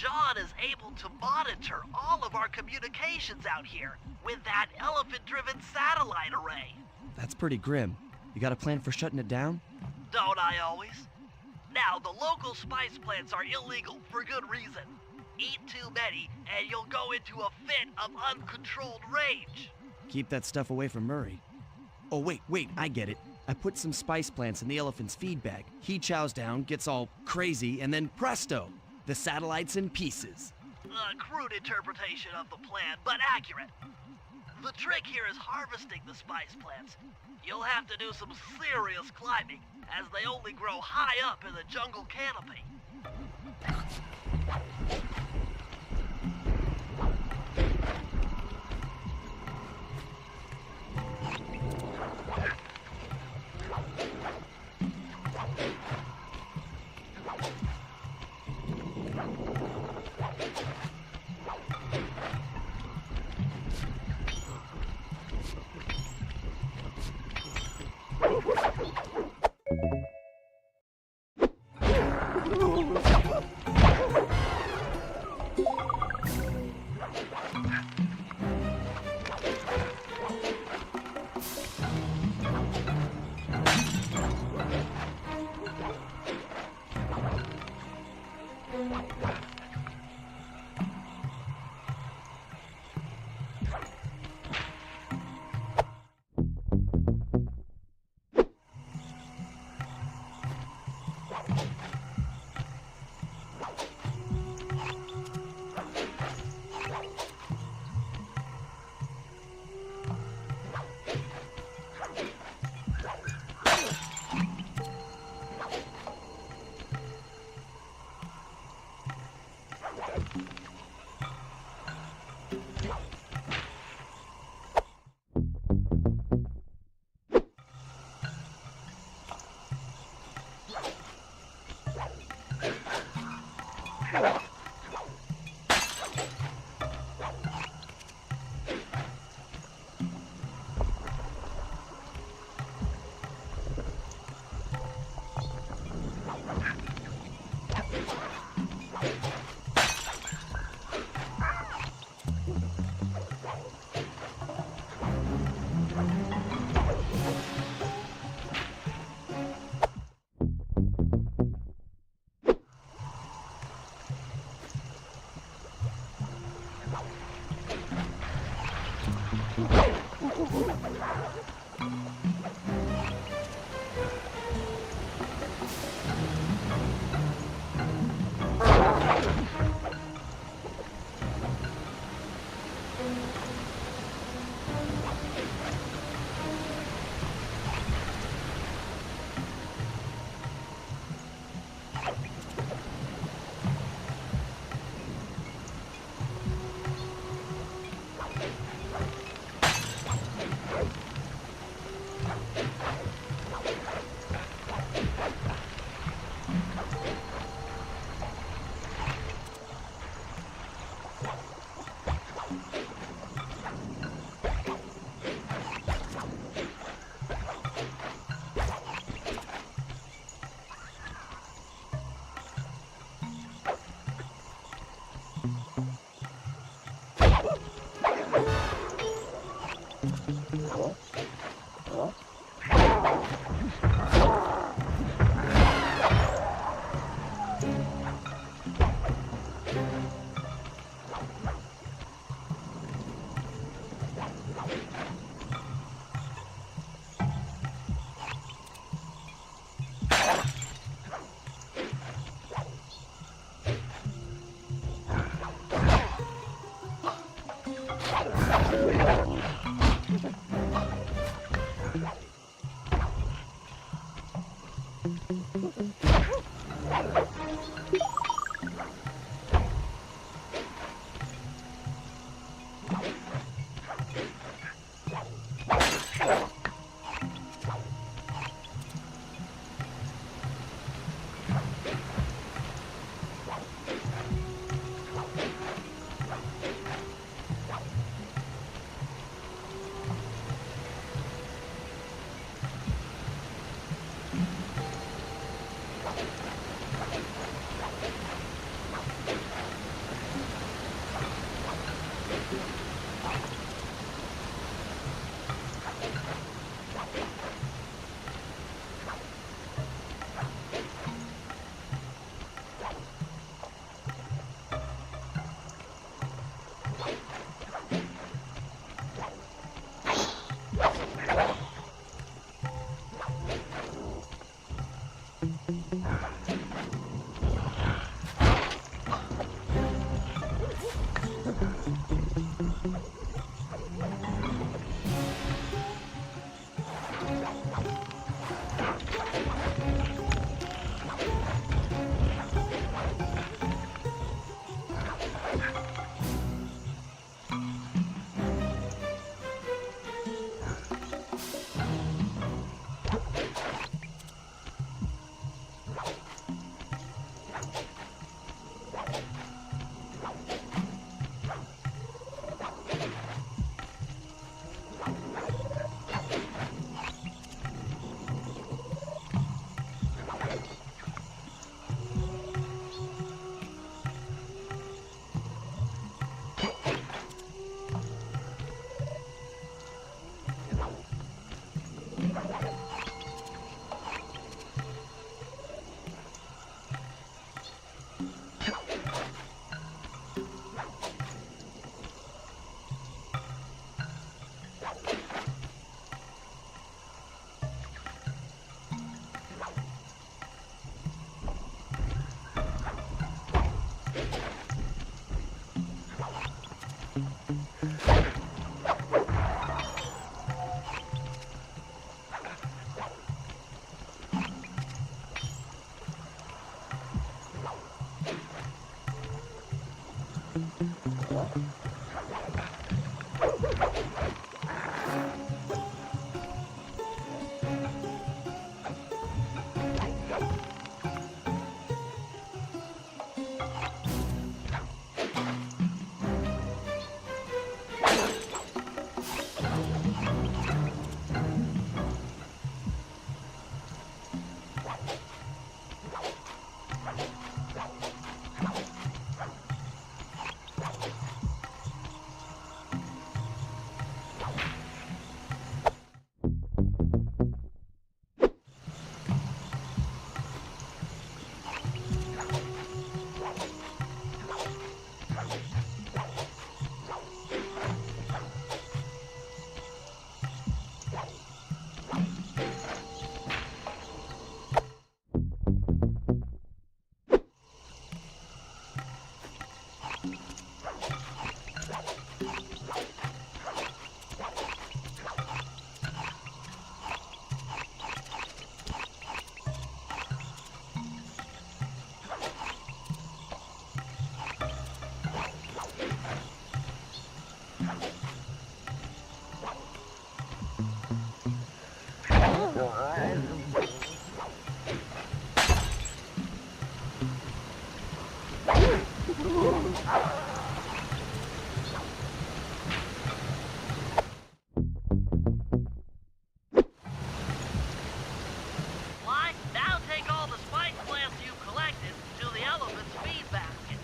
John is able to monitor all of our communications out here with that elephant-driven satellite array. That's pretty grim. You got a plan for shutting it down? Don't I always? Now, the local spice plants are illegal for good reason. Eat too many, and you'll go into a fit of uncontrolled rage. Keep that stuff away from Murray. Oh, wait, I get it. I put some spice plants in the elephant's feed bag. He chows down, gets all crazy, and then presto, the satellite's in pieces. A crude interpretation of the plan, but accurate. The trick here is harvesting the spice plants. You'll have to do some serious climbing, as they only grow high up in the jungle canopy. Why, now take all the spice plants you collected to the elephant's feed basket.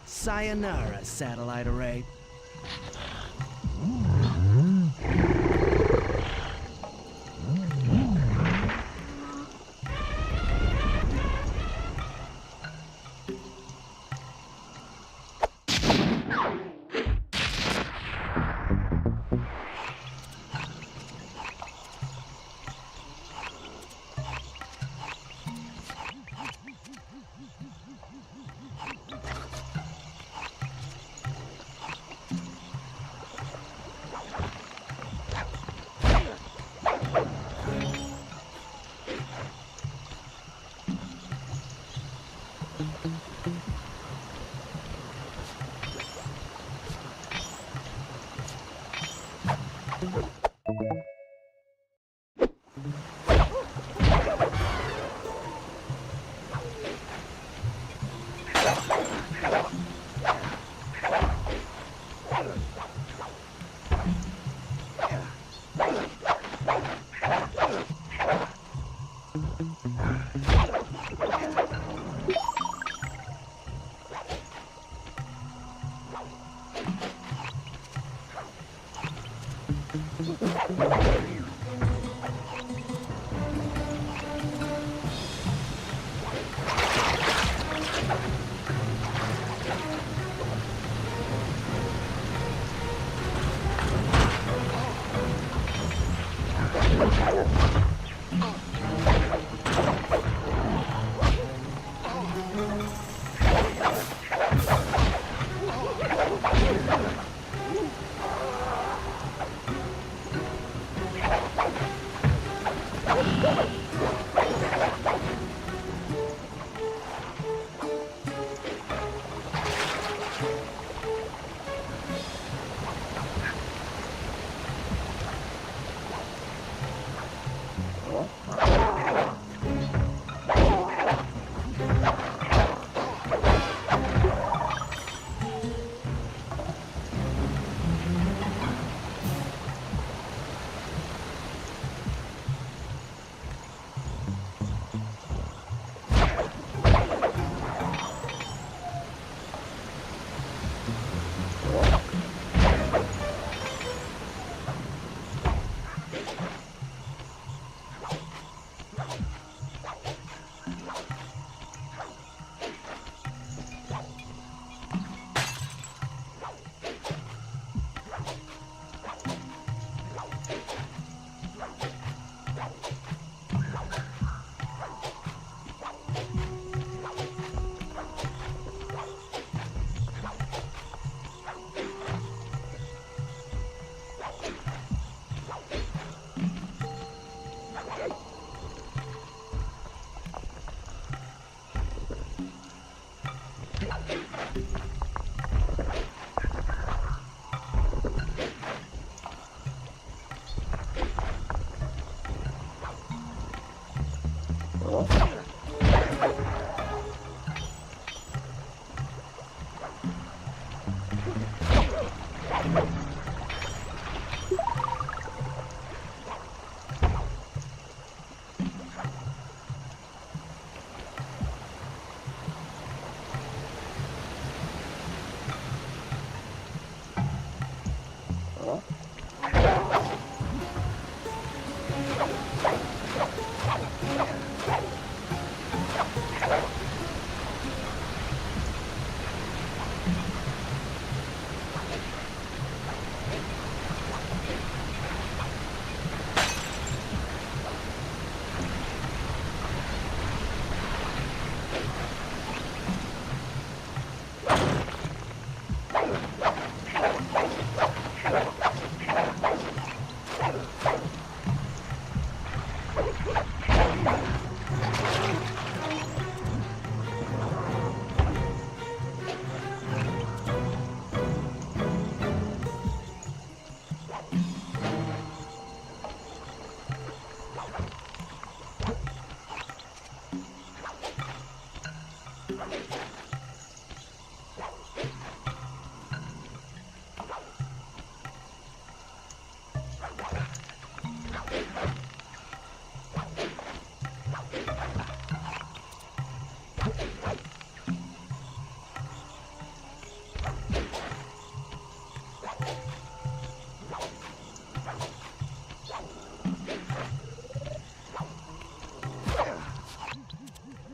Sayonara, satellite array.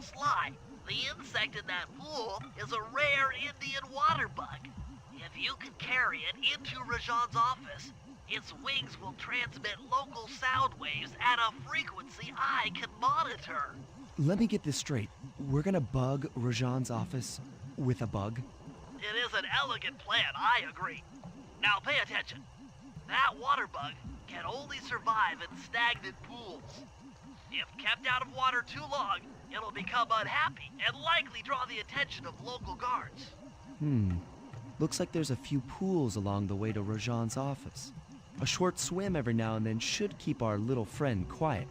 Sly, the insect in that pool is a rare Indian water bug. If you can carry it into Rajan's office, its wings will transmit local sound waves at a frequency I can monitor. Let me get this straight. We're gonna bug Rajan's office with a bug? It is an elegant plan, I agree. Now pay attention. That water bug can only survive in stagnant pools. If kept out of water too long, it'll become unhappy and likely draw the attention of local guards. Looks like there's a few pools along the way to Rajan's office. A short swim every now and then should keep our little friend quiet.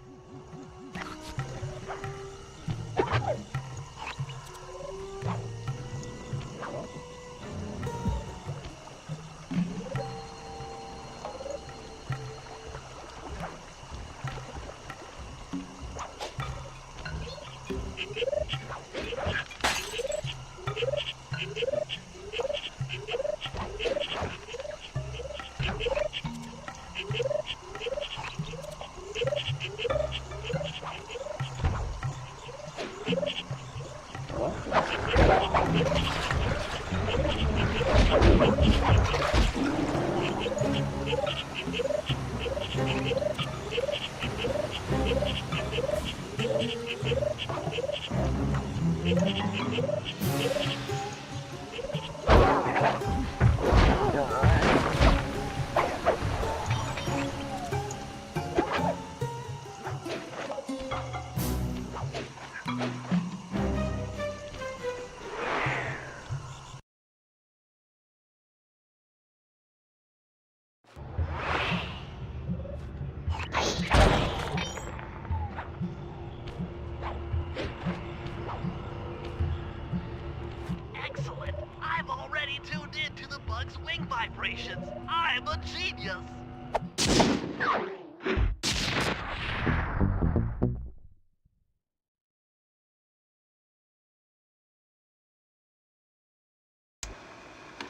Excellent. I've already tuned into the bug's wing vibrations. I'm a genius.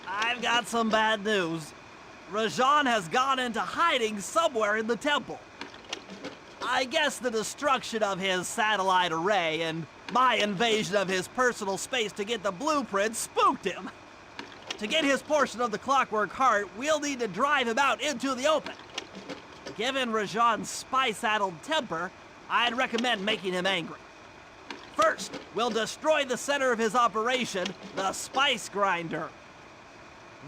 I've got some bad news. Rajan has gone into hiding somewhere in the temple. I guess the destruction of his satellite array and my invasion of his personal space to get the blueprint spooked him. To get his portion of the Clockwork Heart, we'll need to drive him out into the open. Given Rajan's spice-addled temper, I'd recommend making him angry. First, we'll destroy the center of his operation, the Spice Grinder.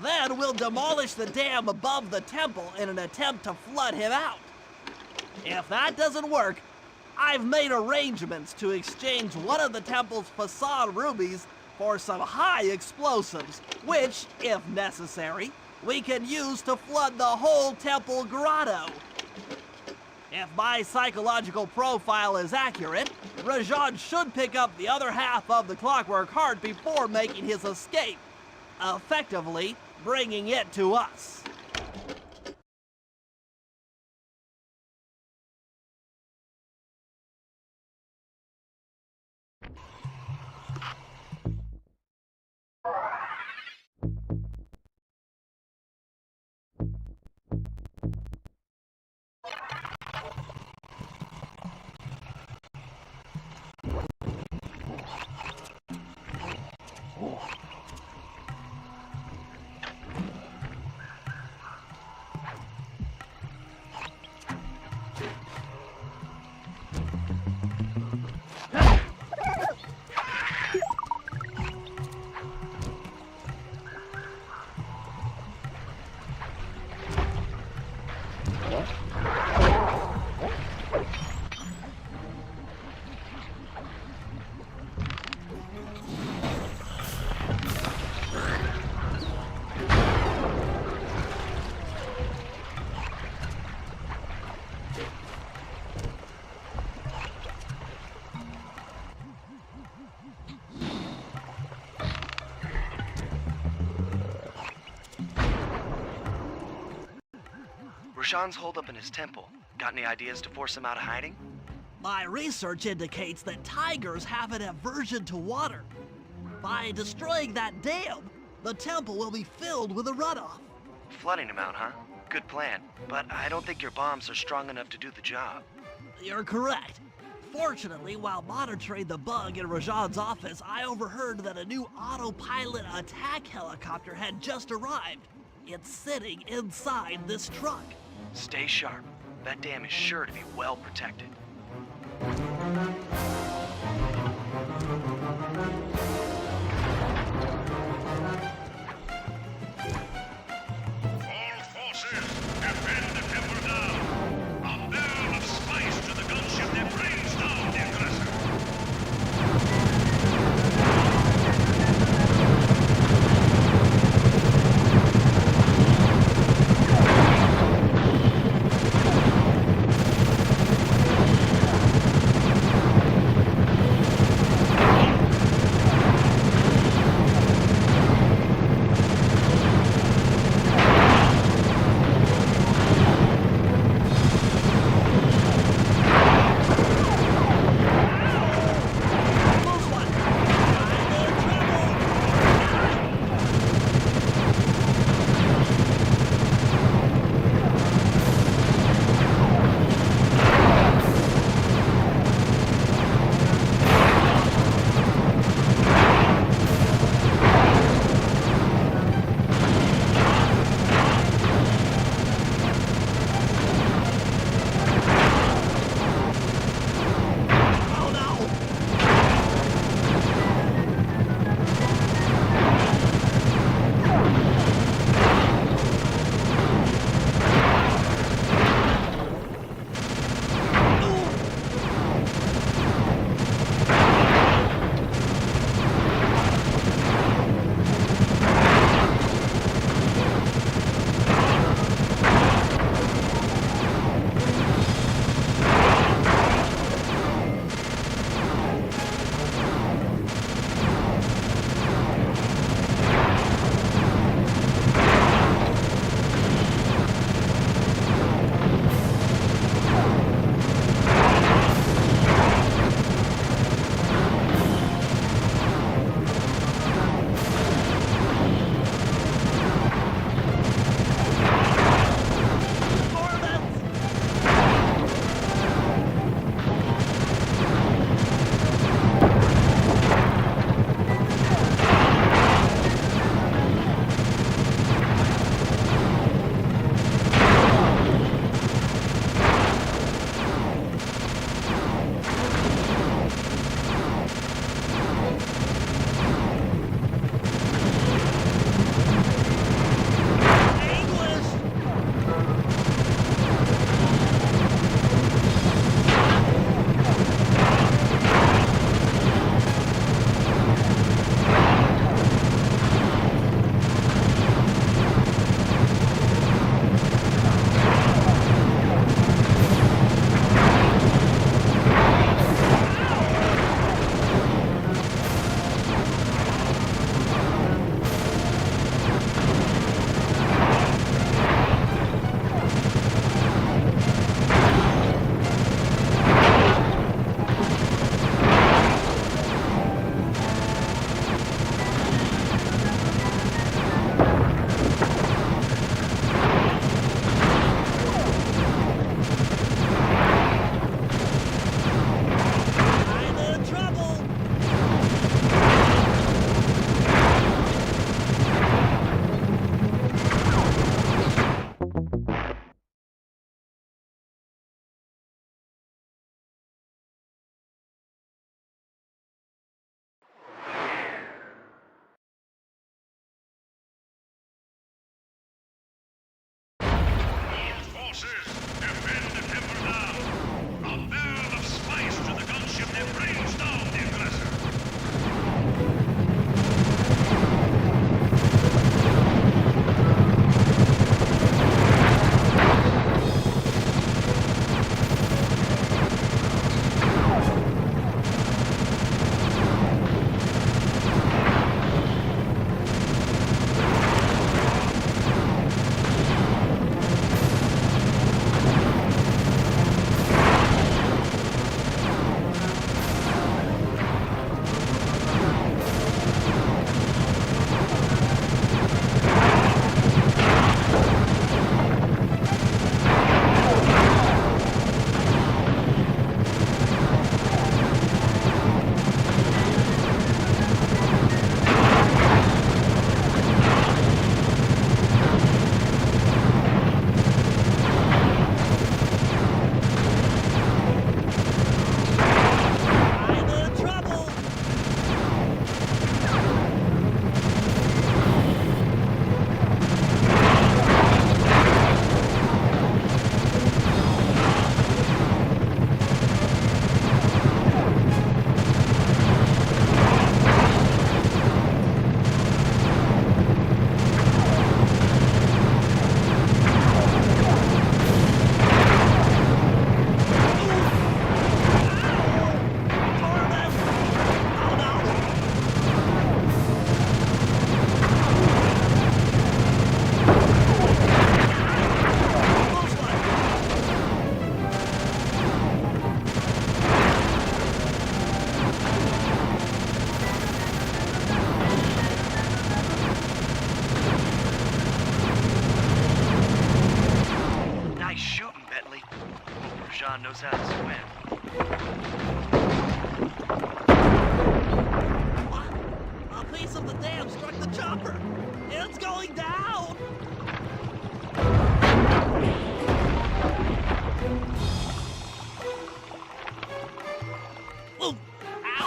Then we'll demolish the dam above the temple in an attempt to flood him out. If that doesn't work, I've made arrangements to exchange one of the temple's facade rubies for some high explosives, which, if necessary, we can use to flood the whole temple grotto. If my psychological profile is accurate, Rajan should pick up the other half of the Clockwork Heart before making his escape, effectively bringing it to us. Rashawn's holed up in his temple. Got any ideas to force him out of hiding? My research indicates that tigers have an aversion to water. By destroying that dam, the temple will be filled with a runoff. Flooding him out, huh? Good plan. But I don't think your bombs are strong enough to do the job. You're correct. Fortunately, while monitoring the bug in Rajan's office, I overheard that a new autopilot attack helicopter had just arrived. It's sitting inside this truck. Stay sharp. That dam is sure to be well protected. All forces, defend the temple now. A barrel of spice to the gunship that brings down the aggressor.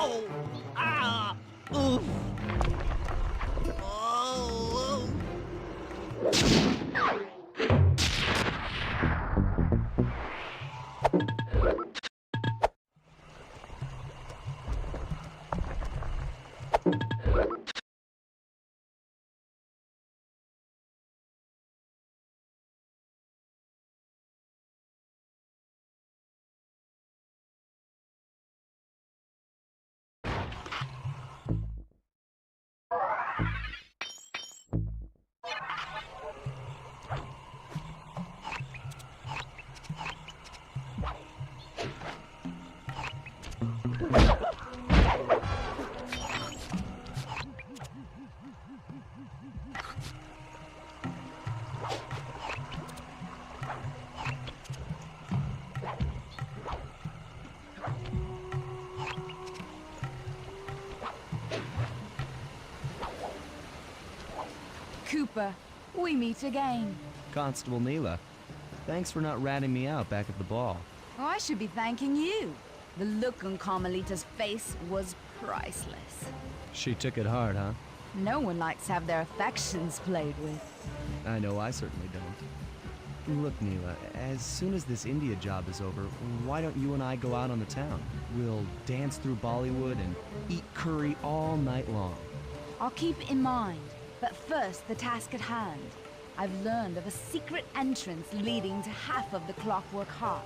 Ow! Ah! Oof! Oh! Cooper, we meet again. Constable Neela, thanks for not ratting me out back at the ball. Oh, I should be thanking you. The look on Carmelita's face was priceless. She took it hard, huh? No one likes to have their affections played with. I know I certainly don't. Look, Neela, as soon as this India job is over, why don't you and I go out on the town? We'll dance through Bollywood and eat curry all night long. I'll keep it in mind. But first, the task at hand. I've learned of a secret entrance leading to half of the Clockwork Heart.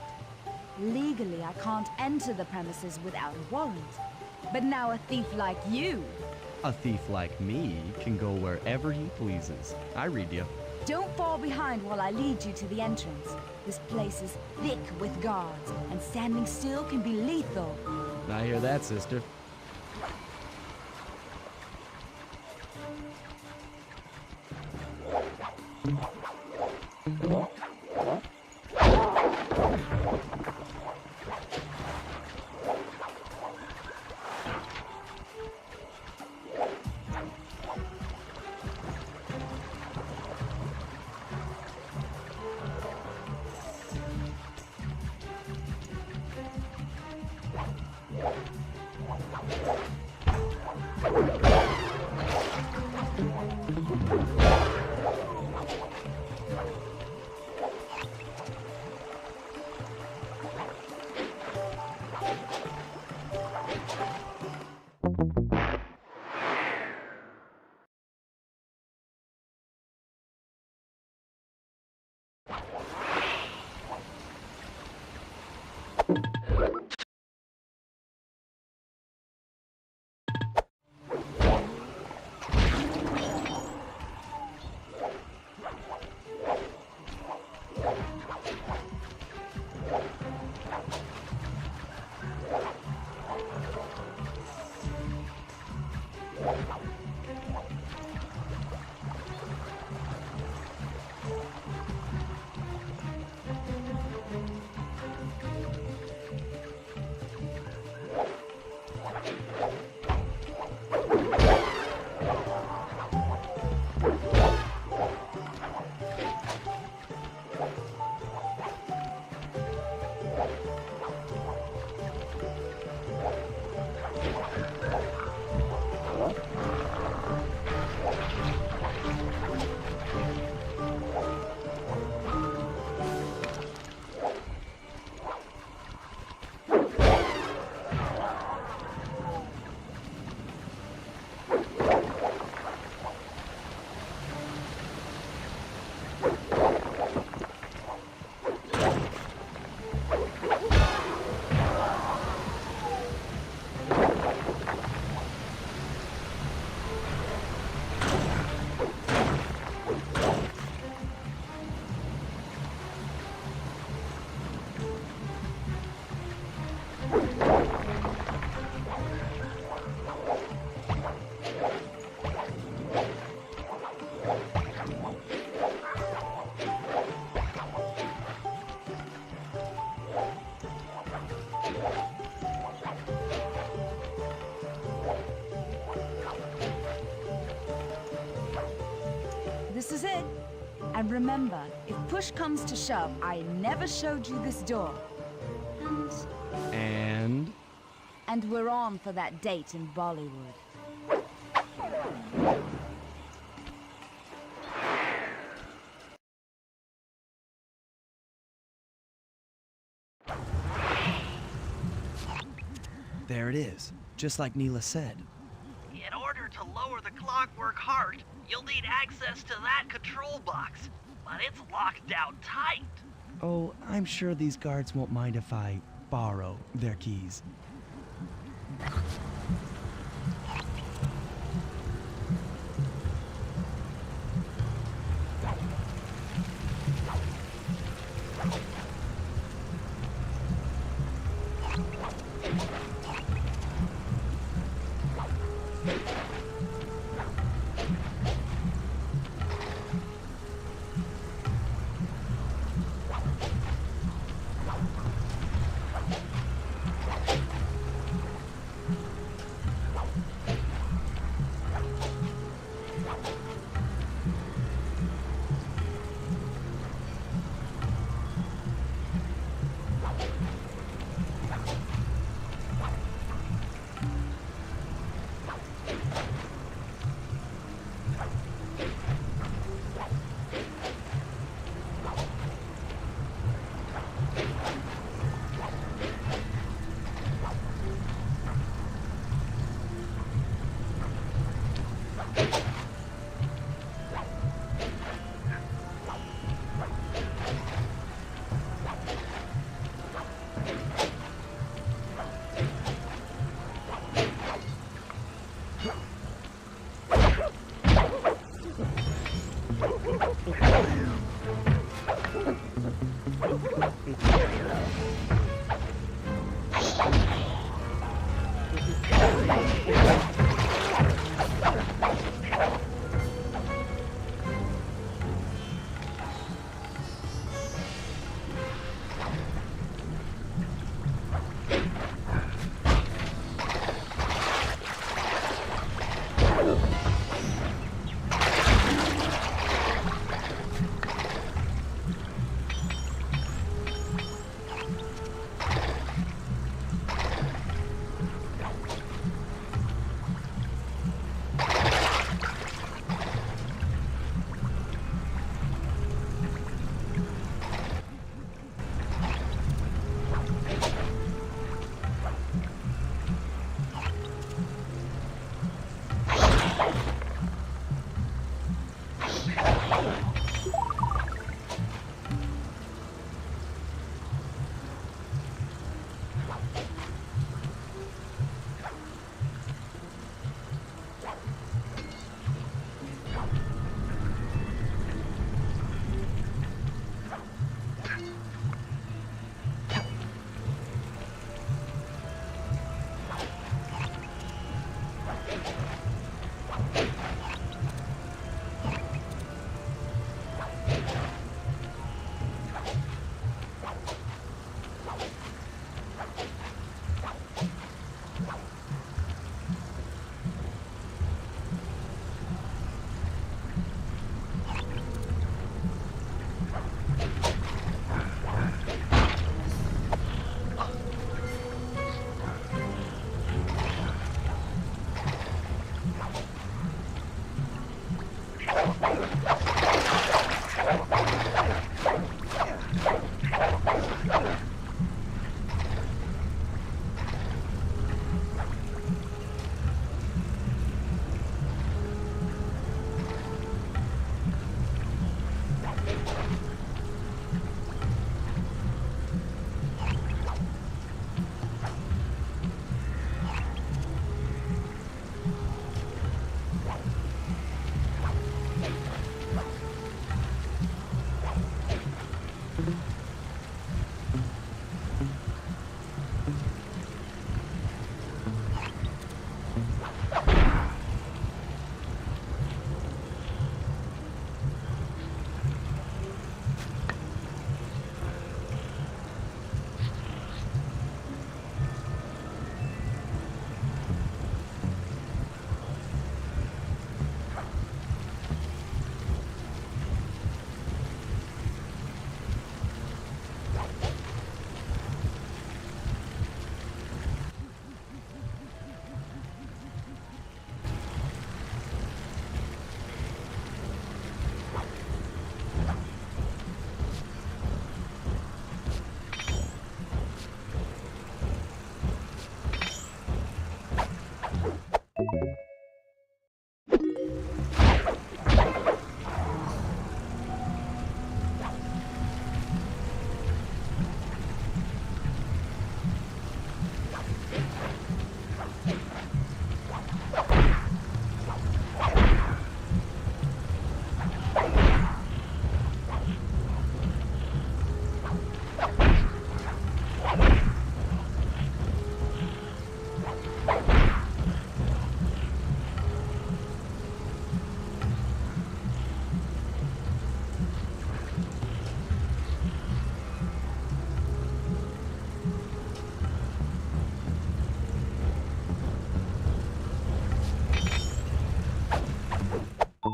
Legally, I can't enter the premises without a warrant. But now a thief like you... A thief like me can go wherever he pleases. I read you. Don't fall behind while I lead you to the entrance. This place is thick with guards, and standing still can be lethal. I hear that, sister. This is it. And remember, if push comes to shove, I never showed you this door. And? and we're on for that date in Bollywood. There it is, just like Neela said. In order to lower the Clockwork Heart, you'll need access to that control box, but it's locked down tight. Oh, I'm sure these guards won't mind if I borrow their keys.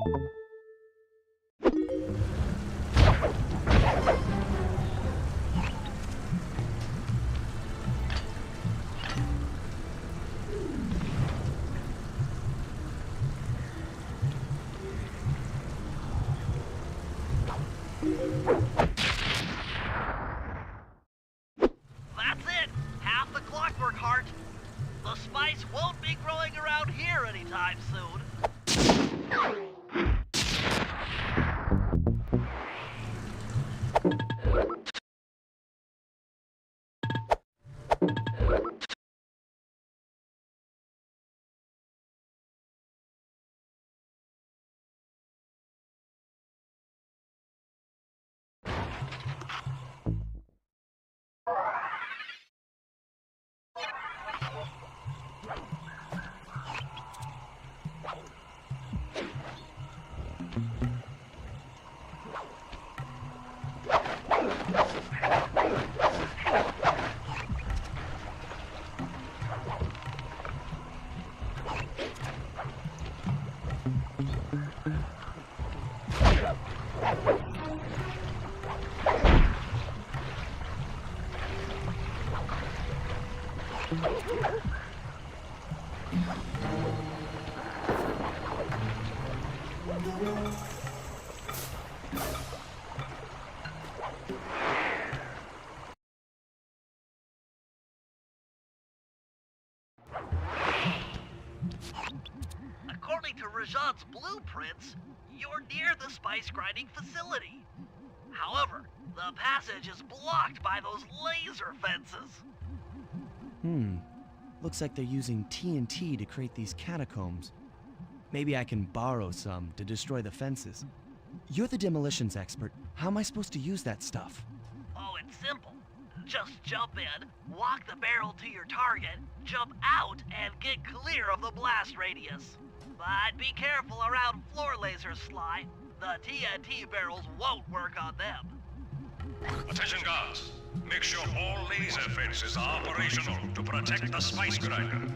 That's it! Half the clockwork heart. The spice won't be growing around here anytime soon. According to Rajan's blueprints, you're near the spice grinding facility. However, the passage is blocked by those laser fences. Looks like they're using TNT to create these catacombs. Maybe I can borrow some to destroy the fences. You're the demolitions expert. How am I supposed to use that stuff? Oh, it's simple. Just jump in, walk the barrel to your target, jump out, and get clear of the blast radius. But be careful around floor lasers, Sly. The TNT barrels won't work on them. Attention guards. Make sure all laser fences are operational to protect the spice grinder.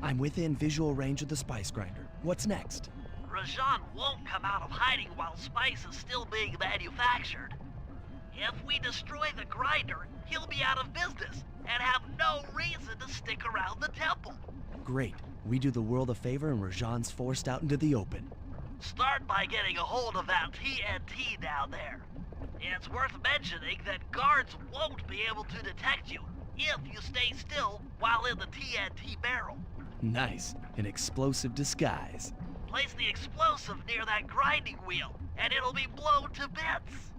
I'm within visual range of the spice grinder. What's next? Rajan won't come out of hiding while spice is still being manufactured. If we destroy the grinder, he'll be out of business and have no reason to stick around the temple. Great. We do the world a favor and Rajan's forced out into the open. Start by getting a hold of that TNT down there. It's worth mentioning that guards won't be able to detect you if you stay still while in the TNT barrel. Nice. An explosive disguise. Place the explosive near that grinding wheel, and it'll be blown to bits.